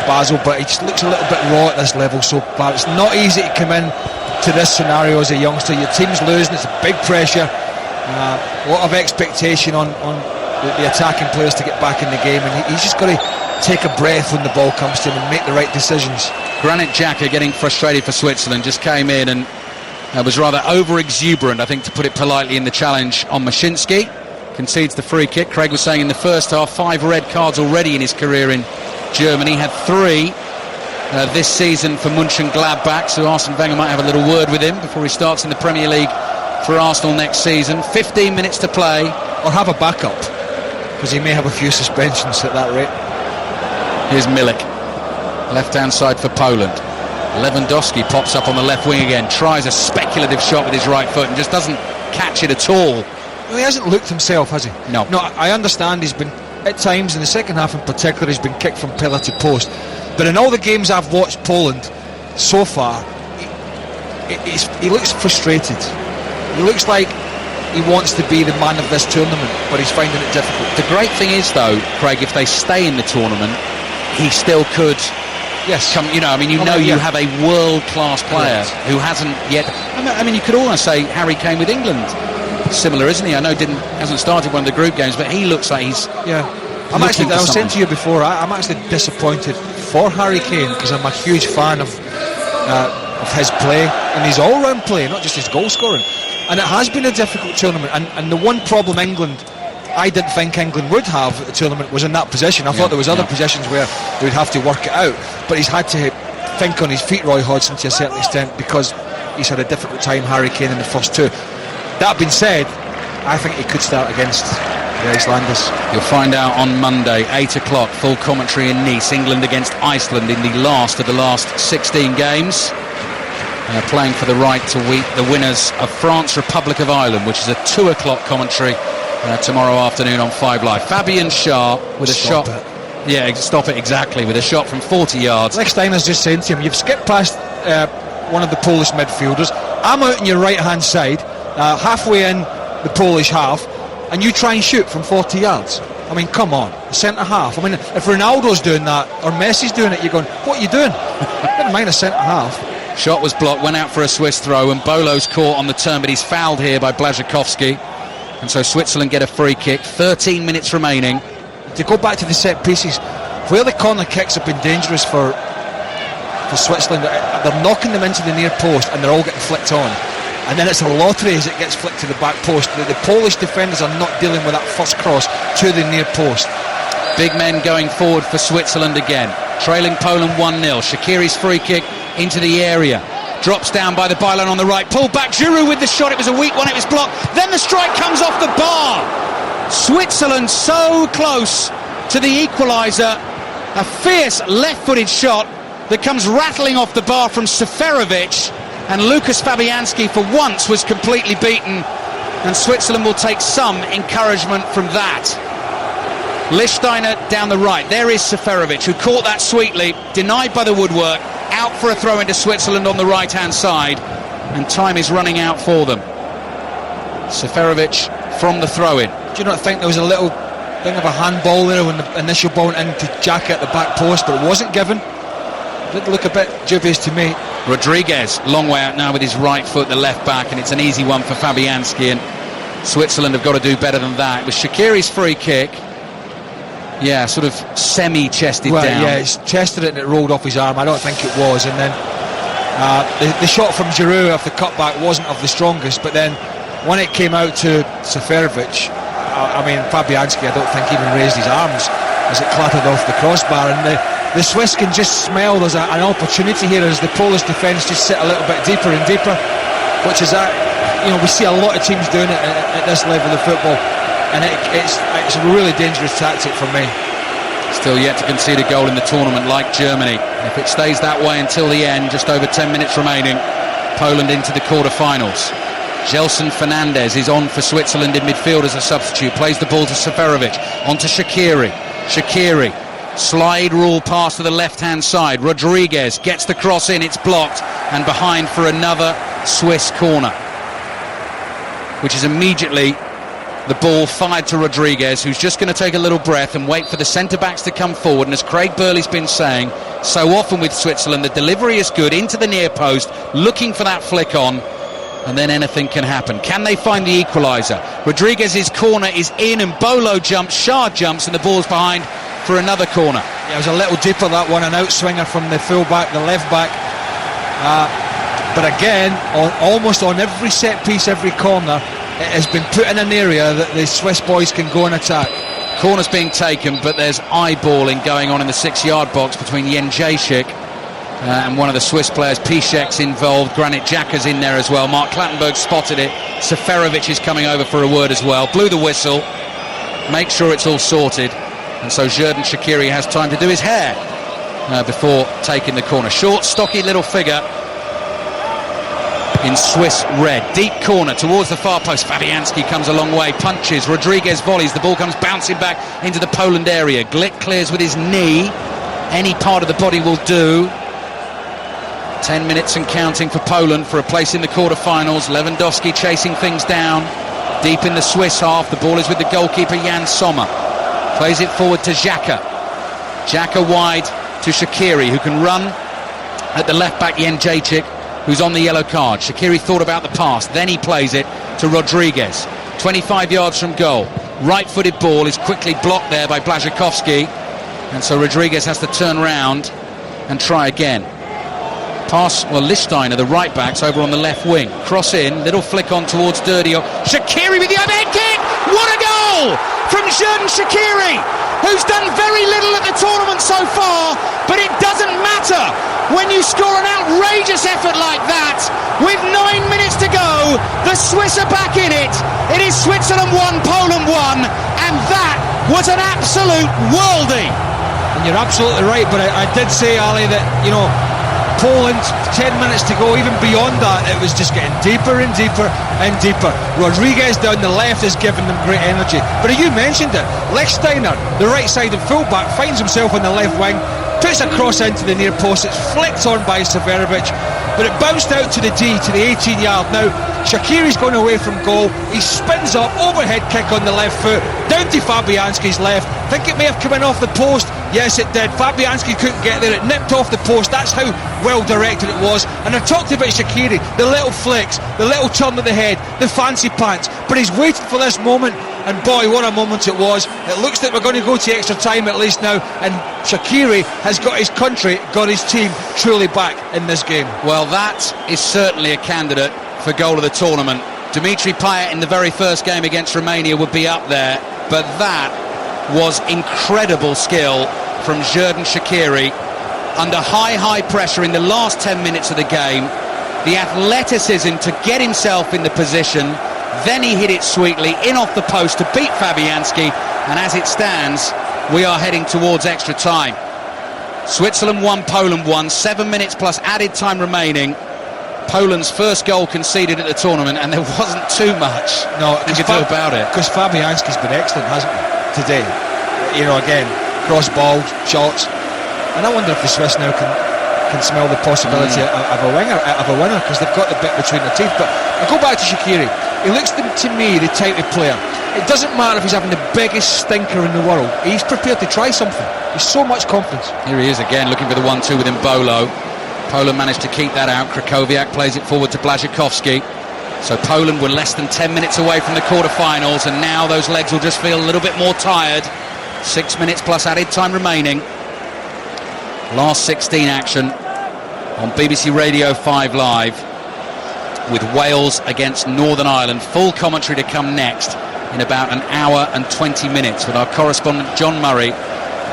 Basel, but he just looks a little bit raw at this level so far. It's not easy to come in to this scenario as a youngster. Your team's losing, it's a big pressure, a lot of expectation on the attacking players to get back in the game, and he's just got to take a breath when the ball comes to him and make the right decisions. Granit Xhaka, getting frustrated for Switzerland, just came in and was rather over-exuberant, I think, to put it politely, in the challenge on Mashinsky. Concedes the free kick. Craig was saying in the first half, 5 red cards already in his career in Germany. Had 3 this season for Mönchengladbach, so Arsene Wenger might have a little word with him before he starts in the Premier League for Arsenal next season. 15 minutes to play. Or have a backup, because he may have a few suspensions at that rate. Here's Milik, left-hand side for Poland. Lewandowski pops up on the left wing again, tries a speculative shot with his right foot and just doesn't catch it at all. Well, he hasn't looked himself, has he? No. No, I understand he's been, at times, in the second half in particular, he's been kicked from pillar to post. But in all the games I've watched Poland so far, he looks frustrated. He looks like he wants to be the man of this tournament, but he's finding it difficult. The great thing is, though, Craig, if they stay in the tournament, he still could... Yes. Come, you have a world-class player who hasn't yet... I mean, you could almost say Harry Kane with England. Similar, isn't he? I know hasn't started one of the group games, but he looks like he's... Yeah. I was saying to you before, I'm actually disappointed for Harry Kane, because I'm a huge fan of his play, and his all-round play, not just his goal scoring. And it has been a difficult tournament, and the one problem I didn't think England would have at the tournament was in that position. I thought there was other positions where they would have to work it out, but he's had to think on his feet, Roy Hodgson, to a certain extent, because he's had a difficult time, Harry Kane, in the first 2. That being said, I think he could start against the Icelanders. You'll find out on Monday, 8 o'clock, full commentary in Nice, England against Iceland in the last of the last 16 games. Playing for the right to meet the winners of France, Republic of Ireland, which is a 2 o'clock commentary tomorrow afternoon on 5 Live. Fabian Schär with a shot. Yeah, stop it, exactly, with a shot from 40 yards. Lichtsteiner's just saying to him, you've skipped past one of the Polish midfielders. I'm out on your right-hand side, halfway in the Polish half, and you try and shoot from 40 yards. I mean, come on, centre-half. I mean, if Ronaldo's doing that, or Messi's doing it, you're going, what are you doing? Never mind a centre-half. Shot was blocked, went out for a Swiss throw, and Bolo's caught on the turn, but he's fouled here by Błaszczykowski. And so Switzerland get a free kick. 13 minutes remaining. To go back to the set pieces, where the corner kicks have been dangerous for Switzerland, they're knocking them into the near post and they're all getting flicked on. And then it's a lottery as it gets flicked to the back post. The Polish defenders are not dealing with that first cross to the near post. Big men going forward for Switzerland again. Trailing Poland 1-0. Shaqiri's free kick into the area. Drops down by the byline on the right. Pulled back. Giroud with the shot. It was a weak one. It was blocked. Then the strike comes off the bar. Switzerland so close to the equaliser. A fierce left-footed shot that comes rattling off the bar from Seferovic. And Lukasz Fabianski, for once, was completely beaten. And Switzerland will take some encouragement from that. Lichtsteiner down the right. There is Seferovic, who caught that sweetly. Denied by the woodwork. Out for a throw into Switzerland on the right-hand side, and time is running out for them. Seferovic from the throw-in. Do you not think there was a little thing of a handball there when the initial ball went into Xhaka at the back post, but it wasn't given? It did look a bit dubious to me. Rodriguez, long way out now with his right foot, the left back, and it's an easy one for Fabianski, and Switzerland have got to do better than that. It was Shaqiri's free kick. Yeah, sort of semi-chested down. Yeah, it's chested it and it rolled off his arm. I don't think it was. And then the shot from Giroud off the cutback wasn't of the strongest, but then when it came out to Seferovic, I mean, Fabianski, I don't think even raised his arms as it clattered off the crossbar. And the Swiss can just smell there's an opportunity here as the Polish defence just sit a little bit deeper and deeper, which is we see a lot of teams doing it at this level of football, and it's a really dangerous tactic for me. Still yet to concede a goal in the tournament, like Germany. If it stays that way until the end, just over 10 minutes remaining, Poland into the quarter-finals. Gelson Fernandez is on for Switzerland in midfield as a substitute, plays the ball to Seferovic, on to Shaqiri. Shaqiri, slide rule pass to the left-hand side. Rodriguez gets the cross in, it's blocked, and behind for another Swiss corner, which is immediately the ball fired to Rodriguez, who's just going to take a little breath and wait for the centre-backs to come forward. And as Craig Burley's been saying so often with Switzerland, the delivery is good, into the near post, looking for that flick on, and then anything can happen. Can they find the equaliser? Rodriguez's corner is in, and Bolo jumps, Shah jumps, and the ball's behind for another corner. Yeah, it was a little deeper, that one, an outswinger from the full-back, the left-back. But again, almost on every set-piece, every corner, it has been put in an area that the Swiss boys can go and attack. Corner's being taken, but there's eyeballing going on in the 6-yard box between Jędrzejczyk and one of the Swiss players. Piszczek's involved, Granit Xhaka's in there as well. Mark Clattenburg spotted it. Seferovic is coming over for a word as well. Blew the whistle, make sure it's all sorted, and so Xherdan Shaqiri has time to do his hair before taking the corner. Short, stocky little figure in Swiss red. Deep corner towards the far post. Fabianski comes a long way, punches. Rodriguez volleys. The ball comes bouncing back into the Poland area. Glick clears with his knee. Any part of the body will do. 10 minutes and counting for Poland for a place in the quarter-finals. Lewandowski chasing things down. Deep in the Swiss half. The ball is with the goalkeeper Jan Sommer. Plays it forward to Xhaka. Xhaka wide to Shaqiri, who can run at the left-back Jędrzejczyk, who's on the yellow card. Shaqiri thought about the pass, then he plays it to Rodriguez. 25 yards from goal. Right-footed ball is quickly blocked there by Błaszczykowski, and so Rodriguez has to turn round and try again. Pass, well, Lichtsteiner, the right-back's over on the left wing. Cross in, little flick on towards Dirdio. Shaqiri with the overhead kick! What a goal from Xherdan Shaqiri, who's done very little at the tournament so far, but it doesn't matter when you score an outrageous effort like that. With 9 minutes to go, the Swiss are back in it. It is Switzerland 1, Poland 1, and that was an absolute worldie. And you're absolutely right, but I did say, Ali, that, Poland, 10 minutes to go, even beyond that, it was just getting deeper and deeper and deeper. Rodriguez down the left is giving them great energy. But you mentioned it, Lichtsteiner, the right-sided full-back, finds himself on the left wing, puts a cross into the near post. It's flicked on by Seferovic, but it bounced out to the 18-yard. Now Shaqiri's going away from goal. He spins up, overhead kick on the left foot, down to Fabianski's left. Think it may have come in off the post. Yes, it did. Fabianski couldn't get there. It nipped off the post. That's how well directed it was. And I talked about Shaqiri, the little flicks, the little turn of the head, the fancy pants, but he's waited for this moment, and boy, what a moment it was. It looks like we're going to go to extra time at least now, and Shaqiri has got his country, got his team truly back in this game. Well, that is certainly a candidate for goal of the tournament. Dimitri Payet in the very first game against Romania would be up there, but that was incredible skill from Xherdan Shaqiri under high pressure in the last 10 minutes of the game. The athleticism to get himself in the position, then he hit it sweetly in off the post to beat Fabianski, and as it stands, we are heading towards extra time. Switzerland 1, Poland 1, 7 minutes plus added time remaining. Poland's first goal conceded at the tournament, and there wasn't too much you could do about it. Because Fabianski's been excellent, hasn't he, today? Again, cross-ball, shots. And I wonder if the Swiss now can smell the possibility of a winner, because they've got the bit between their teeth. But I go back to Shaqiri. He looks to me the type of player. It doesn't matter if he's having the biggest stinker in the world. He's prepared to try something. He's so much confidence. Here he is again, looking for the 1-2 with Mbolo. Poland managed to keep that out. Krychowiak plays it forward to Błaszczykowski. So Poland were less than 10 minutes away from the quarter-finals, and now those legs will just feel a little bit more tired. 6 minutes plus added time remaining. Last 16 action on BBC Radio 5 Live, with Wales against Northern Ireland. Full commentary to come next in about an hour and 20 minutes with our correspondent John Murray,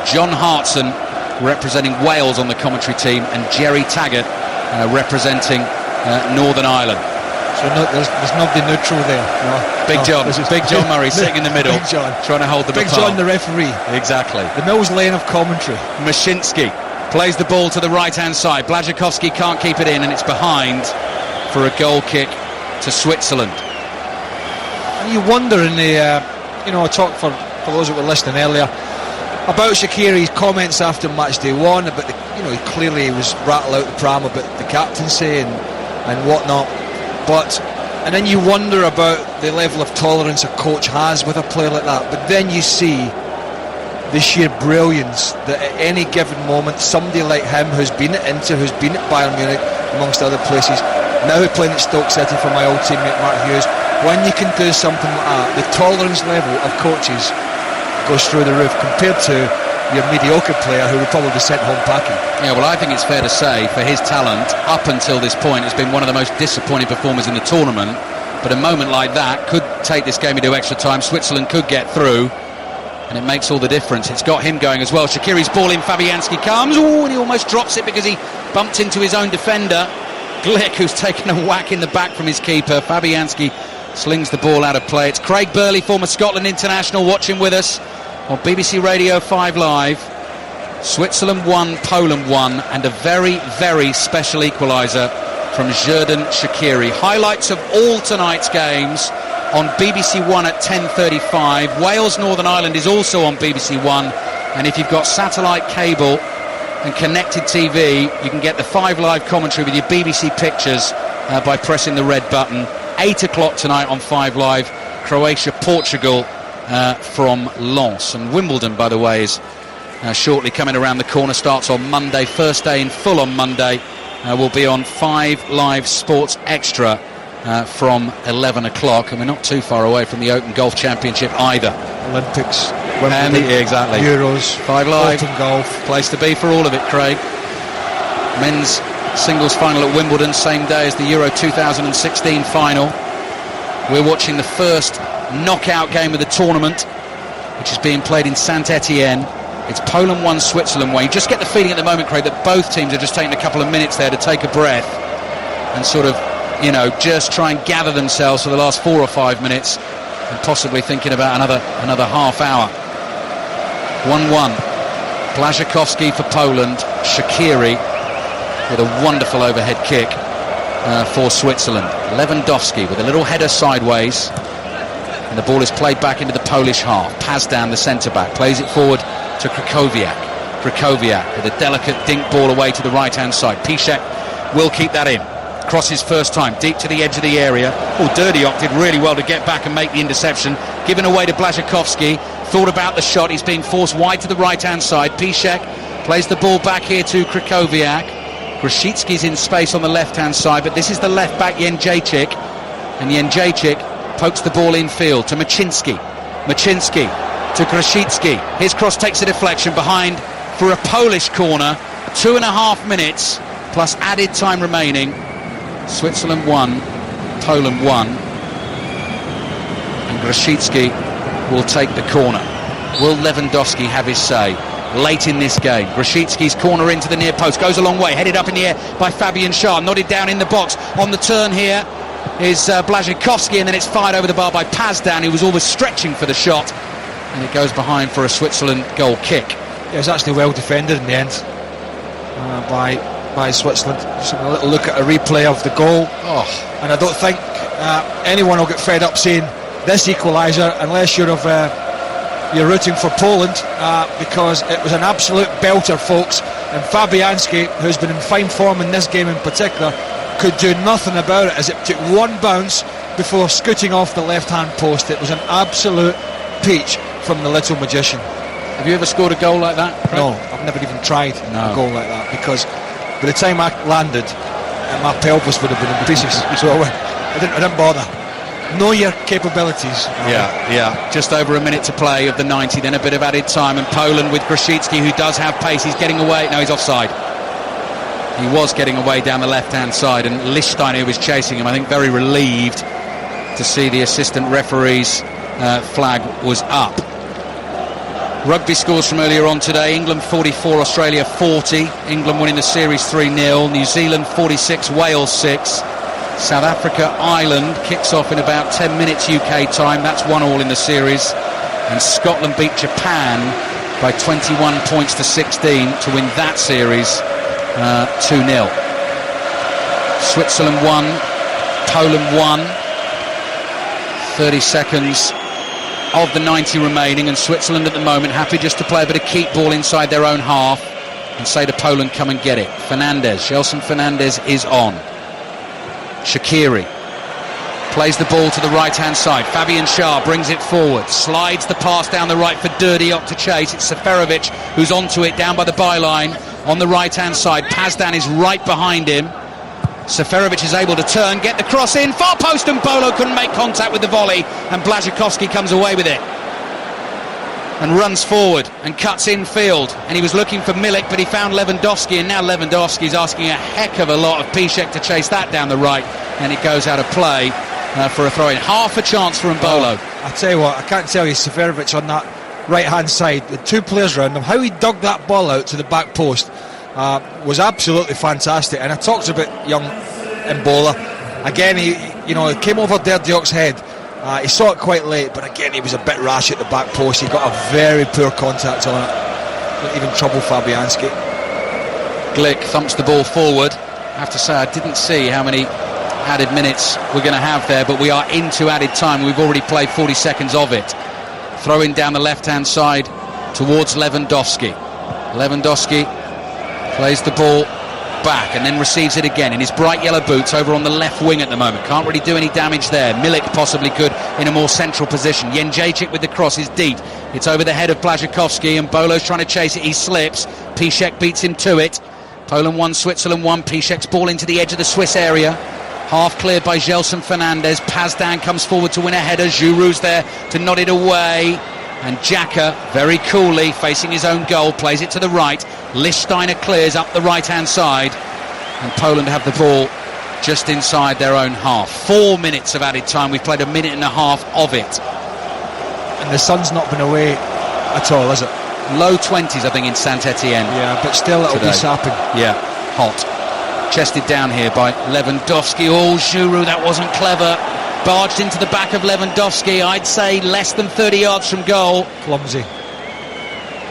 John Hartson representing Wales on the commentary team, and Jerry Taggart representing Northern Ireland. So there's nobody neutral there. No, Big John Murray sitting in the middle, Big John. trying to hold the Big apart. John, the referee. Exactly. The Mills Lane of commentary. Mashinsky plays the ball to the right-hand side. Błaszczykowski can't keep it in, and it's behind for a goal kick to Switzerland. And you wonder in the, I talked for those that were listening earlier about Shaqiri's comments after match day one, about he clearly was rattled out the pram about the captaincy and whatnot. And then you wonder about the level of tolerance a coach has with a player like that. But then you see the sheer brilliance that at any given moment, somebody like him who's been at Inter, who's been at Bayern Munich, amongst other places, now playing at Stoke City for my old teammate Mark Hughes, when you can do something like that, the tolerance level of coaches goes through the roof compared to your mediocre player who would probably be sent home packing. Yeah, well, I think it's fair to say for his talent up until this point has been one of the most disappointing performers in the tournament. But a moment like that could take this game into extra time. Switzerland could get through, and it makes all the difference. It's got him going as well. Shaqiri's ball in, Fabianski comes, and he almost drops it because he bumped into his own defender, Glick, who's taken a whack in the back from his keeper. Fabianski slings the ball out of play. It's Craig Burley, former Scotland international, watching with us on BBC Radio 5 Live. Switzerland 1, Poland 1, and a very, very special equaliser from Xherdan Shaqiri. Highlights of all tonight's games on BBC One at 10:35. Wales Northern Ireland is also on BBC One, and if you've got satellite cable and connected TV, you can get the 5 Live commentary with your BBC pictures by pressing the red button. 8 o'clock tonight on 5 Live, Croatia-Portugal from Lens. And Wimbledon, by the way, is shortly coming around the corner. Starts on Monday, first day in full on Monday. Will be on 5 Live Sports Extra from 11 o'clock, and we're not too far away from the Open Golf Championship either. Olympics, Wimbledon, exactly. Euros, 5 Live, Open Golf. Place to be for all of it, Craig. Men's singles final at Wimbledon, same day as the Euro 2016 final. We're watching the first knockout game of the tournament, which is being played in Saint-Etienne. It's Poland 1, Switzerland 1. You just get the feeling at the moment, Craig, that both teams are just taking a couple of minutes there to take a breath and sort of, just try and gather themselves for the last 4 or 5 minutes, and possibly thinking about another half hour. 1-1. Błaszczykowski for Poland. Shaqiri with a wonderful overhead kick for Switzerland. Lewandowski with a little header sideways, and the ball is played back into the Polish half. Pazdan, the centre-back, plays it forward to Krychowiak. Krychowiak with a delicate dink ball away to the right-hand side. Piszczek will keep that in. Crosses first time, deep to the edge of the area. Dirdiok did really well to get back and make the interception. Given away to Błaszczykowski. Thought about the shot. He's being forced wide to the right-hand side. Piszczek plays the ball back here to Krychowiak. Grosicki's in space on the left-hand side, but this is the left-back Jędrzejczyk. And Jędrzejczyk pokes the ball infield to Maczynski. Maczynski to Grosicki. His cross takes a deflection behind for a Polish corner. 2.5 minutes plus added time remaining. Switzerland 1, Poland 1, and Grosicki will take the corner. Will Lewandowski have his say late in this game? Grosicki's corner into the near post, goes a long way, headed up in the air by Fabian Schär, nodded down in the box. On the turn here is Błaszczykowski, and then it's fired over the bar by Pazdan, who was always stretching for the shot, and it goes behind for a Switzerland goal kick. Yeah, it was actually well defended in the end by Switzerland. Just having a little look at a replay of the goal, and I don't think anyone will get fed up saying this equaliser unless you're rooting for Poland, because it was an absolute belter, folks. And Fabianski, who's been in fine form in this game in particular, could do nothing about it as it took one bounce before scooting off the left-hand post. It was an absolute peach from the little magician. Have you ever scored a goal like that, Craig? No, I've never even tried a goal like that, because by the time I landed, my pelvis would have been in pieces. So I didn't bother. Know your capabilities. Yeah. Just over a minute to play of the 90, then a bit of added time, and Poland with Grosicki, who does have pace. He's getting away. No, he's offside. He was getting away down the left-hand side, and Lichtsteiner, who was chasing him, I think very relieved to see the assistant referee's flag was up. Rugby scores from earlier on today: England 44, Australia 40. England winning the series 3-0. New Zealand 46, Wales 6. South Africa, Ireland kicks off in about 10 minutes UK time. That's 1-1 in the series. And Scotland beat Japan by 21 points to 16 to win that series 2-0. Switzerland 1, Poland 1. 30 seconds of the 90 remaining, and Switzerland at the moment happy just to play a bit of keep ball inside their own half and say to Poland, come and get it. Fernandez, Gelson Fernandez is on. Shaqiri plays the ball to the right-hand side. Fabian Schär brings it forward, slides the pass down the right for Durdiok to chase. It's Seferovic who's onto it down by the byline on the right-hand side. Pazdan is right behind him. Seferovic is able to turn, get the cross in, far post, and Bolo couldn't make contact with the volley, and Błaszczykowski comes away with it and runs forward and cuts infield, and he was looking for Milik, but he found Lewandowski, and now Lewandowski's asking a heck of a lot of Piszczek to chase that down the right, and it goes out of play for a throw-in. Half a chance for Mbolo. I tell you what, I can't tell you, Seferovic on that right-hand side with two players around him, how he dug that ball out to the back post was absolutely fantastic. And I talked about young Mbola again. He came over Durdiok's head. He saw it quite late, but again he was a bit rash at the back post. He got a very poor contact on it. Didn't even trouble Fabianski. Glick thumps the ball forward. I have to say, I didn't see how many added minutes we're going to have there, but we are into added time. We've already played 40 seconds of it. Throwing down the left-hand side towards Lewandowski. Lewandowski plays the ball back and then receives it again in his bright yellow boots over on the left wing at the moment. Can't really do any damage there. Milik possibly could in a more central position. Jędrzejczyk with the cross is deep. It's over the head of Błaszczykowski, and Bolo's trying to chase it. He slips. Piszczek beats him to it. Poland 1, Switzerland 1. Piszczek's ball into the edge of the Swiss area. Half cleared by Gelson Fernandez. Pazdan comes forward to win a header. Giroux's there to nod it away. And Xhaka, very coolly, facing his own goal, plays it to the right. Lichtsteiner clears up the right-hand side. And Poland have the ball just inside their own half. 4 minutes of added time. We've played a minute and a half of it. And the sun's not been away at all, is it? Low 20s, I think, in Saint-Etienne. Yeah, but still it'll be sapping. Yeah, hot. Chested down here by Lewandowski. Oh, Giroud, that wasn't clever. Barged into the back of Lewandowski, I'd say less than 30 yards from goal. Clumsy.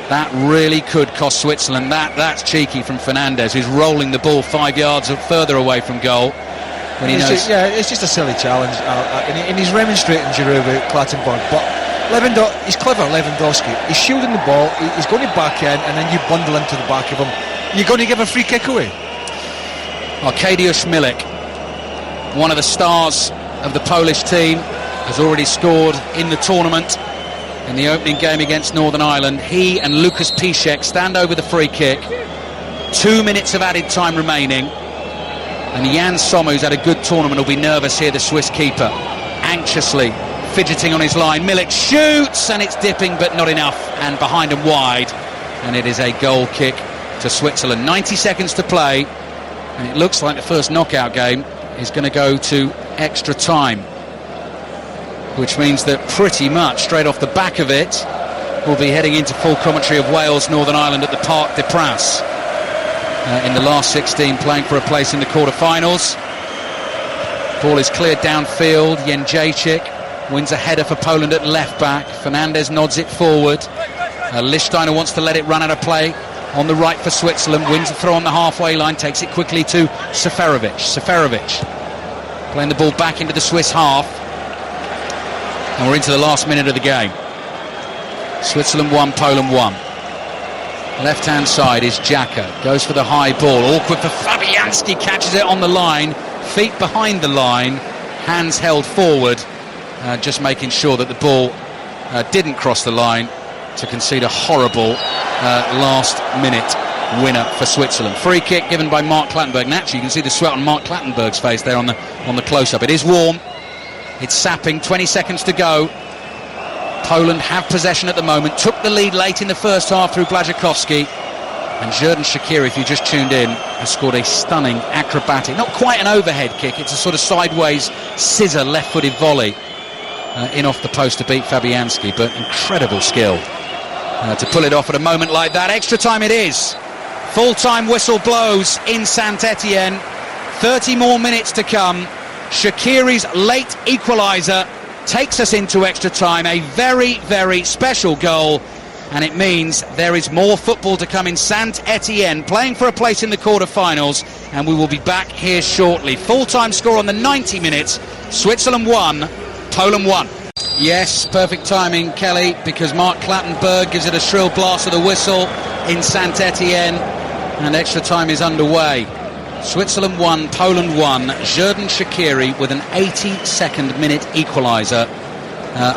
That really could cost Switzerland. That's cheeky from Fernandez, who's rolling the ball 5 yards further away from goal. When he knows. It's just a silly challenge, and he's remonstrating Giroud with Clattenburg. But he's clever, Lewandowski. He's shielding the ball, he's going to back in, and then you bundle into the back of him. You're going to give a free kick away. Arkadiusz Milik, one of the stars of the Polish team, has already scored in the tournament in the opening game against Northern Ireland. He and Lukasz Piszczek stand over the free kick. 2 minutes of added time remaining, and Jan Sommer, who's had a good tournament, will be nervous here, the Swiss keeper, anxiously fidgeting on his line. Milik shoots, and it's dipping but not enough, and behind and wide, and it is a goal kick to Switzerland. 90 seconds to play, and it looks like the first knockout game is going to go to extra time, which means that pretty much straight off the back of it we'll be heading into full commentary of Wales Northern Ireland at the Parc des Princes in the last 16, playing for a place in the quarter-finals. Ball is cleared downfield. Jędrzejczyk wins a header for Poland at left back. Fernandez nods it forward. Lichtsteiner wants to let it run out of play on the right for Switzerland, wins a throw on the halfway line, takes it quickly to Seferovic. Playing the ball back into the Swiss half, and we're into the last minute of the game. Switzerland 1, Poland 1. Left hand side is Xhaka, goes for the high ball, awkward for Fabianski, catches it on the line, feet behind the line, hands held forward, just making sure that the ball didn't cross the line to concede a horrible last minute winner for Switzerland. Free kick given by Mark Clattenburg. Naturally, you can see the sweat on Mark Clattenburg's face there on the close-up. It is warm. It's sapping. 20 seconds to go. Poland have possession at the moment. Took the lead late in the first half through Błaszczykowski. And Xherdan Shaqiri, if you just tuned in, has scored a stunning, acrobatic, not quite an overhead kick, it's a sort of sideways scissor left-footed volley in off the post to beat Fabianski, but incredible skill to pull it off at a moment like that. Extra time it is. Full-time whistle blows in Saint-Etienne. 30 more minutes to come. Shaqiri's late equaliser takes us into extra time. A very, very special goal. And it means there is more football to come in Saint-Etienne, playing for a place in the quarter-finals, and we will be back here shortly. Full-time score on the 90 minutes, Switzerland 1, Poland 1. Yes, perfect timing, Kelly, because Mark Clattenburg gives it a shrill blast of the whistle in Saint-Etienne, and extra time is underway. Switzerland 1, Poland 1, Xherdan Shaqiri with an 82nd minute equaliser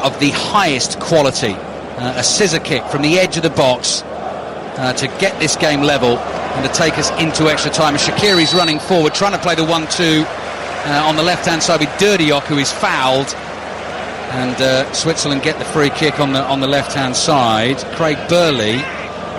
of the highest quality. A scissor kick from the edge of the box to get this game level and to take us into extra time. Shaqiri's running forward, trying to play the 1-2 on the left-hand side with Derdiok, who is fouled. And Switzerland get the free kick on the left-hand side. Craig Burley,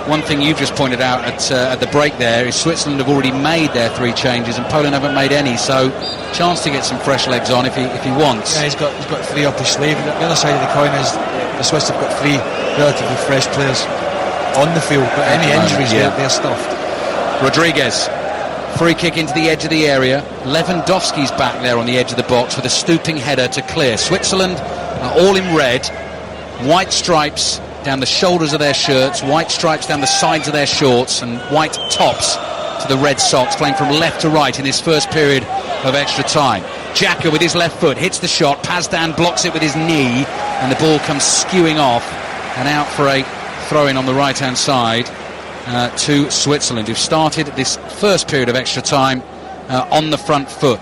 one thing you've just pointed out at the break there is Switzerland have already made their 3 changes and Poland haven't made any, so chance to get some fresh legs on if he wants. Yeah, he's got 3 up his sleeve. The other side of the coin is the Swiss have got 3 relatively fresh players on the field, but any injuries, they're stuffed. Rodriguez, free kick into the edge of the area. Lewandowski's back there on the edge of the box with a stooping header to clear. Switzerland are all in red, white stripes down the shoulders of their shirts, white stripes down the sides of their shorts, and white tops to the red socks, playing from left to right in this first period of extra time. Xhaka with his left foot hits the shot, Pazdan blocks it with his knee, and the ball comes skewing off and out for a throw-in on the right-hand side to Switzerland, who've started this first period of extra time on the front foot.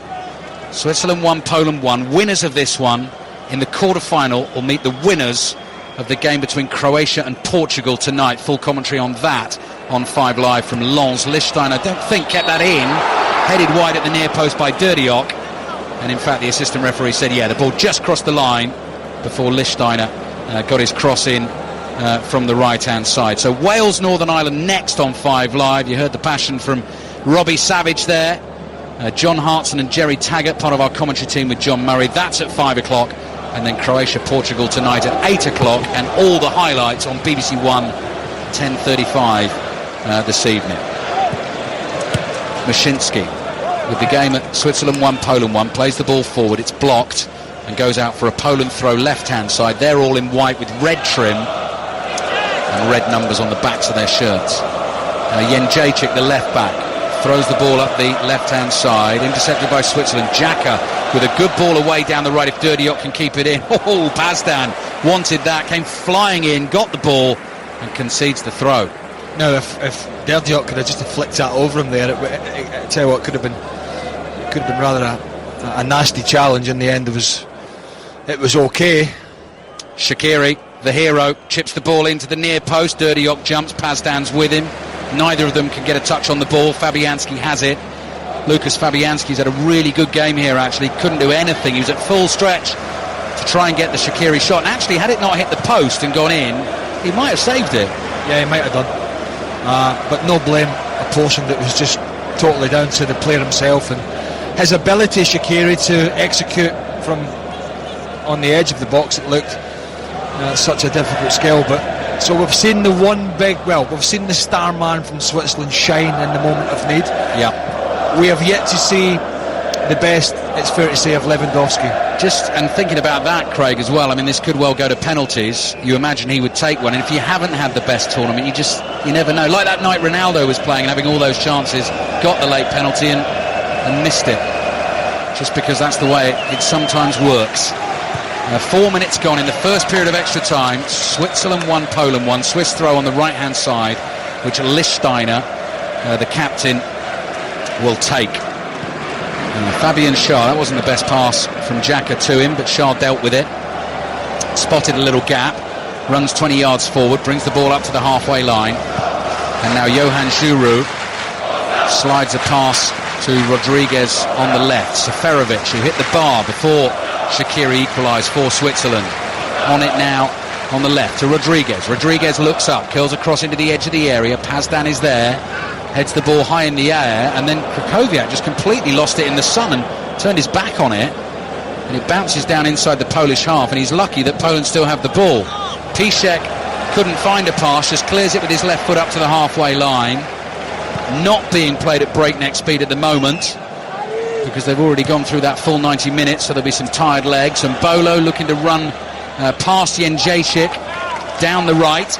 Switzerland 1, Poland 1. Winners of this one in the quarter-final will meet the winners of the game between Croatia and Portugal tonight. Full commentary on that on 5 Live from Lens. Lichtsteiner, I don't think, kept that in. Headed wide at the near post by Derdiok. And in fact, the assistant referee said, yeah, the ball just crossed the line before Lichtsteiner got his cross in from the right-hand side. So Wales, Northern Ireland next on 5 Live. You heard the passion from Robbie Savage there. John Hartson and Jerry Taggart, part of our commentary team with John Murray. That's at 5 o'clock. And then Croatia, Portugal tonight at 8 o'clock. And all the highlights on BBC One, 10:35 this evening. Mashinsky with the game at Switzerland 1, Poland 1. Plays the ball forward. It's blocked and goes out for a Poland throw left-hand side. They're all in white with red trim and red numbers on the backs of their shirts. Jędrzejczyk, the left-back, throws the ball up the left-hand side, intercepted by Switzerland. Xhaka with a good ball away down the right if Derdiok can keep it in. Oh, Pazdan wanted that, came flying in, got the ball and concedes the throw. Now, if Derdiok could have just flicked that over him there, I tell you what, it could have been rather a nasty challenge. In the end, it was okay. Shaqiri, the hero, chips the ball into the near post. Derdiok jumps, Pazdan's with him. Neither of them can get a touch on the ball. Fabianski has it. Lucas Fabianski's had a really good game here, actually. Couldn't do anything. He was at full stretch to try and get the Shaqiri shot. And actually, had it not hit the post and gone in, he might have saved it. Yeah, he might have done. But no blame apportioned. It was just totally down to the player himself and his ability, Shaqiri, to execute from on the edge of the box. It looked such a difficult skill, but so we've seen we've seen the star man from Switzerland shine in the moment of need. Yeah, we have yet to see the best, it's fair to say, of Lewandowski. And thinking about that, Craig, as well, I mean, this could well go to penalties. You imagine he would take one, and if you haven't had the best tournament, you never know. Like that night Ronaldo was playing and having all those chances, got the late penalty and missed it, just because that's the way it sometimes works. 4 minutes gone in the first period of extra time. Switzerland 1, Poland 1. Swiss throw on the right-hand side, which Lichtsteiner, the captain, will take. Fabian Schär, that wasn't the best pass from Xhaka to him, but Schär dealt with it. Spotted a little gap, runs 20 yards forward, brings the ball up to the halfway line. And now Johan Giroud slides a pass to Rodriguez on the left. Seferovic, who hit the bar before Shaqiri equalised for Switzerland. On it now on the left to Rodriguez. Rodriguez looks up, curls across into the edge of the area. Pazdan is there, heads the ball high in the air, and then Krychowiak just completely lost it in the sun and turned his back on it. And it bounces down inside the Polish half, and he's lucky that Poland still have the ball. Piszczek couldn't find a pass, just clears it with his left foot up to the halfway line. Not being played at breakneck speed at the moment, because they've already gone through that full 90 minutes, so there'll be some tired legs. And Bolo looking to run past Jędrzejczyk down the right,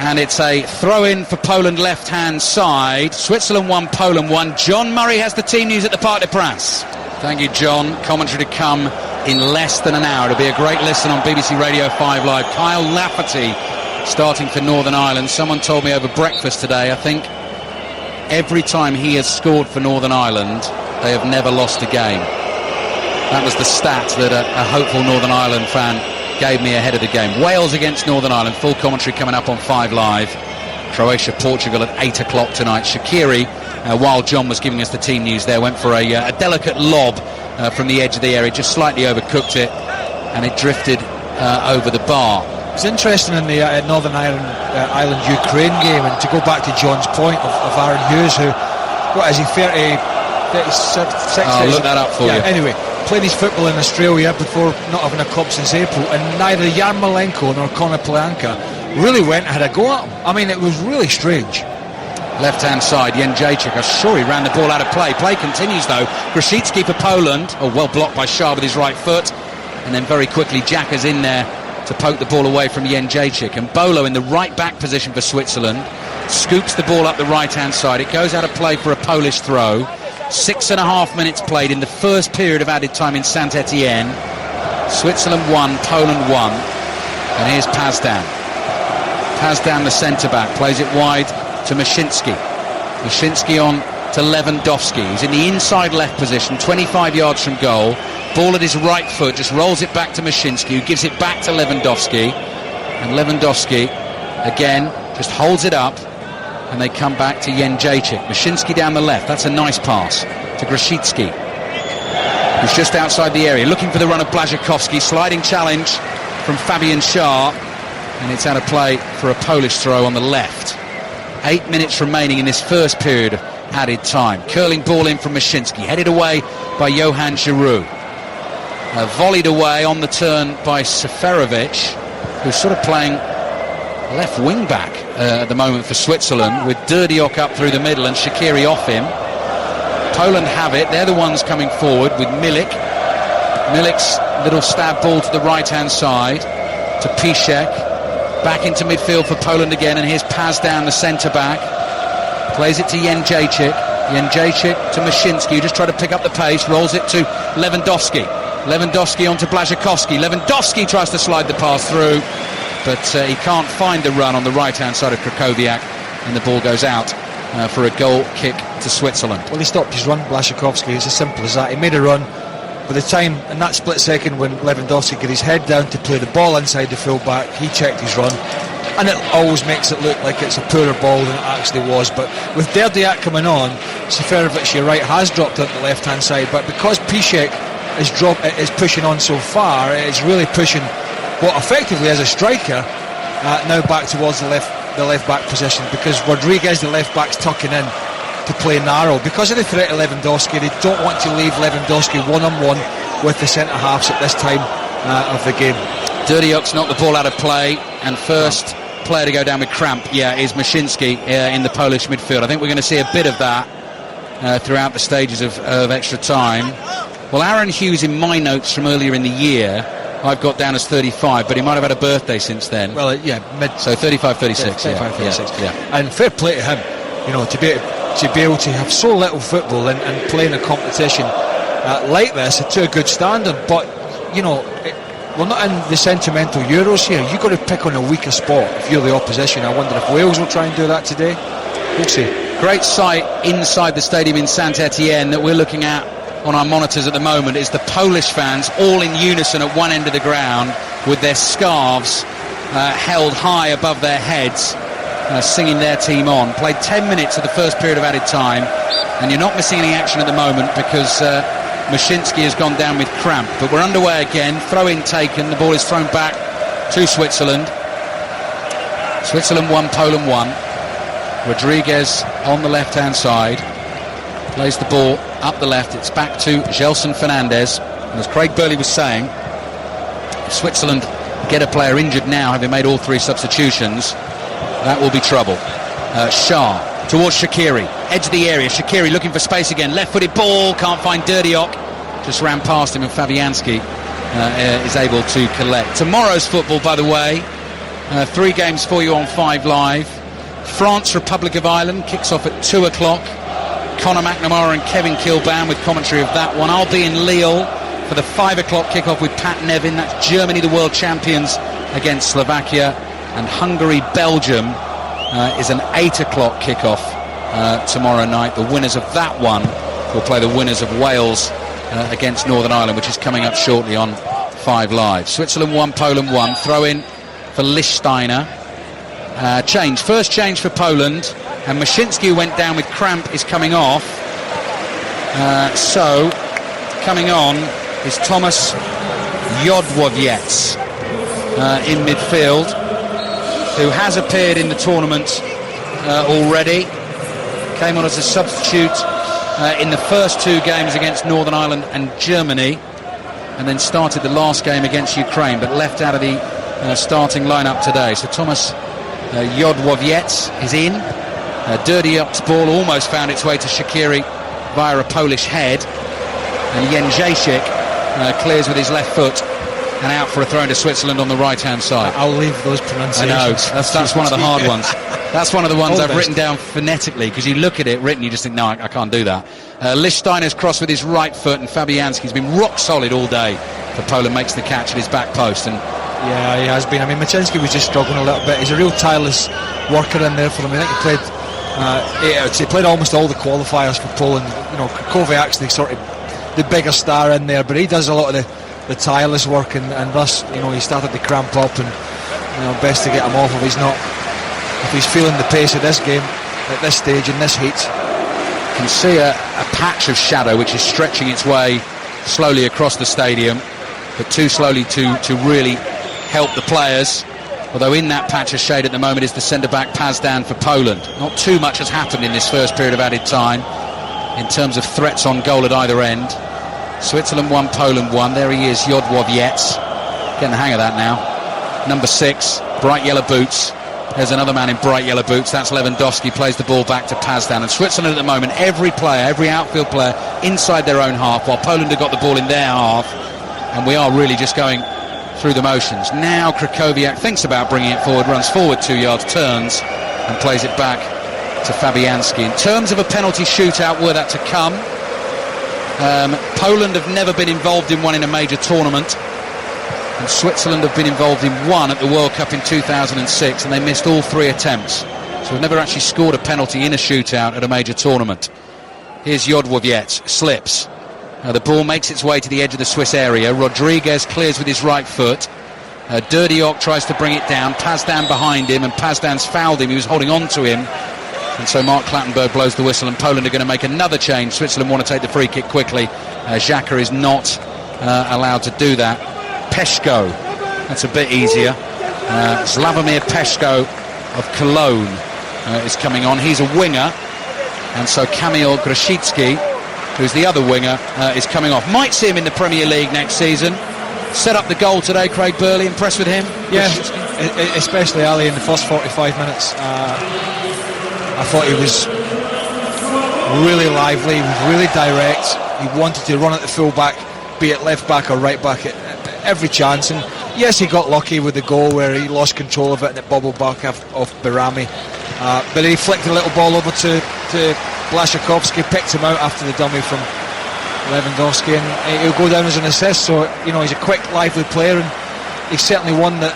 and it's a throw-in for Poland left-hand side. Switzerland 1, Poland 1. John Murray has the team news at the Parc des Princes. Thank you, John. Commentary to come in less than an hour. It'll be a great listen on BBC Radio 5 Live. Kyle Lafferty starting for Northern Ireland. Someone told me over breakfast today, I think every time he has scored for Northern Ireland, they have never lost a game. That was the stat that a hopeful Northern Ireland fan gave me ahead of the game. Wales against Northern Ireland. Full commentary coming up on 5 Live. Croatia, Portugal at 8 o'clock tonight. Shaqiri, while John was giving us the team news there, went for a delicate lob from the edge of the area, just slightly overcooked it, and it drifted over the bar. It's interesting in the Northern Ireland-Ukraine game, and to go back to John's point of Aaron Hughes, who, what is he, 36? I'll look that up for you. Anyway, played his football in Australia before not having a club since April, and neither Yarmolenko nor Konoplyanka really went and had a go at him. I mean, it was really strange. Left-hand side, Jędrzejczyk, I'm sure he ran the ball out of play. Play continues, though. Grosicki for Poland. Oh, well blocked by Shah with his right foot. And then very quickly, Xhaka's in there to poke the ball away from Jędrzejczyk. And Bolo in the right-back position for Switzerland scoops the ball up the right-hand side. It goes out of play for a Polish throw. 6.5 minutes played in the first period of added time in Saint-Etienne. Switzerland 1, Poland 1. And here's Pazdan. Pazdan, the centre-back, plays it wide to Mashinsky. Mashinsky on to Lewandowski. He's in the inside left position, 25 yards from goal. Ball at his right foot, just rolls it back to Mashinsky, who gives it back to Lewandowski. And Lewandowski, again, just holds it up, and they come back to Jędrzejczyk. Mashinsky down the left, that's a nice pass to Grosicki, who's just outside the area, looking for the run of Błaszczykowski. Sliding challenge from Fabian Schär, and it's out of play for a Polish throw on the left. 8 minutes remaining in this first period of added time. Curling ball in from Mashinsky, headed away by Johan Giroud. Volleyed away on the turn by Seferovic, who's sort of playing left wing back at the moment for Switzerland, with Derdiok up through the middle and Shaqiri off him. Poland have it. They're the ones coming forward with Milik. Milik's little stab ball to the right-hand side to Piszczek. Back into midfield for Poland again, and here's Pazdan, the centre-back. Plays it to Jędrzejczyk. Jędrzejczyk to Mashinsky, who just tried to pick up the pace, rolls it to Lewandowski. Lewandowski onto Błaszczykowski. Lewandowski tries to slide the pass through, but he can't find the run on the right-hand side of Krychowiak, and the ball goes out for a goal kick to Switzerland. Well, he stopped his run, Błaszczykowski. It's as simple as that. He made a run. By the time, in that split second when Lewandowski got his head down to play the ball inside the full-back, he checked his run, and it always makes it look like it's a poorer ball than it actually was. But with Derdiak coming on, Seferovic, you're right, has dropped out the left-hand side, but because Piszczek is pushing on so far, it's really pushing what effectively is a striker now back towards the left-back position, because Rodriguez, the left-back's tucking in to play narrow. Because of the threat of Lewandowski, they don't want to leave Lewandowski one-on-one with the centre-halves at this time of the game. Derdiok's knocked the ball out of play, and first player to go down with cramp, is Mashinsky in the Polish midfield. I think we're going to see a bit of that throughout the stages of extra time. Well, Aaron Hughes, in my notes from earlier in the year, I've got down as 35, but he might have had a birthday since then. Well, so 35, 36. 35, 36. And fair play to him, to be able to have so little football and play in a competition like this to a good standard. But we're not in the sentimental Euros here. You've got to pick on a weaker spot if you're the opposition. I wonder if Wales will try and do that today. We'll see. Great sight inside the stadium in Saint-Etienne that we're looking at on our monitors at the moment is the Polish fans all in unison at one end of the ground with their scarves held high above their heads, singing their team on. Played 10 minutes of the first period of added time, and you're not missing any action at the moment because Mashinsky has gone down with cramp. But we're underway again. Throw-in taken. The ball is thrown back to Switzerland. Switzerland 1, Poland 1. Rodriguez on the left-hand side. Plays the ball up the left. It's back to Gelson Fernandez. And as Craig Burley was saying, if Switzerland get a player injured now, having made all 3 substitutions, that will be trouble. Shah towards Shaqiri, edge of the area. Shaqiri looking for space again. Left-footed ball, can't find Dirdiok. Just ran past him, and Fabianski is able to collect. Tomorrow's football, by the way, 3 games for you on 5 Live. France, Republic of Ireland kicks off at 2 o'clock. Conor McNamara and Kevin Kilbane with commentary of that one. I'll be in Lille for the 5 o'clock kickoff with Pat Nevin. That's Germany, the world champions, against Slovakia. And Hungary-Belgium is an 8 o'clock kickoff tomorrow night. The winners of that one will play the winners of Wales against Northern Ireland, which is coming up shortly on 5 Live. Switzerland 1, Poland 1. Throw in for Lichtsteiner. First change for Poland, and Mashinsky, who went down with cramp, is coming off. So coming on is Thomas Jodłowiec in midfield, who has appeared in the tournament already. Came on as a substitute in the first 2 games against Northern Ireland and Germany, and then started the last game against Ukraine, but left out of the starting lineup today. So Thomas Jodłowiec is in. Dirdiok's ball almost found its way to Shaqiri via a Polish head, and Jędrzejczyk clears with his left foot and out for a throw into Switzerland on the right-hand side. I'll leave those pronunciations. I know, that's one of the hard ones. That's one of the ones I've written down phonetically, because you look at it written, you just think, no, I can't do that. Lichtsteiner's crossed with his right foot, and Fabianski's been rock solid all day for Poland. Makes the catch at his back post. And yeah, he has been. I mean, Mashinsky was just struggling a little bit. He's a real tireless worker in there for him. I think he played almost all the qualifiers for Poland. You know, Kovacic, the sort of the bigger star in there, but he does a lot of the tireless work, and thus, you know, he started to cramp up, and you know, best to get him off if he's feeling the pace of this game at this stage in this heat. You can see a patch of shadow which is stretching its way slowly across the stadium, but too slowly to really help the players. Although in that patch of shade at the moment is the centre-back Pazdan for Poland. Not too much has happened in this first period of added time in terms of threats on goal at either end. Switzerland 1, Poland 1. There he is, Jodłowiec. Getting the hang of that now. Number 6, bright yellow boots. There's another man in bright yellow boots. That's Lewandowski. Plays the ball back to Pazdan. And Switzerland at the moment, every outfield player inside their own half, while Poland have got the ball in their half. And we are really just going through the motions. Now Krychowiak thinks about bringing it forward, runs forward 2 yards, turns and plays it back to Fabianski. In terms of a penalty shootout, were that to come, Poland have never been involved in one in a major tournament, and Switzerland have been involved in one at the World Cup in 2006, and they missed all 3 attempts, so we've never actually scored a penalty in a shootout at a major tournament. Here's Jodłowiec, slips. The ball makes its way to the edge of the Swiss area. Rodriguez clears with his right foot. Dirdiok tries to bring it down. Pazdan behind him, and Pazdan's fouled him. He was holding on to him. And so Mark Clattenburg blows the whistle, and Poland are going to make another change. Switzerland want to take the free kick quickly. Xhaka is not allowed to do that. Peszko, that's a bit easier. Sławomir Peszko of Cologne is coming on. He's a winger. And so Kamil Grosicki, who's the other winger, is coming off. Might see him in the Premier League next season. Set up the goal today, Craig Burley. Impressed with him? Yeah, especially Ali in the first 45 minutes. I thought he was really lively, he was really direct. He wanted to run at the full-back, be it left-back or right-back, at every chance. And yes, he got lucky with the goal where he lost control of it and it bubbled back off Barami. But he flicked a little ball over to Błaszczykowski, picked him out after the dummy from Lewandowski, and he'll go down as an assist. So, you know, he's a quick, lively player, and he's certainly one that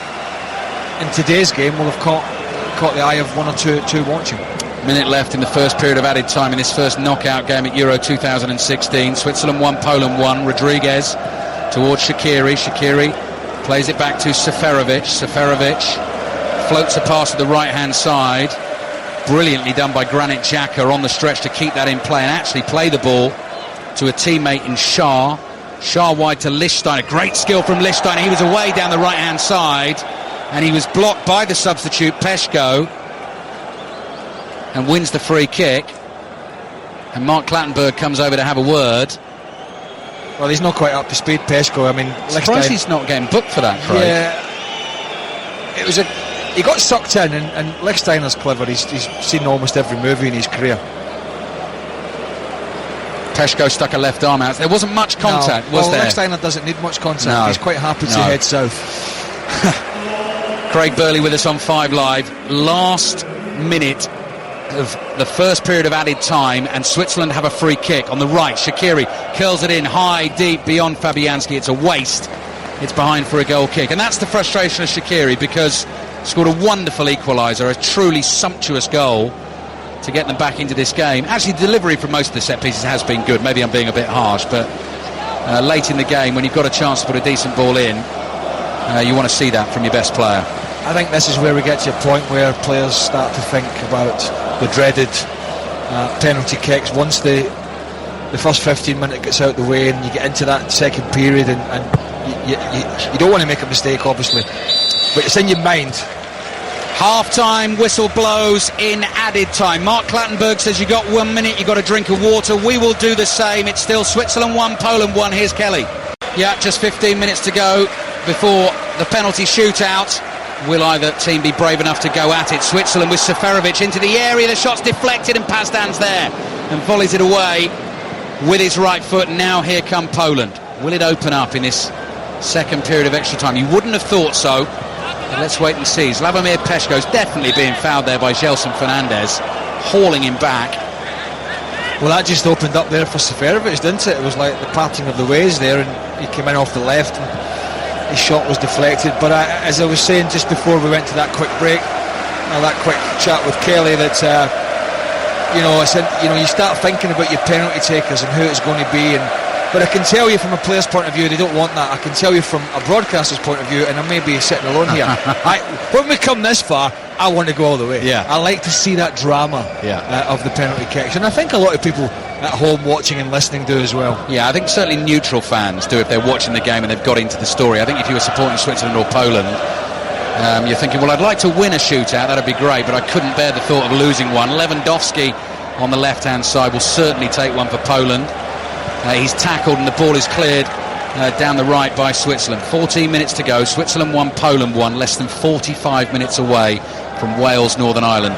in today's game will have caught the eye of one or two watching. Minute left in the first period of added time in this first knockout game at Euro 2016. Switzerland 1, Poland 1. Rodriguez towards Shaqiri. Shaqiri plays it back to Seferovic. Seferovic floats a pass to the right-hand side. Brilliantly done by Granit Xhaka on the stretch to keep that in play and actually play the ball to a teammate in Schär. Schär wide to Lichtsteiner. Great skill from Lichtsteiner. He was away down the right-hand side and he was blocked by the substitute Peshko and wins the free kick. And Mark Clattenburg comes over to have a word. Well, he's not quite up to speed, Peshko. I mean, surprised he's not getting booked for that, Craig. Yeah, it was he got sucked in, and Lichtsteiner's clever. He's seen almost every movie in his career. Peshko stuck a left arm out. There wasn't much contact, was there? Lichtsteiner doesn't need much contact. No. He's quite happy to head south. Craig Burley with us on 5 Live. Last minute of the first period of added time, and Switzerland have a free kick on the right. Shaqiri curls it in high, deep, beyond Fabianski. It's a waste. It's behind for a goal kick. And that's the frustration of Shaqiri, because scored a wonderful equaliser, a truly sumptuous goal to get them back into this game. Actually, the delivery from most of the set pieces has been good. Maybe I'm being a bit harsh, but late in the game, when you've got a chance to put a decent ball in, you want to see that from your best player. I think this is where we get to a point where players start to think about the dreaded penalty kicks. Once the first 15 minutes gets out of the way and you get into that second period, and you don't want to make a mistake, obviously, but it's in your mind. Half-time whistle blows in added time. Mark Clattenburg says you got 1 minute, you got a drink of water. We will do the same. It's still Switzerland 1, Poland 1. Here's Kelly. Yeah, just 15 minutes to go before the penalty shootout. Will either team be brave enough to go at it? Switzerland with Seferovic into the area. The shot's deflected and Pastan's there and volleys it away with his right foot. Now here come Poland. Will it open up in this second period of extra time? You wouldn't have thought so. But let's wait and see. Slavomir Peshko's definitely being fouled there by Gelson Fernandez, hauling him back. Well, that just opened up there for Seferovic, didn't it? It was like the parting of the ways there, and he came in off the left and his shot was deflected. But as I was saying just before we went to that quick break, that quick chat with Kelly, that you start thinking about your penalty takers and who it's going to be, but I can tell you from a player's point of view, they don't want that. I can tell you from a broadcaster's point of view, and I may be sitting alone here, when we come this far, I want to go all the way. Yeah. I like to see that drama of the penalty kicks, and I think a lot of people at home watching and listening do as well. Yeah, I think certainly neutral fans do if they're watching the game and they've got into the story. I think if you were supporting Switzerland or Poland, you're thinking, well, I'd like to win a shootout, that'd be great, but I couldn't bear the thought of losing one. Lewandowski on the left-hand side will certainly take one for Poland. He's tackled and the ball is cleared down the right by Switzerland. 14 minutes to go. Switzerland 1, Poland 1, less than 45 minutes away from Wales, Northern Ireland,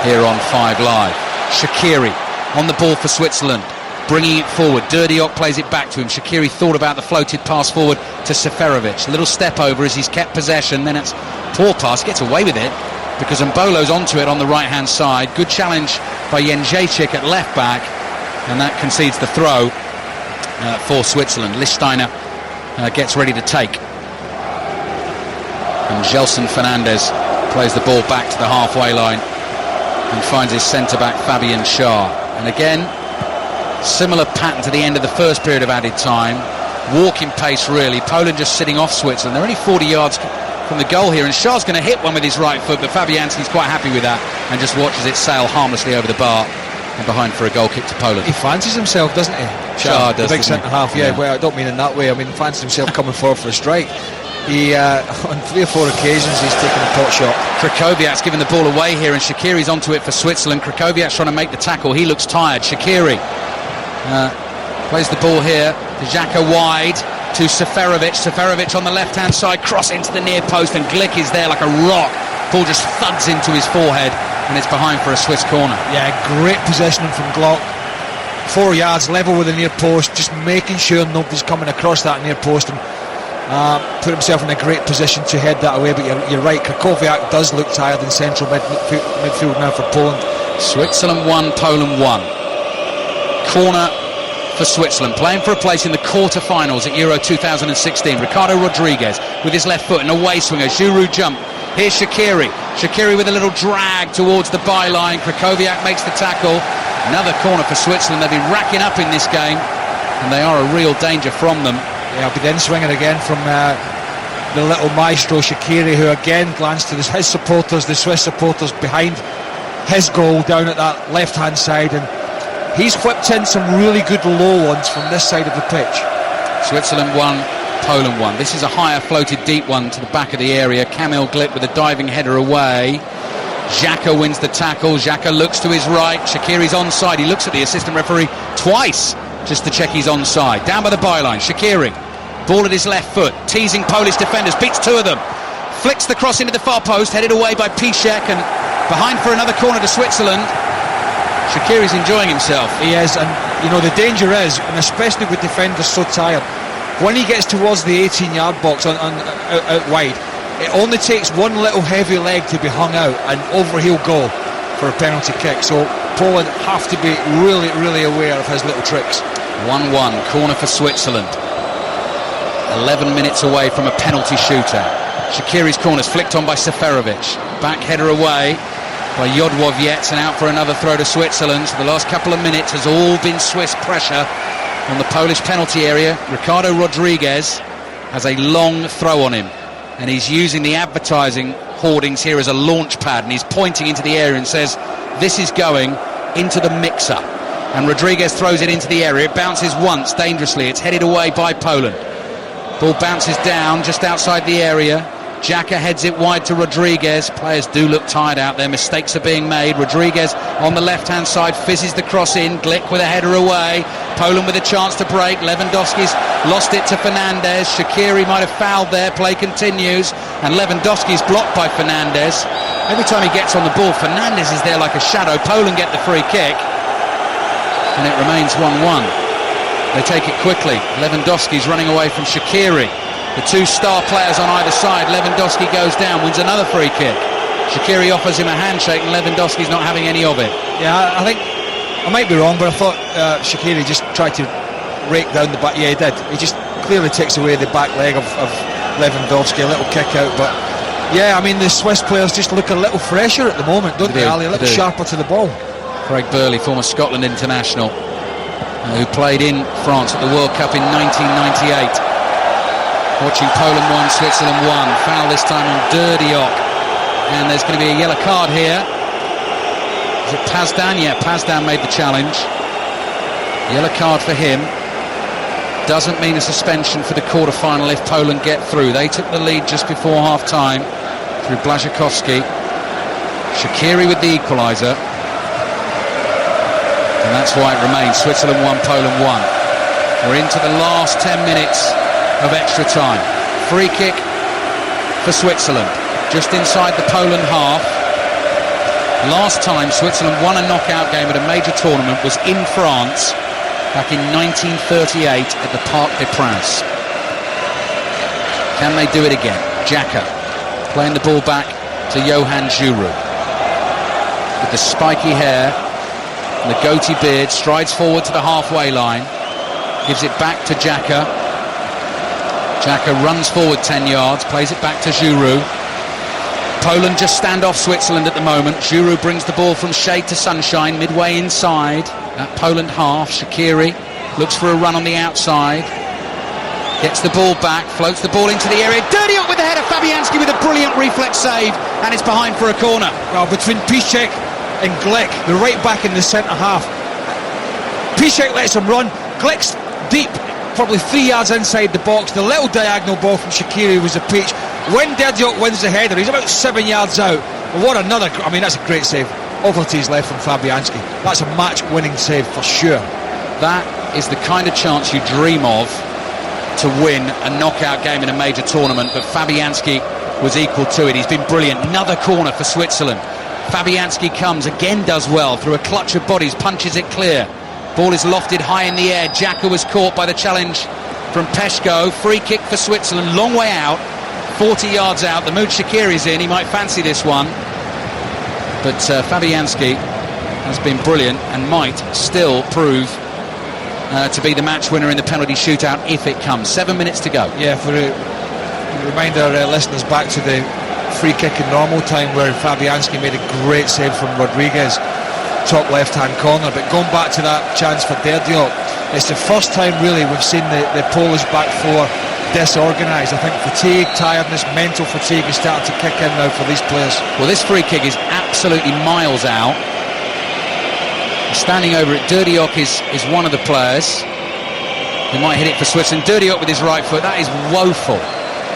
here on 5 Live. Shaqiri on the ball for Switzerland, bringing it forward. Dirdiok plays it back to him. Shaqiri thought about the floated pass forward to Seferovic. A little step over as he's kept possession. Then it's poor pass, gets away with it because Mbolo's onto it on the right-hand side. Good challenge by Jędrzejczyk at left-back, and that concedes the throw for Switzerland. Lichtsteiner gets ready to take, and Gelson Fernandez plays the ball back to the halfway line and finds his centre-back Fabian Schär. And again, similar pattern to the end of the first period of added time. Walking pace, really. Poland just sitting off Switzerland. They're only 40 yards from the goal here, and Schär's going to hit one with his right foot, but Fabianski's quite happy with that and just watches it sail harmlessly over the bar and behind for a goal kick to Poland. He fancies himself, doesn't he? Schär does, the big centre-half, well, I don't mean in that way. I mean, fancies himself coming forward for a strike. He, on 3 or 4 occasions, he's taken a pot shot. Krychowiak's given the ball away here, and Shaqiri's onto it for Switzerland. Krychowiak's trying to make the tackle. He looks tired. Shaqiri plays the ball here to Xhaka wide to Seferovic. Seferovic on the left-hand side, cross into the near post, and Glick is there like a rock. Ball just thuds into his forehead, and it's behind for a Swiss corner. Yeah, great positioning from Glock. 4 yards, level with the near post, just making sure nobody's coming across that near post, and put himself in a great position to head that away. But you're right, Krychowiak does look tired in central midfield now for Poland. Switzerland 1, Poland 1. Corner for Switzerland, playing for a place in the quarter-finals at Euro 2016. Ricardo Rodriguez with his left foot, an away swinger. Giroud jump. Here's Shaqiri. Shaqiri with a little drag towards the byline. Krychowiak makes the tackle. Another corner for Switzerland. They've been racking up in this game, and they are a real danger from them. Yeah, I'll be then swinging again from the little maestro Shaqiri, who again glanced to his supporters, the Swiss supporters behind his goal down at that left-hand side, and he's whipped in some really good low ones from this side of the pitch. Switzerland 1, Poland 1. This is a higher floated deep one to the back of the area. Kamil Glik with a diving header away. Xhaka wins the tackle. Xhaka looks to his right. Shaqiri's onside. He looks at the assistant referee twice just to check he's onside. Down by the byline, Shaqiri. Ball at his left foot, teasing Polish defenders, beats two of them. Flicks the cross into the far post, headed away by Piszczek, and behind for another corner to Switzerland. Shaqiri's enjoying himself. He is, and you know the danger is, and especially with defenders so tired, when he gets towards the 18-yard box out wide, it only takes one little heavy leg to be hung out, and over he'll go for a penalty kick. So Poland have to be really, really aware of his little tricks. 1-1, corner for Switzerland. 11 minutes away from a penalty shootout. Shaqiri's corner's flicked on by Seferovic. Back header away by Jodłowiec, and out for another throw to Switzerland. So the last couple of minutes has all been Swiss pressure on the Polish penalty area. Ricardo Rodriguez has a long throw on him, and he's using the advertising hoardings here as a launch pad, and he's pointing into the area and says, this is going into the mixer. And Rodriguez throws it into the area. It bounces once dangerously. It's headed away by Poland. Ball bounces down just outside the area. Xhaka heads it wide to Rodriguez. Players do look tired out there. Mistakes are being made. Rodriguez on the left-hand side fizzes the cross in. Glik with a header away. Poland with a chance to break. Lewandowski's lost it to Fernandez. Shaqiri might have fouled there. Play continues. And Lewandowski's blocked by Fernandez. Every time he gets on the ball, Fernandez is there like a shadow. Poland get the free kick. And it remains 1-1. They take it quickly. Lewandowski's running away from Shaqiri. The two star players on either side. Lewandowski goes down, wins another free kick. Shaqiri offers him a handshake, and Lewandowski's not having any of it. Yeah, I think I might be wrong, but I thought Shaqiri just tried to rake down the back. Yeah, he did. He just clearly takes away the back leg of Lewandowski, a little kick out. But yeah, I mean, the Swiss players just look a little fresher at the moment, don't they, Ali? A little sharper to the ball. Craig Burley, former Scotland international, who played in France at the World Cup in 1998. Watching Poland 1, Switzerland 1. Foul this time on Derdiok. And there's going to be a yellow card here. Is it Pazdan? Yeah, Pazdan made the challenge. Yellow card for him. Doesn't mean a suspension for the quarter-final if Poland get through. They took the lead just before half-time through Błaszczykowski. Shaqiri with the equaliser. And that's why it remains Switzerland 1, Poland 1. We're into the last 10 minutes of extra time. Free kick for Switzerland, just inside the Poland half. Last time Switzerland won a knockout game at a major tournament was in France back in 1938 at the Parc des Princes. Can they do it again? Xhaka playing the ball back to Johan Giroud with the spiky hair and the goatee beard, strides forward to the halfway line, gives it back to Xhaka. Xhaka runs forward 10 yards, plays it back to Giroud. Poland just stand off Switzerland at the moment. Giroud brings the ball from shade to sunshine, midway inside that Poland half. Shaqiri looks for a run on the outside, gets the ball back, floats the ball into the area. Derdiok with the header, Fabianski with a brilliant reflex save, and it's behind for a corner. Well, between Piszczek and Glik, the right back in the centre half, Piszczek lets him run. Glik's deep, probably 3 yards inside the box. The little diagonal ball from Shaqiri was a peach. When Derdiok wins the header, he's about 7 yards out. But what another, I mean, that's a great save. Over to his left from Fabianski. That's a match-winning save for sure. That is the kind of chance you dream of to win a knockout game in a major tournament, but Fabianski was equal to it. He's been brilliant. Another corner for Switzerland. Fabianski comes, again does well, through a clutch of bodies, punches it clear. Ball is lofted high in the air. Xhaka was caught by the challenge from Peszko. Free kick for Switzerland, long way out, 40 yards out. The mood Shaqiri's in, he might fancy this one. But Fabianski has been brilliant and might still prove to be the match winner in the penalty shootout if it comes. 7 minutes to go. Yeah, for remind our listeners back to the free kick in normal time where Fabianski made a great save from Rodriguez, top left-hand corner. But going back to that chance for Derdiok, it's the first time really we've seen the Polish back four disorganised. I think fatigue, tiredness, mental fatigue is starting to kick in now for these players. Well, this free kick is absolutely miles out. Standing over it, Dirdiok is one of the players who might hit it for Switzerland. Dirdiok with his right foot, that is woeful.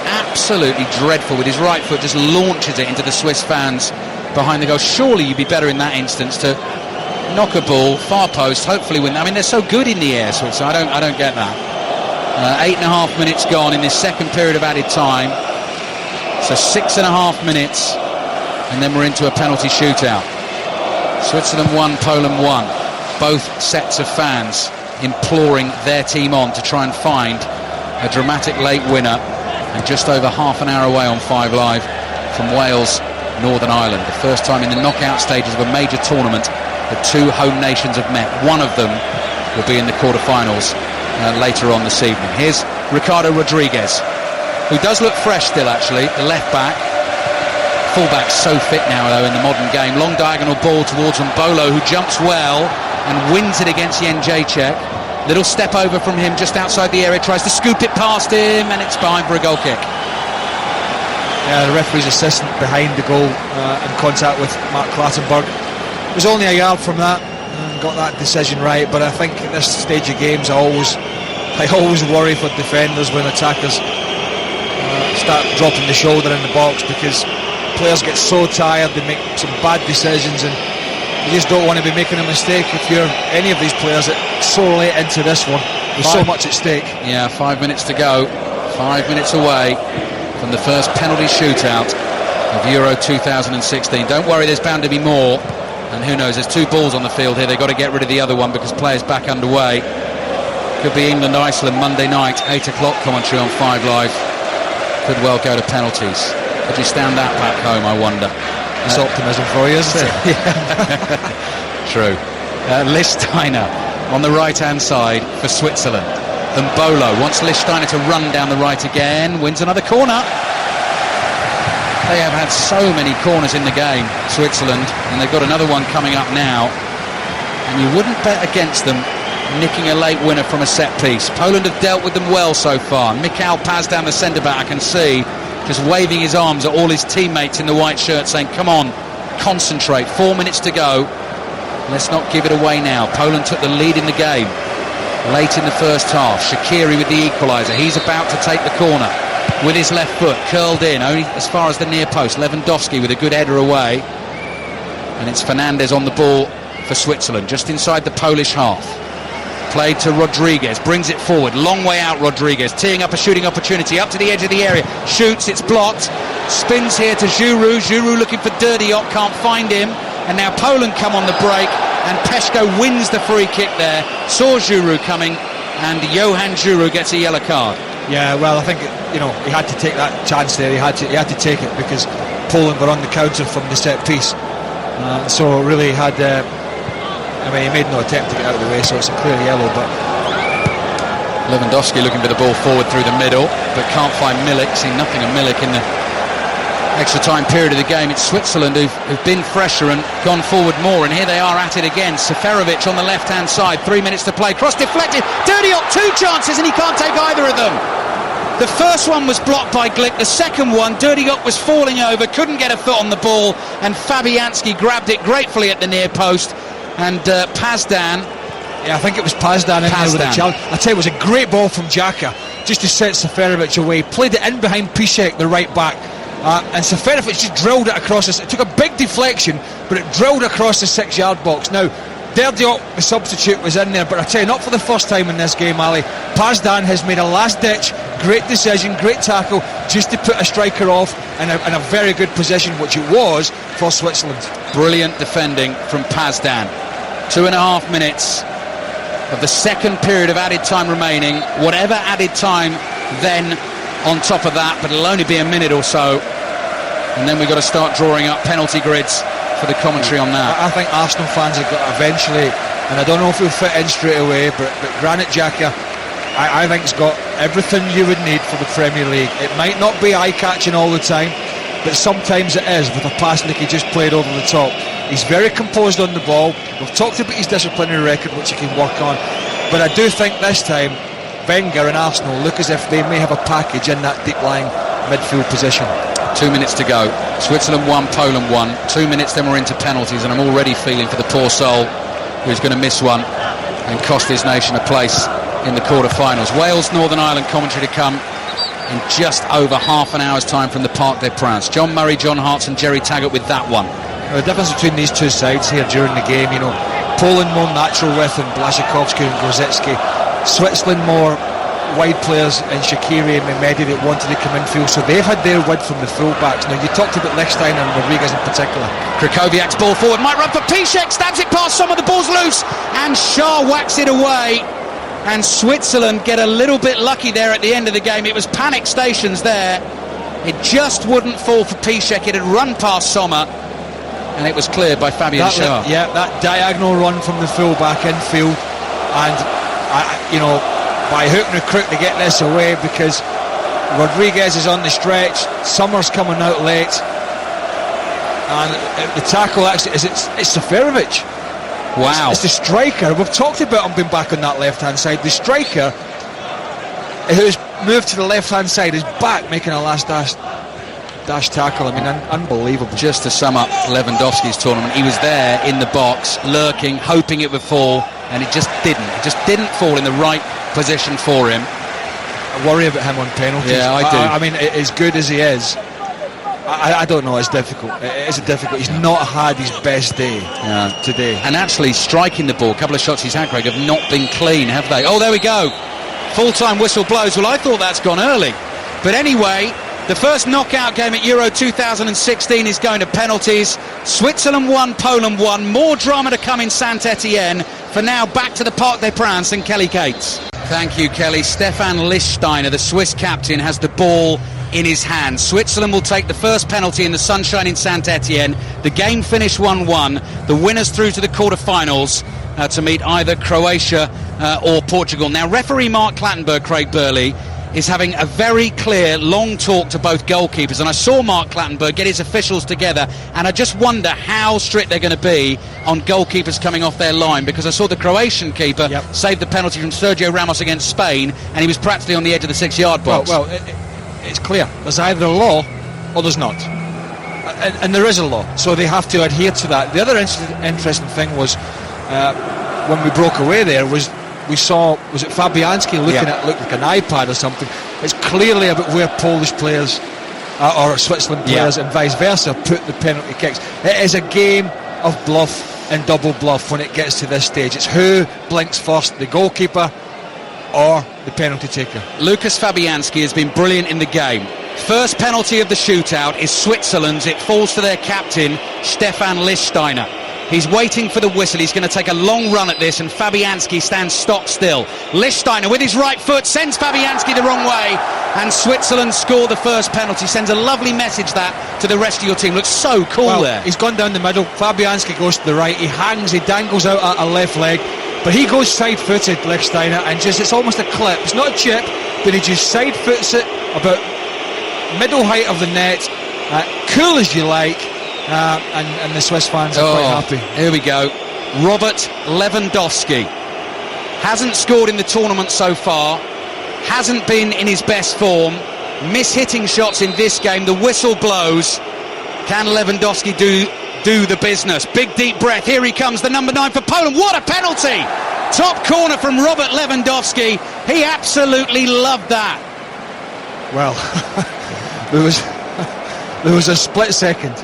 Absolutely dreadful. With his right foot, just launches it into the Swiss fans behind the goal. Surely you'd be better in that instance to knock a ball, far post, hopefully win. I mean, they're so good in the air, Switzerland. I don't get that. 8.5 minutes gone in this second period of added time. So 6.5 minutes, and then we're into a penalty shootout. Switzerland 1, Poland 1. Both sets of fans imploring their team on to try and find a dramatic late winner. And just over half an hour away on 5 Live from Wales, Northern Ireland. The first time in the knockout stages of a major tournament the two home nations have met. One of them will be in the quarterfinals later on this evening. Here's Ricardo Rodriguez, who does look fresh still, actually, the left back. Fullback's so fit now, though, in the modern game. Long diagonal ball towards Mbolo, who jumps well and wins it against Jędrzejczyk. Little step over from him just outside the area, tries to scoop it past him, and it's behind for a goal kick. Yeah, the referee's assistant behind the goal in contact with Mark Clattenburg. It was only a yard from that and got that decision right, but I think at this stage of games I always worry for defenders when attackers start dropping the shoulder in the box, because players get so tired, they make some bad decisions, and you just don't want to be making a mistake if you're any of these players that so late into this one. There's so much at stake. Yeah, 5 minutes to go. 5 minutes away from the first penalty shootout of Euro 2016. Don't worry, there's bound to be more. And who knows, there's 2 balls on the field here. They've got to get rid of the other one because play's back underway. Could be England-Iceland Monday night, 8 o'clock commentary on 5 Live. Could well go to penalties. Could you stand that back home, I wonder? It's optimism for you, isn't it? True. Lichtsteiner on the right-hand side for Switzerland. And Mbolo wants Lichtsteiner to run down the right again. Wins another corner. They have had so many corners in the game, Switzerland, and they've got another one coming up now. And you wouldn't bet against them nicking a late winner from a set piece. Poland have dealt with them well so far. Mikhail Pazdan, the centre-back, I can see, just waving his arms at all his teammates in the white shirt, saying, come on, concentrate, 4 minutes to go. Let's not give it away now. Poland took the lead in the game late in the first half. Shaqiri with the equaliser. He's about to take the corner with his left foot, curled in, only as far as the near post. Lewandowski with a good header away. And it's Fernandes on the ball for Switzerland, just inside the Polish half. Played to Rodriguez, brings it forward, long way out Rodriguez, teeing up a shooting opportunity, up to the edge of the area, shoots, it's blocked, spins here to Giroud, Giroud looking for Dirdiok, can't find him, and now Poland come on the break, and Peszko wins the free kick there, saw Giroud coming, and Johan Giroud gets a yellow card. Yeah, well, I think, he had to take that chance there, he had to take it, because Poland were on the counter from the set piece, so really had... he made no attempt to get out of the way, so it's a clear yellow. But Lewandowski looking for the ball forward through the middle, but can't find Milik. Seen nothing of Milik in the extra time period of the game. It's Switzerland who've been fresher and gone forward more, and here they are at it again. Seferovic on the left-hand side, 3 minutes to play. Cross deflected. Dirdiok, 2 chances, and he can't take either of them. The first one was blocked by Glick. The second one, Dirdiok was falling over, couldn't get a foot on the ball, and Fabianski grabbed it gratefully at the near post. And Pazdan, I think it was Pazdan in there with a challenge. I tell you, it was a great ball from Xhaka just to set Seferovic away. Played it in behind Piszczek, the right back, and Seferovic just drilled it across this. It took a big deflection, but it drilled across the 6-yard box. Now, Dirdiok, the substitute, was in there, but I tell you, not for the first time in this game, Ali. Pazdan has made a last-ditch, great decision, great tackle, just to put a striker off in a very good position, which it was for Switzerland. Brilliant defending from Pazdan. 2.5 minutes of the second period of added time remaining. Whatever added time then on top of that, but it'll only be a minute or so. And then we've got to start drawing up penalty grids for the commentary on that. I think Arsenal fans have got eventually, and I don't know if he'll fit in straight away, but Granit Xhaka, I think he's got everything you would need for the Premier League. It might not be eye-catching all the time, but sometimes it is, with a pass like he just played over the top. He's very composed on the ball. We've talked about his disciplinary record, which he can work on, but I do think this time Wenger and Arsenal look as if they may have a package in that deep-lying midfield position. 2 minutes to go. Switzerland 1, Poland 1. 2 minutes, then we're into penalties, and I'm already feeling for the poor soul who's going to miss one and cost his nation a place in the quarter-finals. Wales, Northern Ireland commentary to come in just over half an hour's time from the Parc des Princes. John Murray, John Hartson and Jerry Taggart with that one. The difference between these two sides here during the game, Poland more natural width and Blaszczykowski and Grosicki. Switzerland more wide players in Shaqiri and Mehmedi that wanted to come infield, so they've had their width from the full-backs. Now, you talked about Lichtsteiner and Rodriguez in particular. Krychowiak's ball forward, might run for Piszczek, stabs it past some of the balls loose, and Shah whacks it away. And Switzerland get a little bit lucky there at the end of the game. It was panic stations there. It just wouldn't fall for Piszczek. It had run past Sommer, and it was cleared by Fabian Schär. That diagonal run from the full-back infield, and by hook and crook to get this away, because Rodriguez is on the stretch, Sommer's coming out late, and the tackle actually it's Seferovic. Wow. It's the striker. We've talked about him being back on that left-hand side. The striker who's moved to the left-hand side is back making a last dash tackle. I mean, unbelievable. Just to sum up Lewandowski's tournament, he was there in the box, lurking, hoping it would fall, and it just didn't. It just didn't fall in the right position for him. I worry about him on penalties. Yeah, I do. I mean, as good as he is, I don't know, it's difficult. It is difficult. He's not had his best day today. And actually striking the ball, a couple of shots he's had, Craig, have not been clean, have they? Oh, there we go. Full-time whistle blows. Well, I thought that's gone early. But anyway, the first knockout game at Euro 2016 is going to penalties. Switzerland 1, Poland 1. More drama to come in Saint-Etienne. For now, back to the Parc des Princes and Kelly Cates. Thank you, Kelly. Stefan Lichtsteiner, the Swiss captain, has the ball in his hand. Switzerland will take the first penalty in the sunshine in Saint-Etienne. The game finished 1-1. The winners through to the quarter-finals to meet either Croatia or Portugal. Now, referee Mark Clattenburg, Craig Burley, is having a very clear, long talk to both goalkeepers. And I saw Mark Clattenburg get his officials together, and I just wonder how strict they're going to be on goalkeepers coming off their line, because I saw the Croatian keeper save the penalty from Sergio Ramos against Spain, and he was practically on the edge of the 6-yard box. Well, it's clear. There's either a law or there's not. And there is a law, so they have to adhere to that. The other interesting thing was, when we broke away there, was we saw, was it Fabianski looked like an iPad or something. It's clearly about where Polish players or Switzerland players and vice versa put the penalty kicks. It is a game of bluff and double bluff when it gets to this stage. It's who blinks first, the goalkeeper or the penalty taker. Lucas Fabianski has been brilliant in the game. First penalty of the shootout is Switzerland's. It falls to their captain, Stefan Lichtsteiner. He's waiting for the whistle. He's going to take a long run at this, and Fabianski stands stock still. Lichtsteiner with his right foot sends Fabianski the wrong way, and Switzerland score the first penalty. Sends a lovely message that to the rest of your team. Looks so cool there. He's gone down the middle. Fabianski goes to the right. He hangs, he dangles out a left leg, but he goes side-footed, Lichtsteiner, and just, it's almost a clip. It's not a chip, but he just side-foots it about middle height of the net, cool as you like. And the Swiss fans are quite happy. Here we go. Robert Lewandowski hasn't scored in the tournament so far, hasn't been in his best form, miss-hitting shots in this game. The whistle blows. Can Lewandowski do the business? Big deep breath. Here he comes, the number 9 for Poland. What a penalty! Top corner from Robert Lewandowski. He absolutely loved that. Well, there was a split second.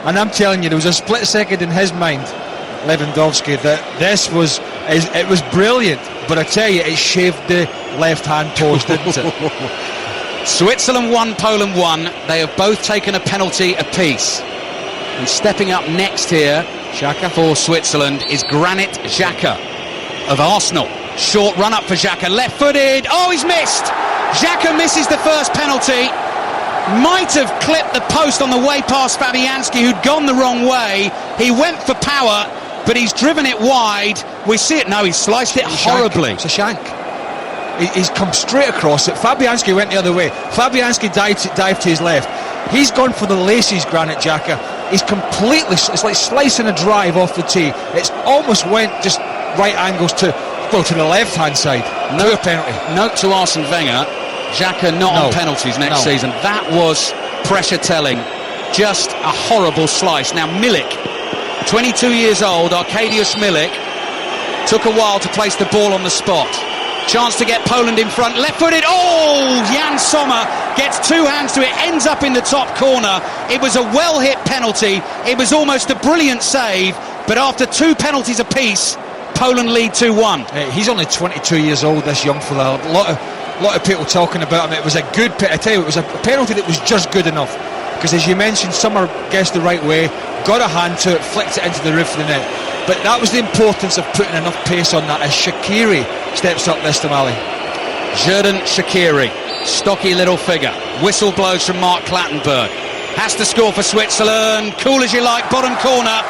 And I'm telling you, there was a split second in his mind, Lewandowski, that this was brilliant. But I tell you, it shaved the left-hand post, didn't it? Switzerland 1, Poland 1. They have both taken a penalty apiece. And stepping up next here, Xhaka for Switzerland, is Granit Xhaka of Arsenal. Short run up for Xhaka, left-footed. Oh, he's missed! Xhaka misses the first penalty. Might have clipped the post on the way past Fabianski, who'd gone the wrong way. He went for power, but he's driven it wide. We see it now. He sliced it horribly. It's a shank. He's come straight across it. Fabianski went the other way. Fabianski dived to his left. He's gone for the laces, Granit Xhaka. He's completely, it's like slicing a drive off the tee. It's almost went just right angles to Well, to the left-hand side. No penalty. Note to Arsene Wenger, Xhaka not on penalties next season. That was pressure telling. Just a horrible slice. Now Milik, 22 years old, Arkadiusz Milik, took a while to place the ball on the spot. Chance to get Poland in front, left-footed. Oh, Jan Sommer gets two hands to it, ends up in the top corner. It was a well-hit penalty. It was almost a brilliant save, but after two penalties apiece, Poland lead 2-1. He's only 22 years old, this young fella. A lot of people talking about him. It was a good I tell you, it was a penalty that was just good enough, because as you mentioned, Sommer guessed the right way, got a hand to it, flicked it into the roof of the net. But that was the importance of putting enough pace on that as Shaqiri steps up this time, Ali. Xherdan Shaqiri, stocky little figure. Whistle blows from Mark Clattenburg. Has to score for Switzerland. Cool as you like, bottom corner.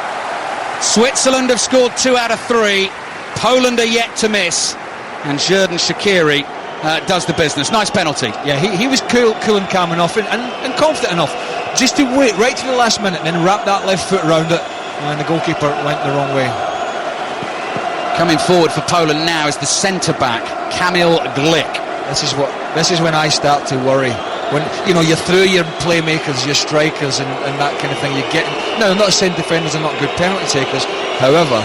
Switzerland have scored 2 out of 3. Poland are yet to miss. And Xherdan Shaqiri does the business. Nice penalty. Yeah, he was cool and calm enough and confident enough just to wait right to the last minute and then wrap that left foot around it, and the goalkeeper went the wrong way. Coming forward for Poland now is the centre-back, Kamil Glik. This is when I start to worry. When you're through your playmakers, your strikers and that kind of thing, now I'm not saying defenders are not good penalty takers, however,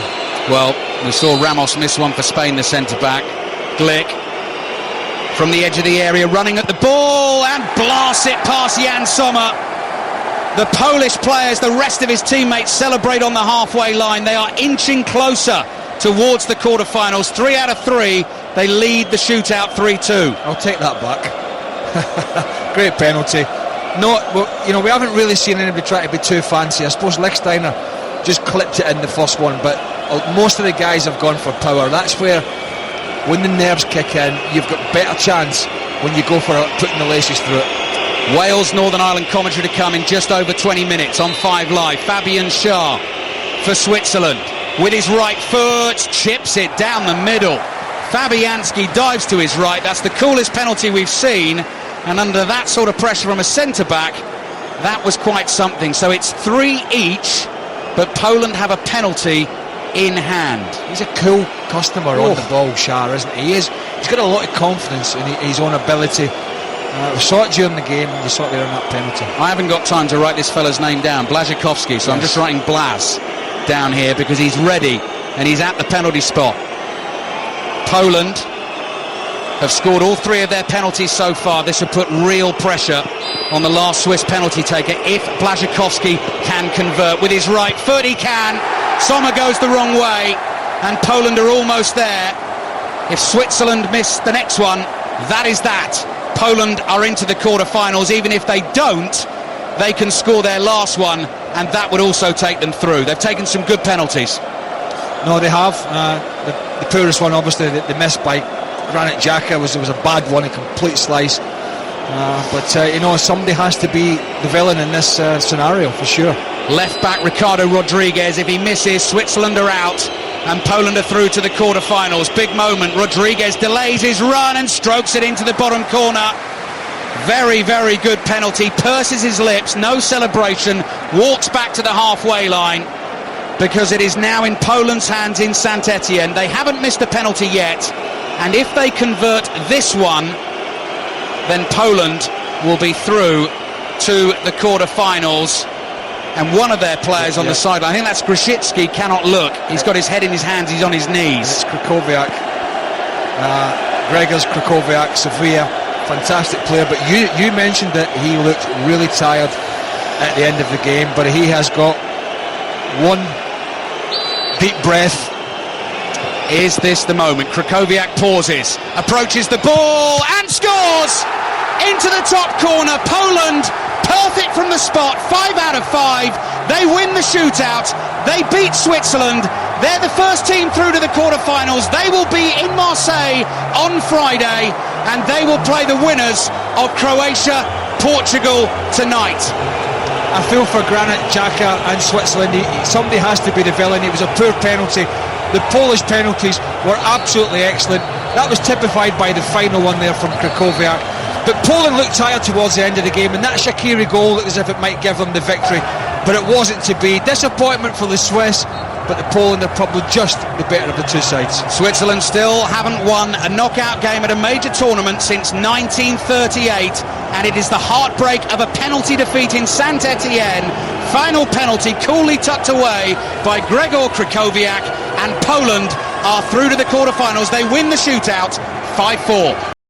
well, we saw Ramos miss one for Spain, the centre-back. Glik from the edge of the area, running at the ball and blasts it past Jan Sommer. The Polish players, the rest of his teammates, celebrate on the halfway line. They are inching closer towards the quarter-finals. 3 out of 3. They lead the shootout 3-2. I'll take that back. Great penalty. We haven't really seen anybody try to be too fancy. I suppose Lichtsteiner just clipped it in the first one, but most of the guys have gone for power. That's where, when the nerves kick in, you've got better chance when you go for putting the laces through it. Wales Northern Ireland commentary to come in just over 20 minutes on 5 Live. Fabian Schär for Switzerland with his right foot, chips it down the middle. Fabianski dives to his right. That's the coolest penalty we've seen, and under that sort of pressure from a centre-back, that was quite something. So it's 3 each, but Poland have a penalty in hand. He's a cool customer on the ball, Schär, isn't he? He's got a lot of confidence in his own ability. We saw it during the game, and we saw it there in that penalty. I haven't got time to write this fella's name down, Błaszczykowski, so I'm just writing Blaz down here because he's ready and he's at the penalty spot. Poland have scored all 3 of their penalties so far. This will put real pressure on the last Swiss penalty taker if Błaszczykowski can convert. With his right foot he can. Sommer goes the wrong way and Poland are almost there. If Switzerland miss the next one, that is that. Poland are into the quarter-finals. Even if they don't, they can score their last one, and that would also take them through. They've taken some good penalties. No, they have. The poorest one, obviously, the miss by Granit Xhaka was a bad one, a complete slice. But somebody has to be the villain in this scenario, for sure. Left-back Ricardo Rodriguez, if he misses, Switzerland are out. And Poland are through to the quarter-finals. Big moment. Rodriguez delays his run and strokes it into the bottom corner. Very, very good penalty. Purses his lips, no celebration. Walks back to the halfway line because it is now in Poland's hands in Saint-Etienne. They haven't missed a penalty yet. And if they convert this one, then Poland will be through to the quarter-finals. And one of their players on the sideline, I think that's Grzycki, cannot look. He's got his head in his hands, he's on his knees. It's Krychowiak. Gregors Krychowiak, Sevilla, fantastic player. But you mentioned that he looked really tired at the end of the game, but he has got one deep breath. Is this the moment? Krychowiak pauses, approaches the ball and scores! Into the top corner, Poland, perfect from the spot, 5 out of 5. They win the shootout, they beat Switzerland, they're the first team through to the quarter-finals. They will be in Marseille on Friday, and they will play the winners of Croatia-Portugal tonight. I feel for Granit Xhaka and Switzerland. Somebody has to be the villain. It was a poor penalty. The Polish penalties were absolutely excellent. That was typified by the final one there from Krychowiak. But Poland looked tired towards the end of the game, and that Shaqiri goal looked as if it might give them the victory, but it wasn't to be. Disappointment for the Swiss, but the Poland are probably just the better of the two sides. Switzerland still haven't won a knockout game at a major tournament since 1938, and it is the heartbreak of a penalty defeat in Saint-Etienne. Final penalty coolly tucked away by Gregor Krychowiak, and Poland are through to the quarterfinals. They win the shootout 5-4.